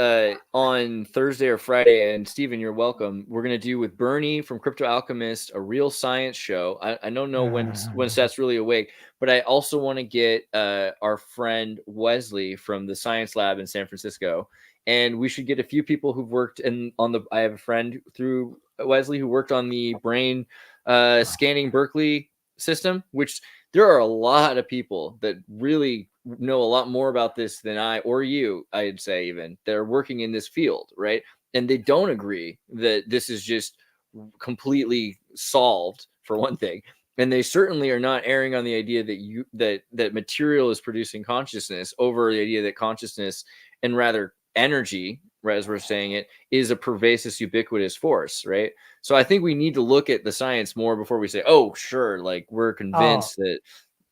on Thursday or Friday, and Stephen, you're welcome. We're going to do with Bernie from Crypto Alchemist a real science show. I don't know when Seth's really awake, but I also want to get our friend Wesley from the Science Lab in San Francisco, and we should get a few people who've worked I have a friend through Wesley who worked on the brain scanning Berkeley system, which there are a lot of people that really know a lot more about this than I or you, I'd say, even they're working in this field, right? And they don't agree that this is just completely solved, for one thing. And they certainly are not erring on the idea that material is producing consciousness over the idea that consciousness, and rather energy, right, as we're saying it, is a pervasive, ubiquitous force, right? So I think we need to look at the science more before we say, oh, sure, like we're convinced that,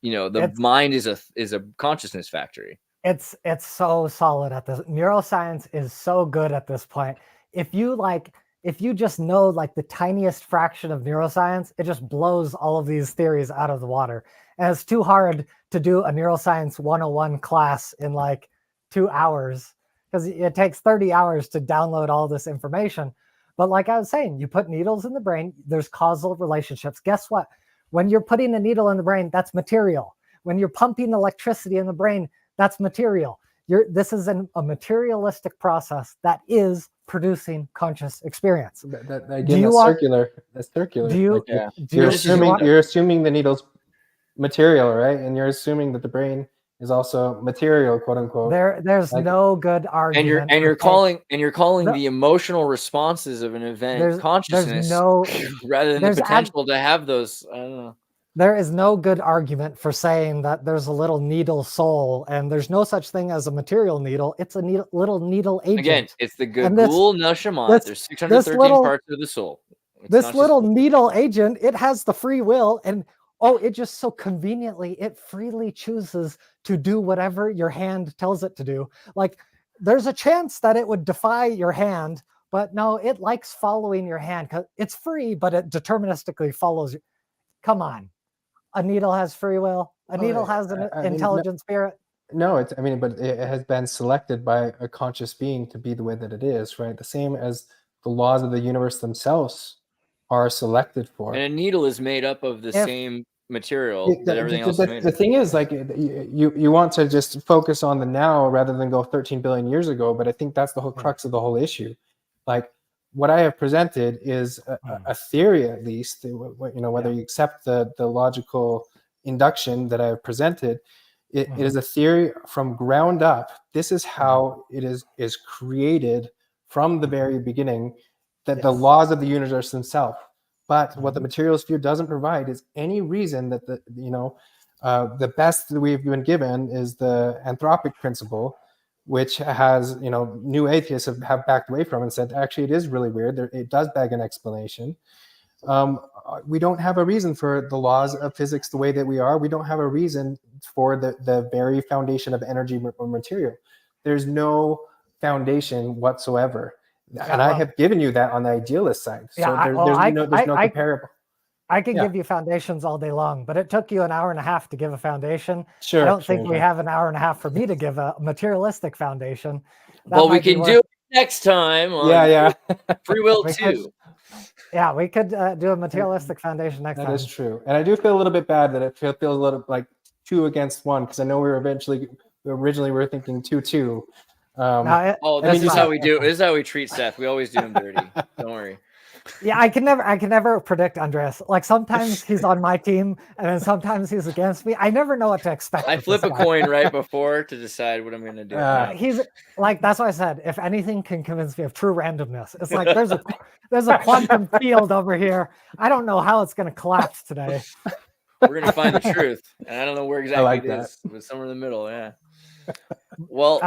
you know, the mind is a consciousness factory. It's so solid at this. Neuroscience is so good at this point. If you just know like the tiniest fraction of neuroscience, it just blows all of these theories out of the water. And it's too hard to do a neuroscience 101 class in like 2 hours, because it takes 30 hours to download all this information. But like I was saying, you put needles in the brain, there's causal relationships. Guess what? When you're putting a needle in the brain, that's material. When you're pumping electricity in the brain, that's material. This is a materialistic process that is producing conscious experience. Circular. That's circular. You're assuming the needle's material, right? And you're assuming that the brain is also material, quote unquote. There's like, no good argument. And you're calling the emotional responses of an event consciousness, rather than the potential to have those. I don't know. There is no good argument for saying that there's a little needle soul, and there's no such thing as a material needle. It's a little needle agent. Again, it's the Gagul Nashamat. There's 613 parts of the soul. This little needle agent, it has the free will, and it just so conveniently, it freely chooses to do whatever your hand tells it to do. Like, there's a chance that it would defy your hand, but no, it likes following your hand because it's free, but it deterministically follows you. Come on. A needle has free will. A needle has an intelligent spirit. No, but it has been selected by a conscious being to be the way that it is, right? The same as the laws of the universe themselves are selected for. And a needle is made up of the same material that everything else is made. The thing is, like, you want to just focus on the now rather than go 13 billion years ago, but I think that's the whole crux of the whole issue. Like, what I have presented is a theory, at least, whether you accept the logical induction that I have presented, it is a theory from ground up. This is how it is created from the very beginning, that the laws of the universe themselves. But what the material sphere doesn't provide is any reason that the best that we've been given is the anthropic principle, which has, new atheists have backed away from and said, actually, it is really weird. It does beg an explanation. We don't have a reason for the laws of physics the way that we are. We don't have a reason for the very foundation of energy or material. There's no foundation whatsoever. And I have given you that on the idealist side. So there's no comparable. I can give you foundations all day long, but it took you an hour and a half to give a foundation. Sure. I don't think we have an hour and a half for me to give a materialistic foundation. Well, we can do it next time. On Free Will 2. We could do a materialistic foundation next time. That is true. And I do feel a little bit bad that it feels a little like 2 against 1, because I know originally we were thinking 2-2. This is how we do. This is how we treat Seth. We always do him dirty. Don't worry. Yeah, I can never predict Andreas. Like, sometimes he's on my team and then sometimes he's against me. I never know what to expect. I flip a coin right before to decide what I'm going to do. He's like, that's why I said, if anything can convince me of true randomness, it's like there's a quantum field over here. I don't know how it's going to collapse today. We're going to find the truth, and I don't know where exactly it is, but somewhere in the middle. Yeah. Well,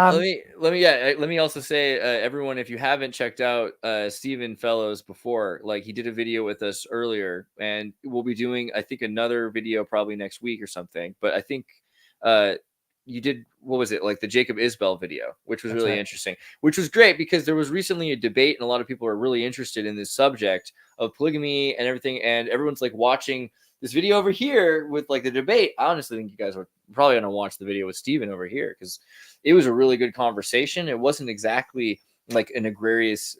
let me also say, everyone, if you haven't checked out Stephen Fellows before, like, he did a video with us earlier, and we'll be doing, I think, another video probably next week or something. But I think you did, what was it, like the Jacob Isbell video, which was really interesting, which was great because there was recently a debate, and a lot of people are really interested in this subject of polygamy and everything, and everyone's like watching this video over here with like the debate. I honestly think you guys are probably going to watch the video with Steven over here, because it was a really good conversation. It wasn't exactly like an egregious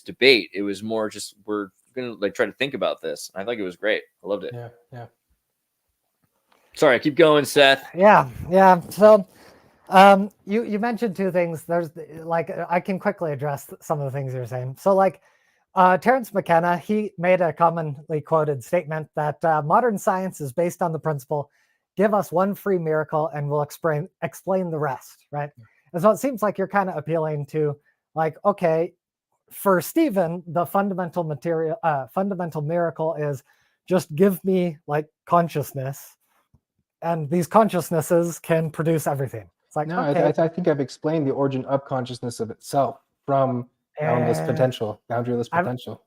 debate. It was more just, we're going to like try to think about this. I think it was great. I loved it. Yeah. Sorry, keep going, Seth. Yeah. So you mentioned 2 things. There's like, I can quickly address some of the things you're saying. So like, Terence McKenna, he made a commonly quoted statement that modern science is based on the principle, give us one free miracle and we'll explain the rest, right? And so it seems like you're kind of appealing to, like, okay, for Stephen, the fundamental miracle is just give me like consciousness, and these consciousnesses can produce everything. It's like, No, okay, I think I've explained the origin of consciousness of itself from boundless potential, boundaryless I've- potential.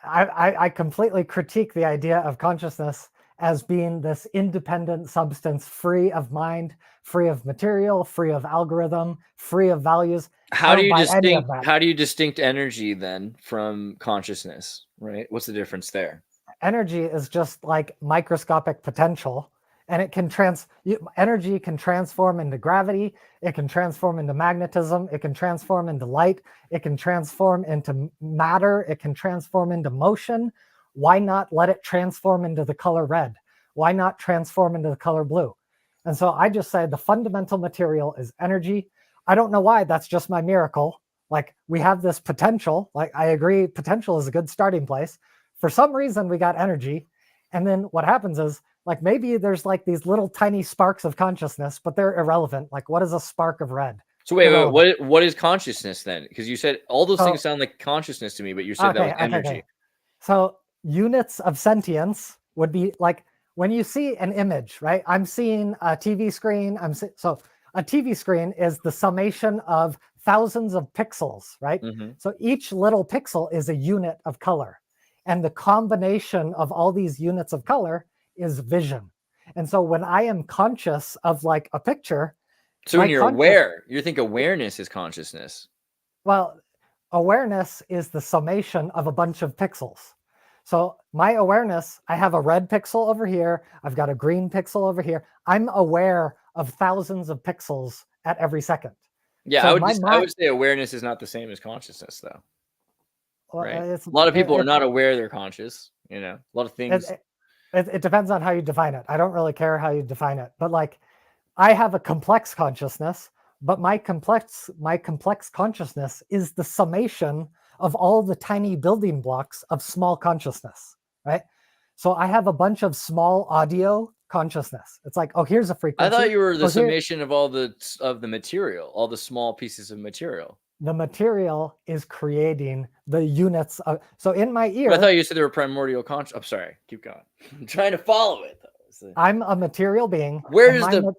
I completely critique the idea of consciousness as being this independent substance, free of mind, free of material, free of algorithm, free of values. How do you any of that. how do you distinct energy then from consciousness, right? What's the difference there? Energy is just like microscopic potential, and it can energy can transform into gravity, it can transform into magnetism, it can transform into light, it can transform into matter, it can transform into motion. Why not let it transform into the color red? Why not transform into the color blue? And so I just say the fundamental material is energy. I don't know why, that's just my miracle. Like, we have this potential. Like, I agree, potential is a good starting place. For some reason, we got energy. And then what happens is, like, maybe there's like these little tiny sparks of consciousness, but they're irrelevant. Like, what is a spark of red? So wait, what is consciousness then? Because you said all those things sound like consciousness to me, but you said that was energy. Okay. So units of sentience would be like when you see an image, right? I'm seeing a TV screen. So a TV screen is the summation of thousands of pixels, right? Mm-hmm. So each little pixel is a unit of color. And the combination of all these units of color is vision. And so when I am conscious of like a picture. So when you're aware, you think awareness is consciousness. Well, awareness is the summation of a bunch of pixels. So my awareness, I have a red pixel over here. I've got a green pixel over here. I'm aware of thousands of pixels at every second. Yeah, so I would say awareness is not the same as consciousness, though. Well, right? A lot of people are not aware they're conscious. You know, a lot of things. It depends on how you define it. I don't really care how you define it, but like, I have a complex consciousness, but my complex consciousness is the summation of all the tiny building blocks of small consciousness, right? So I have a bunch of small audio consciousness. It's like, oh, here's a frequency. I thought you were the summation of all the material, all the small pieces of material. The material is creating the units of, so in my ear. But I thought you said there were primordial conscious. I'm sorry, keep going. I'm trying to follow it though. I'm a material being. Where does the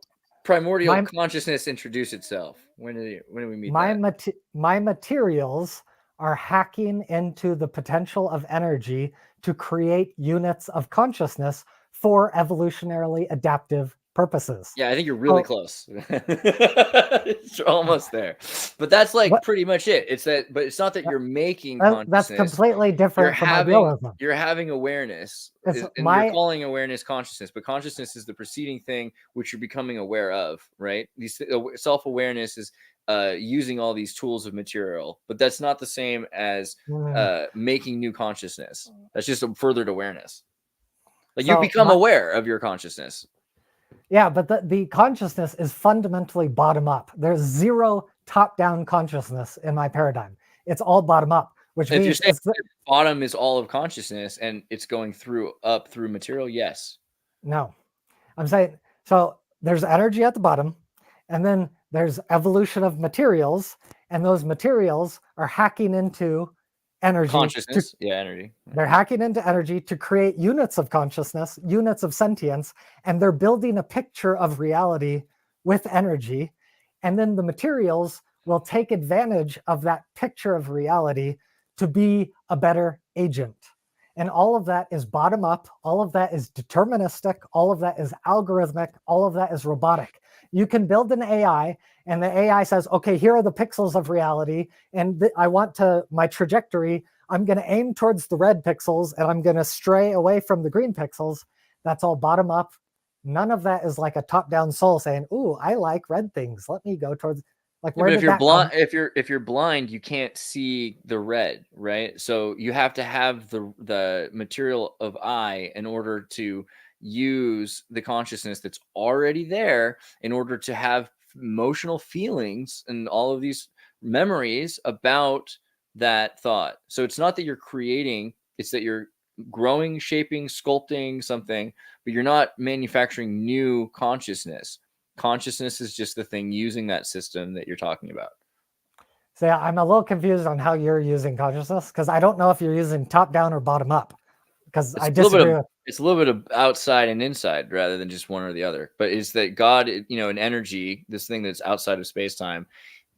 primordial consciousness introduce itself? When do we meet my materials are hacking into the potential of energy to create units of consciousness for evolutionarily adaptive purposes. Yeah, I think you're really close. It's almost there. But that's like pretty much it. It's that, but it's not that you're making consciousness. That's completely different from idealism. You're having awareness. And you're calling awareness consciousness, but consciousness is the preceding thing which you're becoming aware of, right? Self-awareness is using all these tools of material, but that's not the same as making new consciousness. That's just a furthered awareness. Like you become aware of your consciousness. Yeah, but the consciousness is fundamentally bottom up. There's zero top-down consciousness in my paradigm. It's all bottom up, which means you're saying bottom is all of consciousness and it's going up through material. Yes. No, I'm saying, so there's energy at the bottom, and then there's evolution of materials, and those materials are hacking into energy. Consciousness. Energy. They're hacking into energy to create units of consciousness, units of sentience, and they're building a picture of reality with energy. And then the materials will take advantage of that picture of reality to be a better agent. And all of that is bottom up. All of that is deterministic. All of that is algorithmic. All of that is robotic. You can build an AI and the AI says, okay, here are the pixels of reality. And I want my trajectory, I'm going to aim towards the red pixels and I'm going to stray away from the green pixels. That's all bottom up. None of that is like a top-down soul saying, ooh, I like red things. Let me go towards, like, where if you're blind, if you're blind, you can't see the red, right? So you have to have the material of eye in order to use the consciousness that's already there in order to have emotional feelings and all of these memories about that thought. So it's not that you're creating, it's that you're growing, shaping, sculpting something, but you're not manufacturing new consciousness. Consciousness is just the thing using that system that you're talking about. So yeah, I'm a little confused on how you're using consciousness because I don't know if you're using top down or bottom up. because I It's a little bit disagree of with. it's a little bit of outside and inside rather than just one or the other. But it's that God, an energy, this thing that's outside of space time,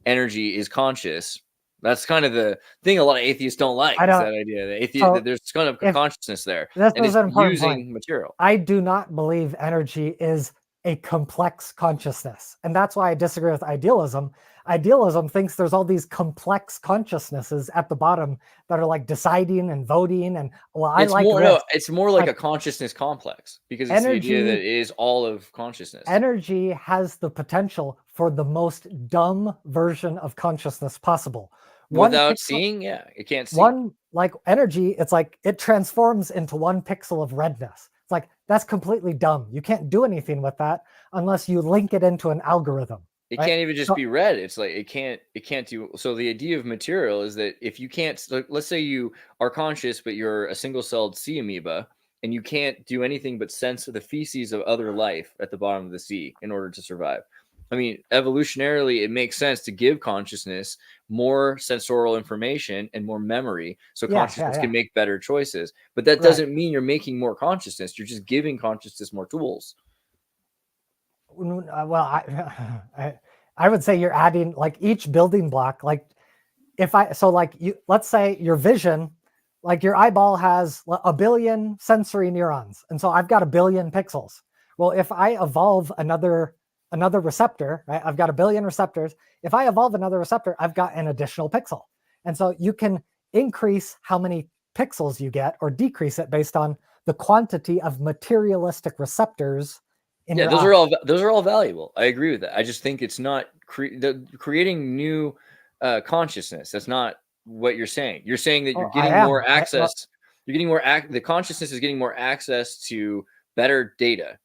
energy is conscious. That's kind of the thing a lot of atheists don't like, I is don't. that idea that So there's kind of a if consciousness there, this and is it's an important point, using material. I do not believe energy is a complex consciousness. And that's why I disagree with idealism. Idealism thinks there's all these complex consciousnesses at the bottom that are like deciding and voting. And well, I like this. It's more like Like, a consciousness complex, because it's the idea that it is all of consciousness. Energy has the potential for the most dumb version of consciousness possible. Without seeing, it can't see. One, like energy, it's like it transforms into 1 pixel of redness. It's like, that's completely dumb. You can't do anything with that unless you link it into an algorithm. It right? can't even just be red. It's like it can't do. So the idea of material is that if you can't, let's say you are conscious, but you're a single-celled sea amoeba, and you can't do anything but sense the feces of other life at the bottom of the sea in order to survive. I mean, evolutionarily, it makes sense to give consciousness more sensorial information and more memory, so consciousness can make better choices. But that doesn't mean you're making more consciousness. You're just giving consciousness more tools. Well, I would say you're adding like each building block. Like let's say your vision, like your eyeball has 1 billion sensory neurons, and so I've got 1 billion pixels. Well, if I evolve another receptor, right? I've got 1 billion receptors. If I evolve another receptor, I've got an additional pixel. And so you can increase how many pixels you get or decrease it based on the quantity of materialistic receptors in your eye. Those are all valuable. I agree with that. I just think it's not creating new consciousness. That's not what you're saying. You're saying that you're getting more access. You're getting more the consciousness is getting more access to better data.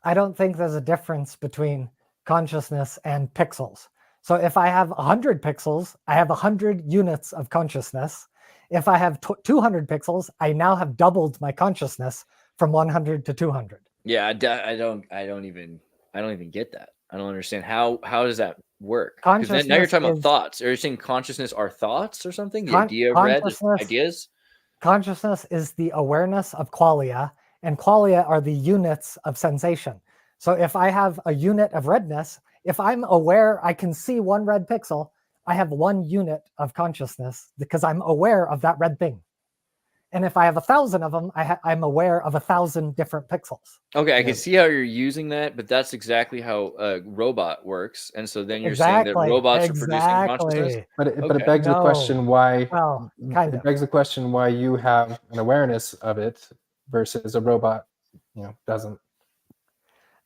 I don't think there's a difference between consciousness and pixels. So if I have 100 pixels, I have 100 units of consciousness. If I have 200 pixels, I now have doubled my consciousness from 100 to 200. Yeah, I don't even get that. I don't understand how does that work? Because now you're talking about thoughts. Are you saying consciousness are thoughts or something? The idea of red ideas? Consciousness is the awareness of qualia, and qualia are the units of sensation. So if I have a unit of redness, if I'm aware I can see 1 red pixel, I have 1 unit of consciousness because I'm aware of that red thing. And if I have 1,000 of them, I'm aware of 1,000 different pixels. Okay, I can see how you're using that, but that's exactly how a robot works. And so then you're saying that robots are producing consciousness. But it begs the question why. Well, kind of. It begs the question why you have an awareness of it versus a robot, doesn't.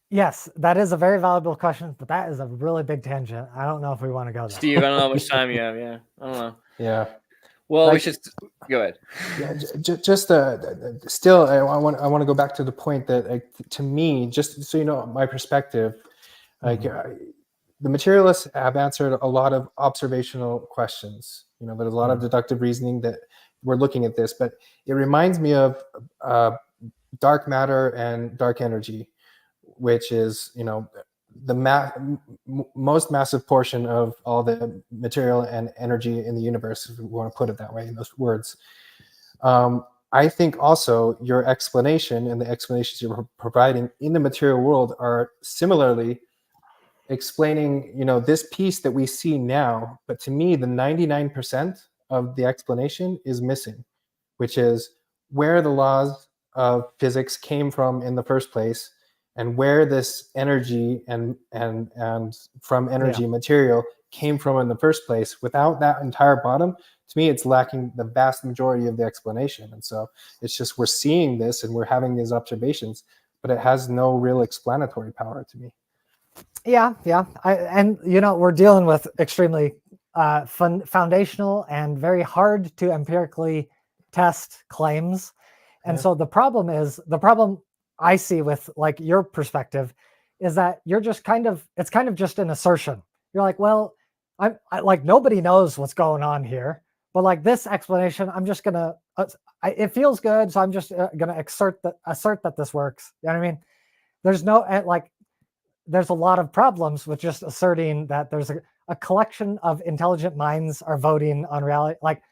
Yes, that is a very valuable question, but that is a really big tangent. I don't know if we want to go there. Steve, I don't know how much time you have. Yeah, I don't know. Yeah. Well, we should go ahead. Yeah, just still, I want to go back to the point that, to me, just so you know my perspective, the materialists have answered a lot of observational questions. There's a lot of deductive reasoning that we're looking at this, but it reminds me of dark matter and dark energy, which is the most massive portion of all the material and energy in the universe, if we want to put it that way in those words. I think also your explanation and the explanations you're providing in the material world are similarly explaining, this piece that we see now. But to me, the 99% of the explanation is missing, which is where the laws of physics came from in the first place, and where this energy and from energy material came from in the first place. Without that entire bottom, to me, it's lacking the vast majority of the explanation. And so it's just, we're seeing this and we're having these observations, but it has no real explanatory power to me. Yeah. We're dealing with extremely foundational and very hard to empirically test claims. And so the problem I see with like your perspective is that you're just it's kind of just an assertion. You're like, well, I like nobody knows what's going on here, but like this explanation, I'm just gonna, it feels good, so I'm just gonna assert that this works. You know what I mean? There's a lot of problems with just asserting that there's a collection of intelligent minds are voting on reality. Like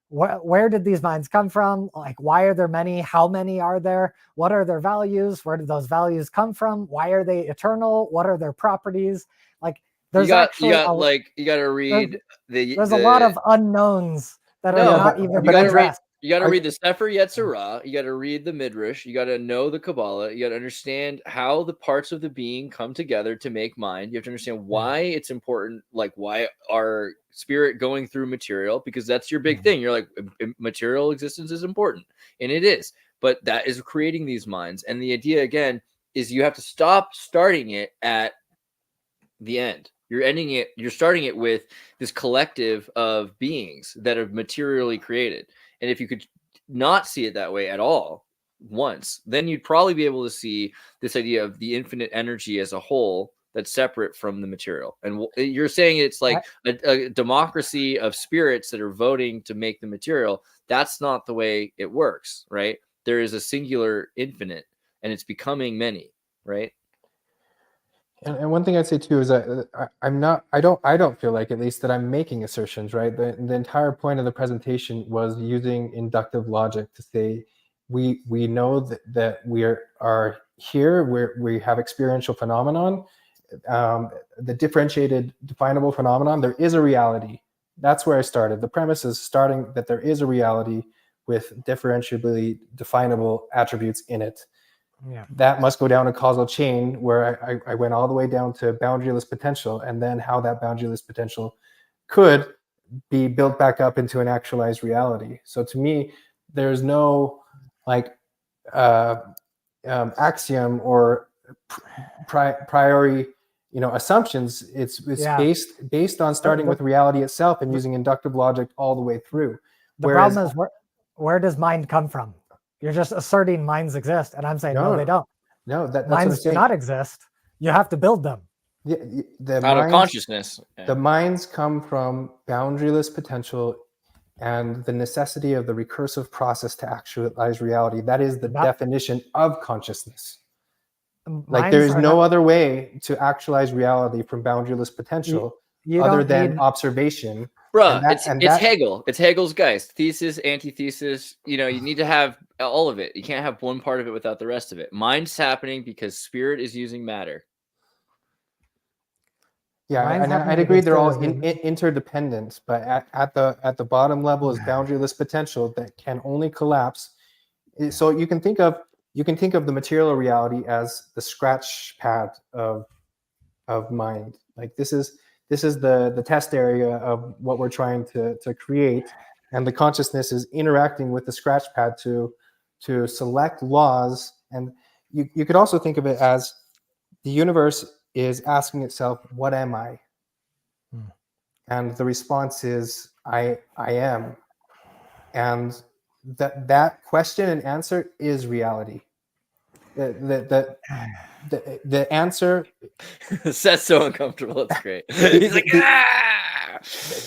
where did these minds come from? Like, why are there many? How many are there? What are their values? Where did those values come from? Why are they eternal? What are their properties? Like, there's you got to read there's a lot of unknowns that are not even addressed. You got to read the Sefer Yetzirah. You got to read the Midrash. You got to know the Kabbalah. You got to understand how the parts of the being come together to make mind. You have to understand why it's important, like why our spirit going through material, because that's your big thing. You're like, material existence is important, and it is. But that is creating these minds. And the idea, again, is you have to stop starting it at the end. You're starting it with this collective of beings that are materially created. And if you could not see it that way at all once, then you'd probably be able to see this idea of the infinite energy as a whole that's separate from the material. And you're saying it's like a democracy of spirits that are voting to make the material. That's not the way it works, right? There is a singular infinite, and it's becoming many, right? And one thing I'd say too is that I don't feel like, at least, that I'm making assertions, right? The entire point of the presentation was using inductive logic to say we know that we are here, we have experiential phenomenon, the differentiated definable phenomenon. There is a reality. That's where I started. The premise is starting that there is a reality with differentiably definable attributes in it. Yeah. That must go down a causal chain where I went all the way down to boundaryless potential, and then how that boundaryless potential could be built back up into an actualized reality. So to me, there's no like axiom or priori, assumptions. It's based on starting with reality itself and using inductive logic all the way through. The problem is, where does mind come from? You're just asserting minds exist, and I'm saying no, they don't. No, that's minds do not exist. You have to build them. Out of consciousness. The minds come from boundaryless potential and the necessity of the recursive process to actualize reality. That is the definition of consciousness. Like, there is no other way to actualize reality from boundaryless potential other than observation. Bruh, it's Hegel. It's Hegel's Geist. Thesis, antithesis. You need to have all of it. You can't have one part of it without the rest of it. Mind's happening because spirit is using matter. Yeah, and I'd agree they're all interdependent, but at the bottom level is boundaryless potential that can only collapse. So you can think of the material reality as the scratch pad of mind. Like, this is the test area of what we're trying to create, and the consciousness is interacting with the scratch pad to select laws. And you could also think of it as the universe is asking itself, what am I? And the response is, I am. And that question and answer is reality. The answer. Seth's so uncomfortable. It's great. He's like,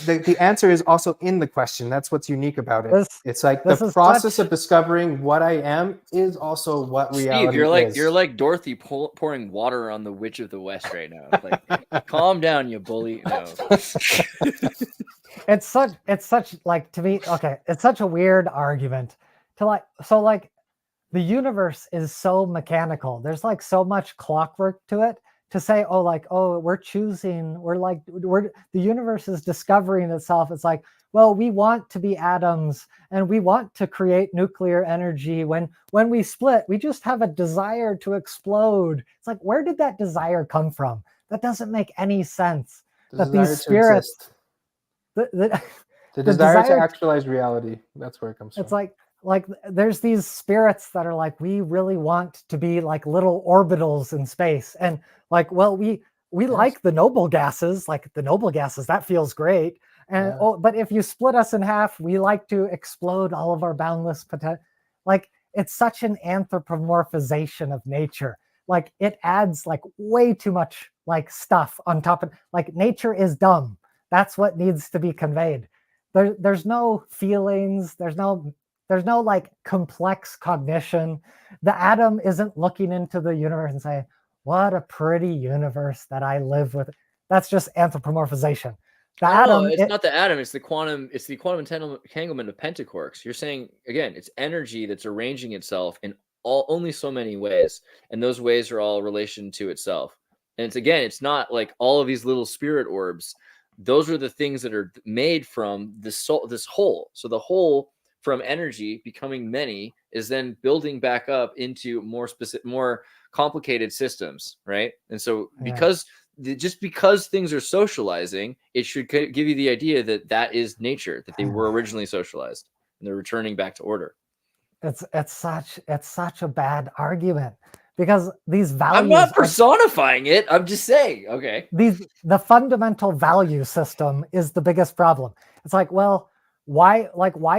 The answer is also in the question. That's what's unique about it. It's like the process of discovering what I am is also what reality is. You're like Dorothy pouring water on the Witch of the West right now. Like, calm down, you bully. No. It's such like, to me, okay, it's such a weird argument to the universe is so mechanical. There's like so much clockwork to it. To say, we're choosing, the universe is discovering itself. It's like, well, we want to be atoms and we want to create nuclear energy. When we split, we just have a desire to explode. It's like, where did that desire come from? That doesn't make any sense. That these spirits, the desire to actualize reality, that's where it comes from. It's like there's these spirits that are like, we really want to be like little orbitals in space, and like, well, we like the noble gases, that feels great, and but if you split us in half, we like to explode all of our boundless potential. Like, it's such an anthropomorphization of nature. Like, it adds like way too much like stuff on top of, like, nature is dumb. That's what needs to be conveyed. There's no feelings. There's no like complex cognition. The atom isn't looking into the universe and saying, what a pretty universe that I live with. That's just anthropomorphization. The No, atom, it's not the atom. It's the quantum. It's the quantum entanglement of pentaquarks. You're saying again, it's energy that's arranging itself in only so many ways, and those ways are all relation to itself. And it's again, it's not like all of these little spirit orbs. Those are the things that are made from this whole. So the whole from energy becoming many is then building back up into more specific, more complicated systems, right? And so because just because things are socializing, it should give you the idea that that is nature, that they were originally socialized and they're returning back to order. It's such a bad argument, because these values. I'm not personifying it. I'm just saying, okay. The fundamental value system is the biggest problem. It's like, well, why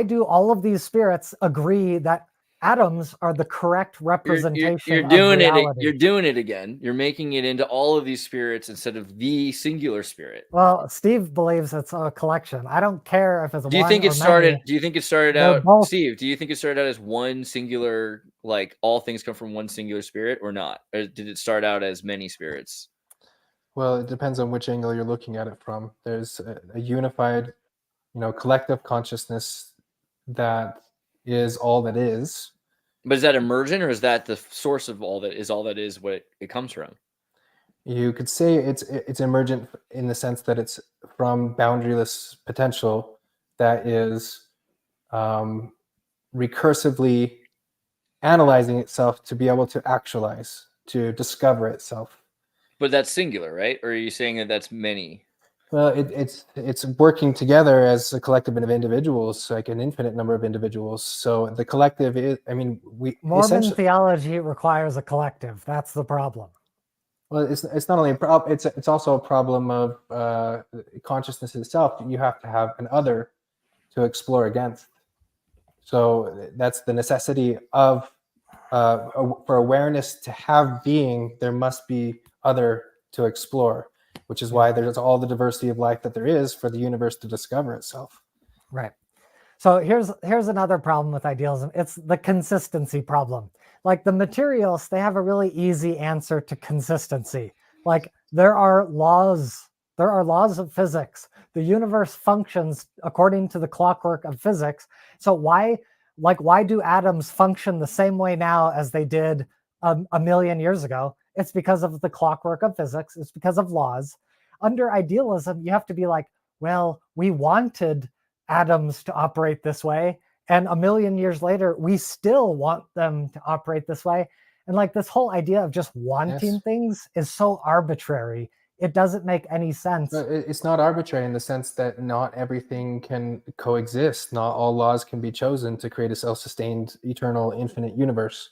do all of these spirits agree that atoms are the correct representation you're doing of reality? You're doing it again. You're making it into all of these spirits instead of the singular spirit. Well, Steve believes it's a collection. I don't care if it's Do you think it started? Do you think it started out, Steve? Do you think it started out as one singular, like all things come from one singular spirit, or not? Or did it start out as many spirits? Well, it depends on which angle you're looking at it from. There's a unified, collective consciousness that is all that is. But is that emergent, or is that the source of all that is what it comes from? You could say it's emergent in the sense that it's from boundaryless potential that is recursively analyzing itself to be able to actualize, to discover itself. But that's singular, right? Or are you saying that that's many? Well, it's working together as a collective of individuals, like an infinite number of individuals. So the collective is, Mormon theology requires a collective. That's the problem. Well, it's not only a problem, it's also a problem of consciousness itself. You have to have an other to explore against. So that's the necessity of for awareness to have being. There must be other to explore, which is why there's all the diversity of life that there is for the universe to discover itself. Right. So here's another problem with idealism. It's the consistency problem. Like the materialists, they have a really easy answer to consistency. Like there are laws of physics. The universe functions according to the clockwork of physics. So why do atoms function the same way now as they did a million years ago? It's because of the clockwork of physics. It's because of laws. Under idealism, you have to be like, well, we wanted atoms to operate this way, and a million years later, we still want them to operate this way. And like this whole idea of just wanting things is so arbitrary. It doesn't make any sense. But it's not arbitrary in the sense that not everything can coexist. Not all laws can be chosen to create a self-sustained, eternal, infinite universe.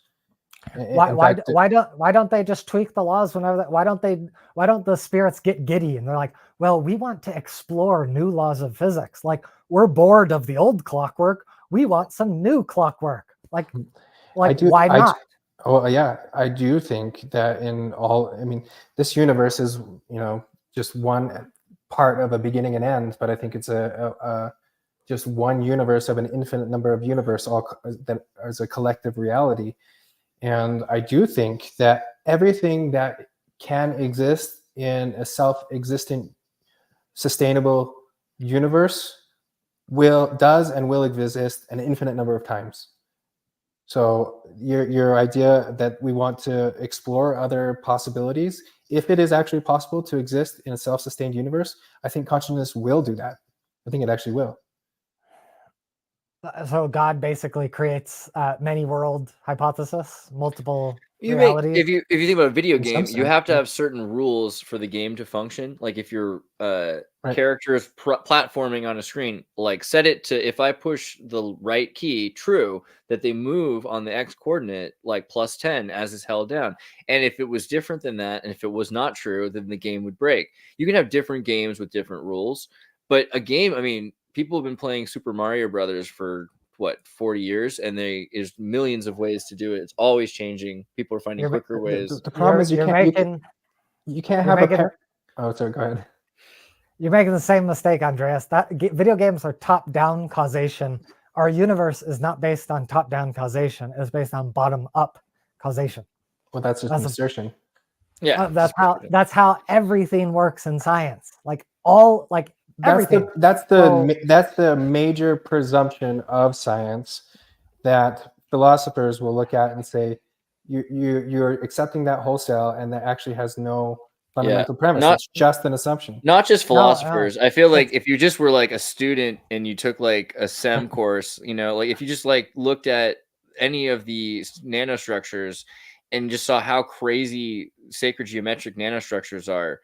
Why don't they just tweak the laws whenever? Why don't the spirits get giddy and they're like, well, we want to explore new laws of physics. Like we're bored of the old clockwork. We want some new clockwork. Why not? I do think that this universe is, just one part of a beginning and end, but I think it's just one universe of an infinite number of universe, all that as a collective reality. And I do think that everything that can exist in a self-existent, sustainable universe does and will exist an infinite number of times. So your idea that we want to explore other possibilities, if it is actually possible to exist in a self-sustained universe, I think consciousness will do that. I think it actually will. So God basically creates many world hypothesis, multiple realities. If you think about a video game, you have to have certain rules for the game to function. Like if your character is platforming on a screen, like set it to, if I push the right key, true, that they move on the X coordinate like +10 as is held down. And if it was different than that, and if it was not true, then the game would break. You can have different games with different rules, but a game, people have been playing Super Mario Brothers for 40 years, and there's millions of ways to do it. It's always changing. People are finding quicker ways. The problem is you can't have a oh, sorry, go ahead. You're making the same mistake, Andreas. Video games are top-down causation. Our universe is not based on top-down causation. It's based on bottom-up causation. Well, that's just an assertion. Yeah, that's how everything works in science. everything. that's the major presumption of science that philosophers will look at and say you're accepting that wholesale, and that actually has no fundamental premise. It's just an assumption. Not just philosophers. I feel like it's- if you just were like a student and you took like a SEM course, you know, like if you just like looked at any of the nanostructures and just saw how crazy sacred geometric nanostructures are,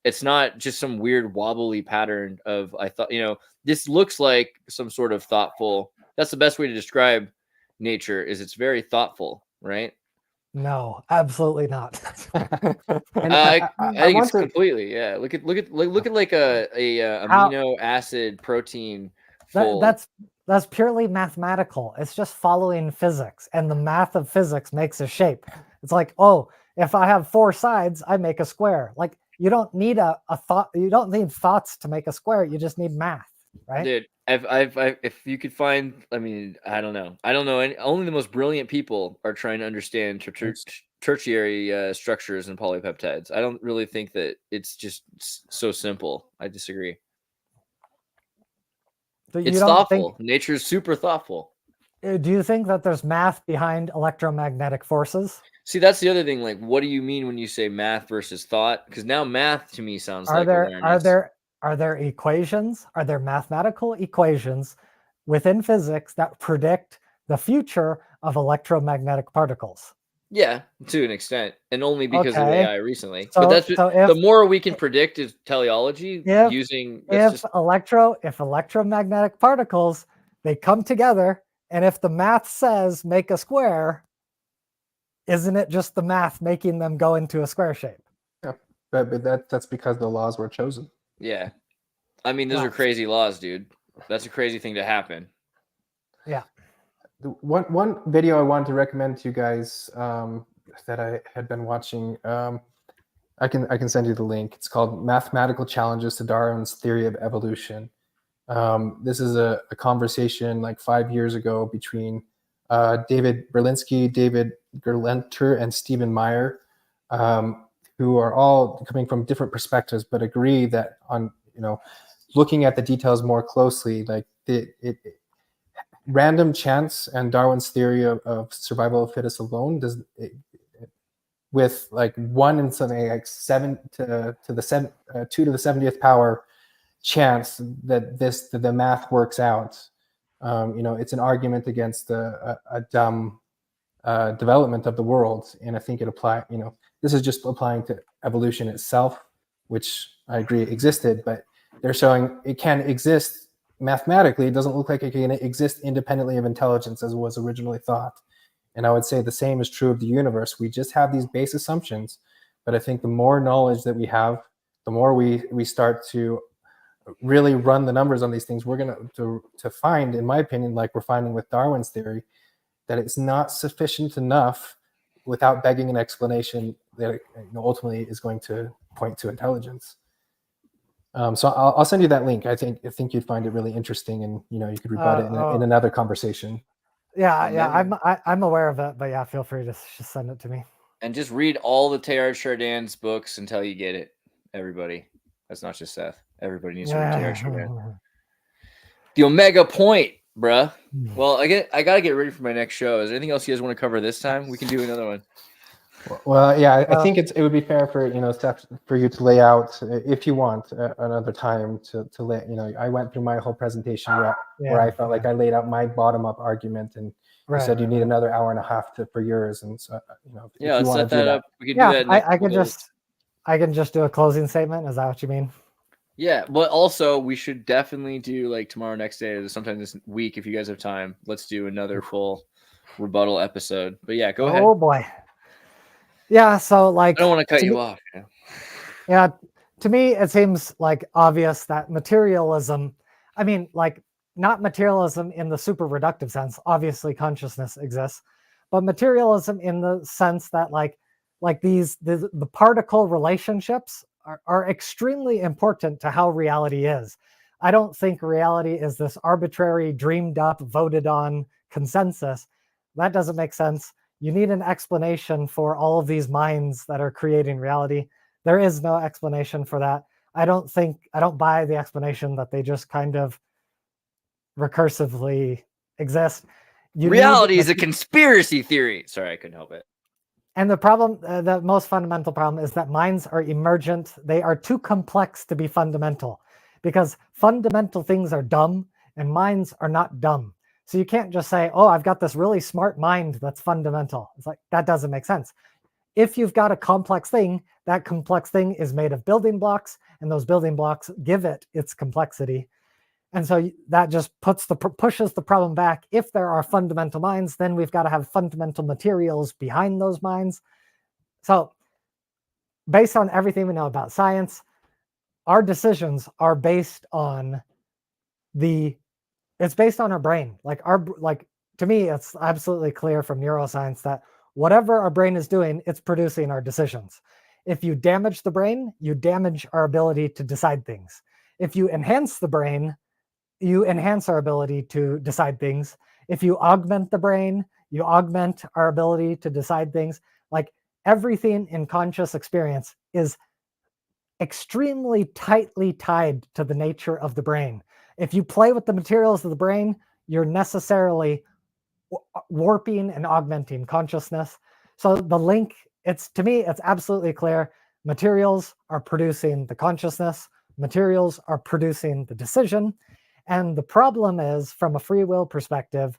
it's not just some weird wobbly pattern of, I thought, you know, this looks like some sort of thoughtful, that's the best way to describe nature, is it's very thoughtful, right? No, absolutely not. And I think want it's to- completely, yeah. Look at like a amino acid protein fold. That's purely mathematical. It's just following physics, and the math of physics makes a shape. It's like, oh, if I have 4 sides, I make a square. Like, you don't need a thought. You don't need thoughts to make a square. You just need math, right? Dude, if you could find, I mean, I don't know. Only the most brilliant people are trying to understand tertiary structures and polypeptides. I don't really think that it's just so simple. I disagree. It's thoughtful. Nature's super thoughtful. Do you think that there's math behind electromagnetic forces? See, that's the other thing. Like, what do you mean when you say math versus thought? Because now math to me sounds like awareness. Are there equations? Are there mathematical equations within physics that predict the future of electromagnetic particles? Yeah, to an extent, and only because of AI recently. So, but that's the more we can if, predict is teleology using. If electromagnetic particles, they come together, and if the math says make a square, isn't it just the math making them go into a square shape? Yeah, but that's because the laws were chosen. Yeah, I mean, those are crazy laws, dude. That's a crazy thing to happen. Yeah. One video I wanted to recommend to you guys that I had been watching. I can send you the link. It's called "Mathematical Challenges to Darwin's Theory of Evolution." This is a conversation like 5 years ago between David Berlinski, David Gerlenter, and Stephen Meyer, who are all coming from different perspectives, but agree that on looking at the details more closely, like random chance and Darwin's theory of survival of the fittest alone with like 1 in something like 2 to the 70th power chance that the math works out. It's an argument against a dumb development of the world, and I think it applies. This is just applying to evolution itself, which I agree existed, but they're showing it can exist mathematically. It doesn't look like it can exist independently of intelligence as was originally thought. And I would say the same is true of the universe. We just have these base assumptions, but I think the more knowledge that we have, the more we start to really run the numbers on these things, we're going to find, in my opinion, like we're finding with Darwin's theory, that it's not sufficient enough without begging an explanation that ultimately is going to point to intelligence. So I'll send you that link. I think you'd find it really interesting, and you could rebut it in another conversation. Yeah, I'm aware of it, but yeah, feel free to just send it to me. And just read all the Teilhard Chardin's books until you get it. Everybody, that's not just Seth. Everybody needs to read Teilhard Chardin. The Omega Point, bruh. Well, I gotta get ready for my next show. Is there anything else you guys want to cover this time? We can do another one. Well, yeah, I think it would be fair for Seth, for you to lay out, if you want, another time to lay. I went through my whole presentation where I felt like I laid out my bottom up argument, and you said you need another hour and a half for yours, and so let's set that up. We could do that. I can just do a closing statement. Is that what you mean? Yeah, but also we should definitely do like tomorrow, next day, or sometime this week if you guys have time. Let's do another full rebuttal episode. But yeah, go ahead. Oh boy. Yeah, so like I don't want to cut you off. Yeah, to me it seems like obvious that materialism, I mean, like not materialism in the super reductive sense. Obviously consciousness exists, but materialism in the sense that like the particle relationships are extremely important to how reality is. I don't think reality is this arbitrary, dreamed up, voted on consensus. That doesn't make sense. You need an explanation for all of these minds that are creating reality. There is no explanation for that. I don't buy the explanation that they just kind of recursively exist. Reality is a conspiracy theory. Sorry, I couldn't help it. And the problem, the most fundamental problem, is that minds are emergent. They are too complex to be fundamental, because fundamental things are dumb and minds are not dumb. So you can't just say, oh, I've got this really smart mind that's fundamental. It's like, that doesn't make sense. If you've got a complex thing, that complex thing is made of building blocks, and those building blocks give it its complexity. And so that just pushes the problem back. If there are fundamental minds, then we've got to have fundamental materials behind those minds. So based on everything we know about science, our decisions are based on it's based on our brain. Like to me, it's absolutely clear from neuroscience that whatever our brain is doing, it's producing our decisions. If you damage the brain, you damage our ability to decide things. If you enhance the brain, you enhance our ability to decide things. If you augment the brain, you augment our ability to decide things. Like, everything in conscious experience is extremely tightly tied to the nature of the brain. If you play with the materials of the brain, you're necessarily warping and augmenting consciousness. So the link, to me, it's absolutely clear. Materials are producing the consciousness. Materials are producing the decision. And the problem is, from a free will perspective,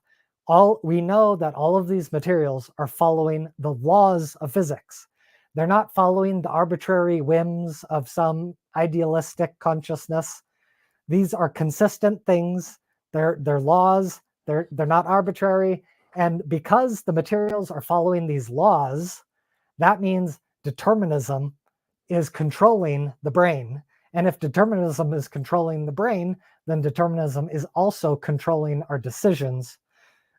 we know that all of these materials are following the laws of physics. They're not following the arbitrary whims of some idealistic consciousness. These are consistent things. They're laws. They're not arbitrary. And because the materials are following these laws, that means determinism is controlling the brain. And if determinism is controlling the brain, then determinism is also controlling our decisions.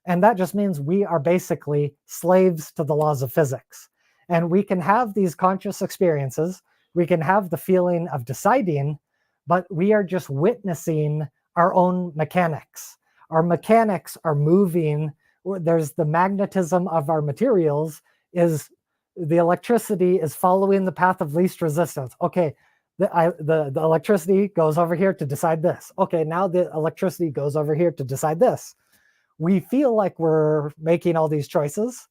And that just means we are basically slaves to the laws of physics. And we can have these conscious experiences. We can have the feeling of deciding, but we are just witnessing our own mechanics. Our mechanics are moving. There's the magnetism of our materials. The electricity is following the path of least resistance. Okay, the electricity goes over here to decide this. Okay, now the electricity goes over here to decide this. We feel like we're making all these choices,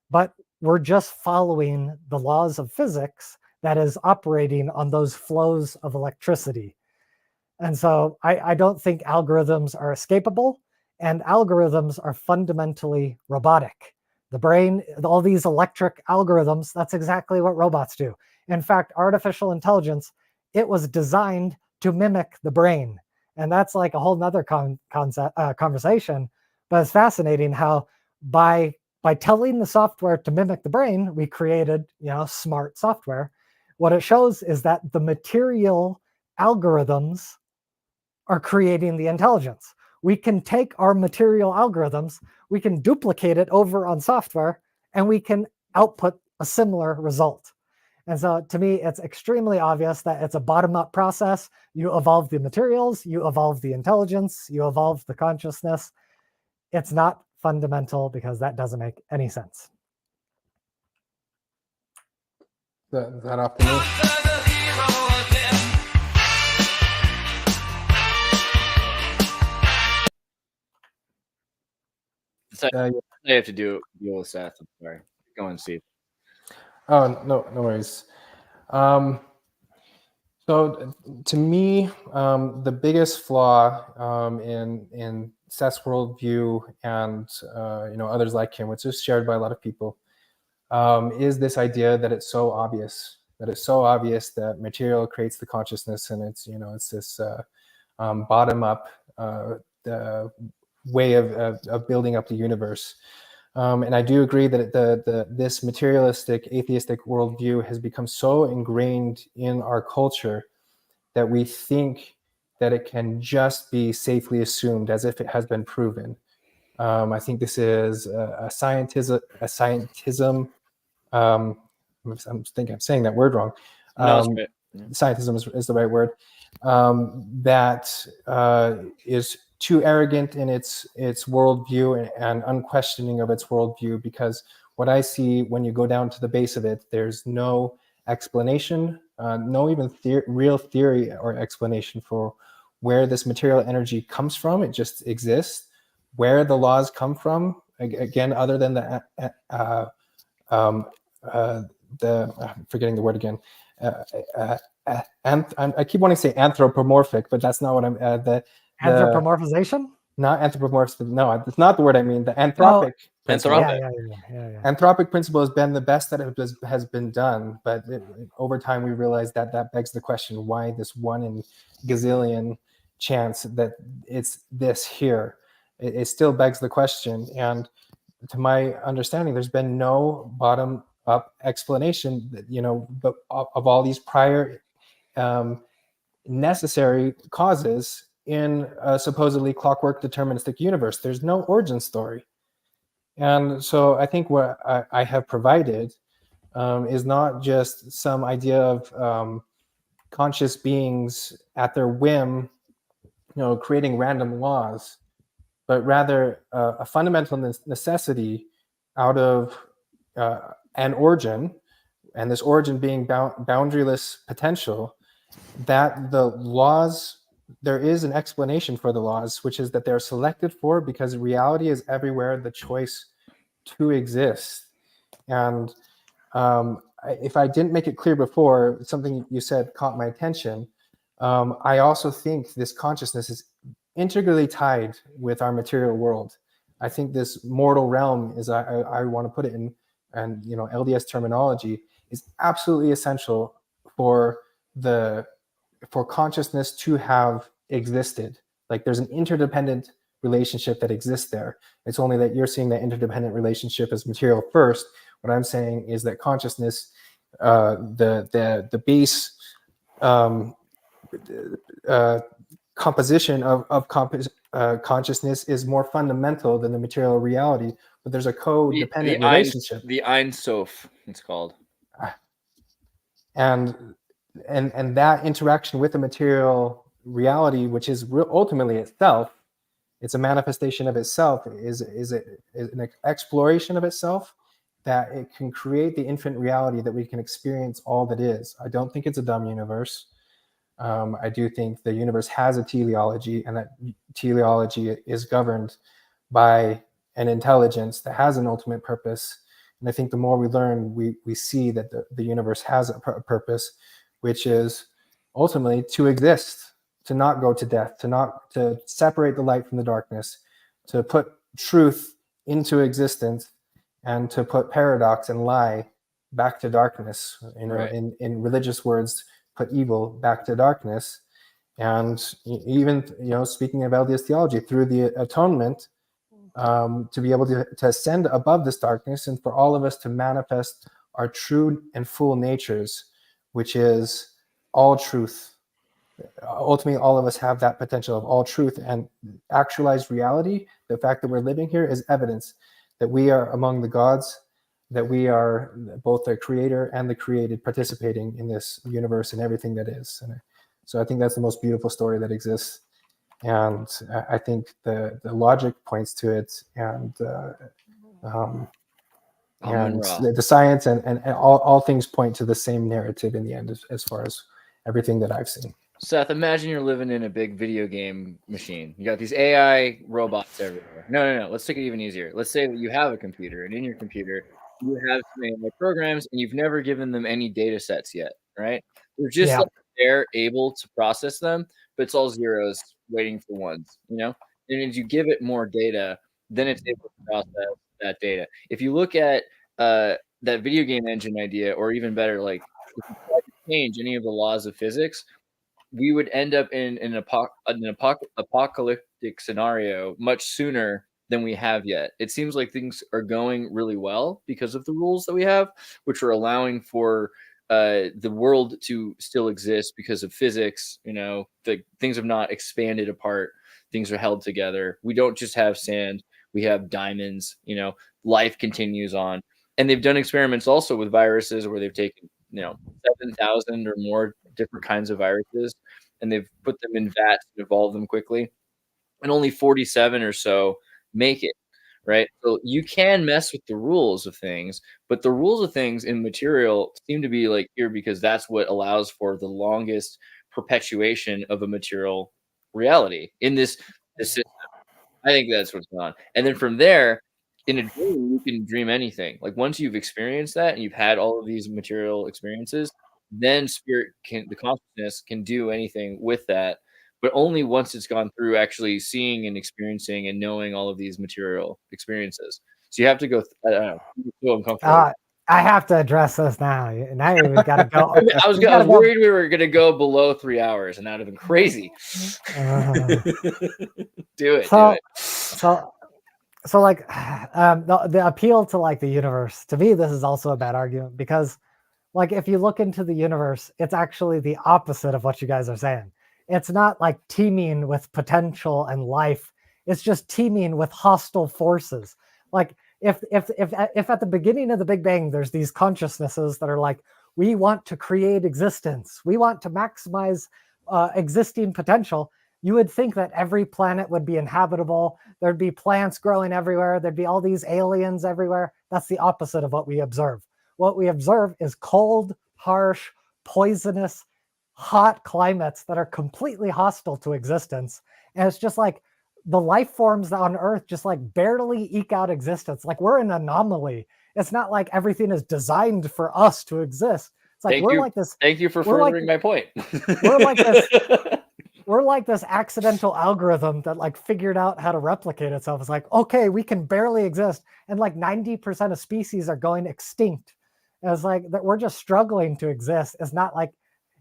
but we're just following the laws of physics that is operating on those flows of electricity. And so I don't think algorithms are escapable, and algorithms are fundamentally robotic. The brain, all these electric algorithms, that's exactly what robots do. In fact, artificial intelligence, it was designed to mimic the brain. And that's like a whole nother conversation. But it's fascinating how by telling the software to mimic the brain, we created, smart software. What it shows is that the material algorithms are creating the intelligence. We can take our material algorithms, we can duplicate it over on software, and we can output a similar result. And so to me, it's extremely obvious that it's a bottom-up process. You evolve the materials, you evolve the intelligence, you evolve the consciousness. It's not fundamental, because that doesn't make any sense. Is that off the move? So I have to deal with Seth. I'm sorry. Go on, Steve. Oh, no worries. So to me, the biggest flaw in Seth's worldview and others like him, which is shared by a lot of people, is this idea that it's so obvious that material creates the consciousness, and it's this bottom up way of building up the universe. And I do agree that this materialistic, atheistic worldview has become so ingrained in our culture that we think that it can just be safely assumed as if it has been proven. I think this is a scientism. I think I'm saying that word wrong. No, that's right. Scientism is the right word. That is too arrogant in its worldview and unquestioning of its worldview, because what I see when you go down to the base of it, there's no explanation no even real theory or explanation for where this material energy comes from. It just exists. Where the laws come from, again, other than the I'm forgetting the word again. I keep wanting to say anthropomorphic, but that's not what I'm. Anthropomorphization? Not anthropomorphic. No, it's not the word I mean. The anthropic. Principle. Yeah. Anthropic principle has been the best that has been done, but over time we realized that begs the question: why this one in gazillion chance that it's this here? It still begs the question, and to my understanding, there's been no bottom-up explanation that, but of all these prior necessary causes in a supposedly clockwork deterministic universe. There's no origin story. And so I think what I have provided is not just some idea of conscious beings at their whim, creating random laws, but rather a fundamental necessity out of an origin, and this origin being boundaryless potential, that the laws, there is an explanation for the laws, which is that they're selected for because reality is everywhere the choice to exist. And if I didn't make it clear before, something you said caught my attention. I also think this consciousness is integrally tied with our material world. I think this mortal realm, as I want to put it in, and LDS terminology, is absolutely essential for consciousness to have existed. Like there's an interdependent relationship that exists there. It's only that you're seeing that interdependent relationship as material first. What I'm saying is that consciousness, the base composition of consciousness is more fundamental than the material reality, but there's a codependent relationship. The Ein Sof, it's called. And that interaction with the material reality, which is ultimately itself, it's a manifestation of itself, is an exploration of itself, that it can create the infinite reality that we can experience all that is. I don't think it's a dumb universe. I do think the universe has a teleology, and that teleology is governed by an intelligence that has an ultimate purpose. And I think the more we learn, we see that the universe has a purpose, which is ultimately to exist, to not go to death, to separate the light from the darkness, to put truth into existence, and to put paradox and lie back to darkness. Right. In religious words, put evil back to darkness. And even speaking of LDS theology, through the atonement, to be able to ascend above this darkness, and for all of us to manifest our true and full natures, which is all truth. Ultimately, all of us have that potential of all truth and actualized reality. The fact that we're living here is evidence that we are among the gods, that we are both the creator and the created, participating in this universe and everything that is. And so I think that's the most beautiful story that exists. And I think the logic points to it, and the science and all things point to the same narrative in the end, as far as everything that I've seen. Seth, imagine you're living in a big video game machine. You got these AI robots everywhere. No. Let's take it even easier. Let's say that you have a computer, and in your computer, you have some AI programs, and you've never given them any data sets yet, right? They're just they're able to process them, but it's all zeros waiting for ones, And as you give it more data, then it's able to process that data. If you look at that video game engine idea, or even better, like if you try to change any of the laws of physics, we would end up in an apocalyptic scenario much sooner than we have yet. It seems like things are going really well because of the rules that we have, which are allowing for the world to still exist because of physics. The things have not expanded apart. Things are held together. We don't just have sand. We have diamonds. Life continues on. And they've done experiments also with viruses where they've taken 7,000 or more different kinds of viruses, and they've put them in vats and evolved them quickly, and only 47 or so make it, right? So you can mess with the rules of things, but the rules of things in material seem to be like here because that's what allows for the longest perpetuation of a material reality in this system. I think that's what's going on. And then from there, in a dream, you can dream anything. Like once you've experienced that and you've had all of these material experiences, then the consciousness can do anything with that, but only once it's gone through actually seeing and experiencing and knowing all of these material experiences. So you have to go. I don't know. So uncomfortable. I have to address this now. Now we've got to go. I was worried we were going to go below 3 hours, and that would have been crazy. Do it. So like the appeal to like the universe, to me, this is also a bad argument because like if you look into the universe, it's actually the opposite of what you guys are saying. It's not like teeming with potential and life. It's just teeming with hostile forces. Like if at the beginning of the Big Bang, there's these consciousnesses that are like, we want to create existence. We want to maximize existing potential. You would think that every planet would be inhabitable. There'd be plants growing everywhere. There'd be all these aliens everywhere. That's the opposite of what we observe. What we observe is cold, harsh, poisonous, hot climates that are completely hostile to existence. And it's just like the life forms on Earth just like barely eke out existence. Like we're an anomaly. It's not like everything is designed for us to exist. It's like like this. Thank you for furthering my point. We're like this. We're like this accidental algorithm that like figured out how to replicate itself. It's like, okay, we can barely exist. And like 90% of species are going extinct. And it's like that we're just struggling to exist. It's not like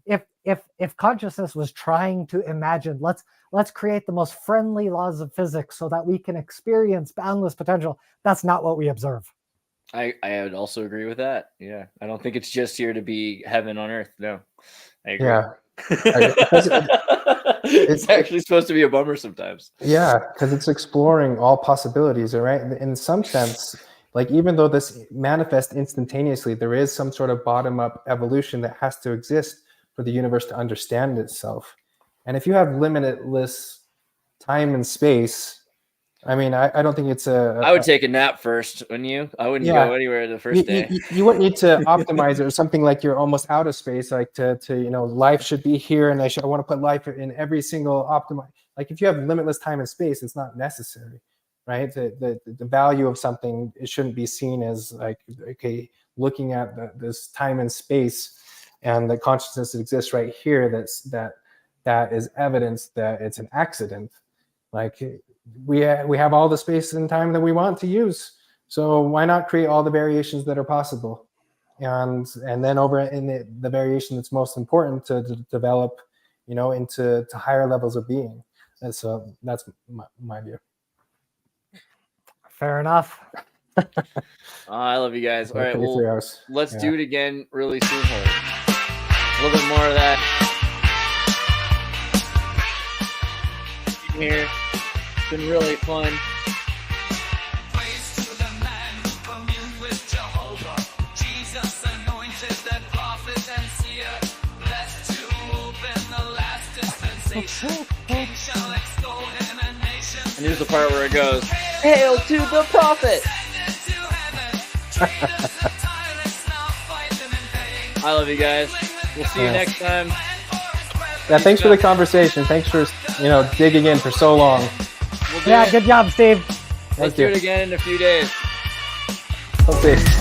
if consciousness was trying to imagine, let's create the most friendly laws of physics so that we can experience boundless potential. That's not what we observe. I would also agree with that. Yeah. I don't think it's just here to be heaven on earth. No, I agree. Yeah. It's actually supposed to be a bummer sometimes. Yeah, because it's exploring all possibilities, right? In some sense, like even though this manifests instantaneously, there is some sort of bottom-up evolution that has to exist for the universe to understand itself. And if you have limitless time and space, I mean, I don't think it's I would take a nap first, wouldn't you? I wouldn't go anywhere the first day. You wouldn't need to optimize it or something like you're almost out of space, like to life should be here, and I want to put life in every single optimize. Like if you have limitless time and space, it's not necessary, right? The value of something, it shouldn't be seen as like, okay, looking at this time and space and the consciousness that exists right here, that is evidence that it's an accident. Like we have all the space and time that we want to use, so why not create all the variations that are possible, and then over in the variation that's most important to develop, into higher levels of being. And so that's my view. Fair enough. I love you guys. All right, well, let's do it again really soon. A little bit more of that here. It's been really fun. And here's the part where it goes, "Hail to the prophet!" I love you guys. We'll see you next time. Yeah, thanks for the conversation. Thanks for digging in for so long. Good job, Steve. Let's do it again in a few days. Okay.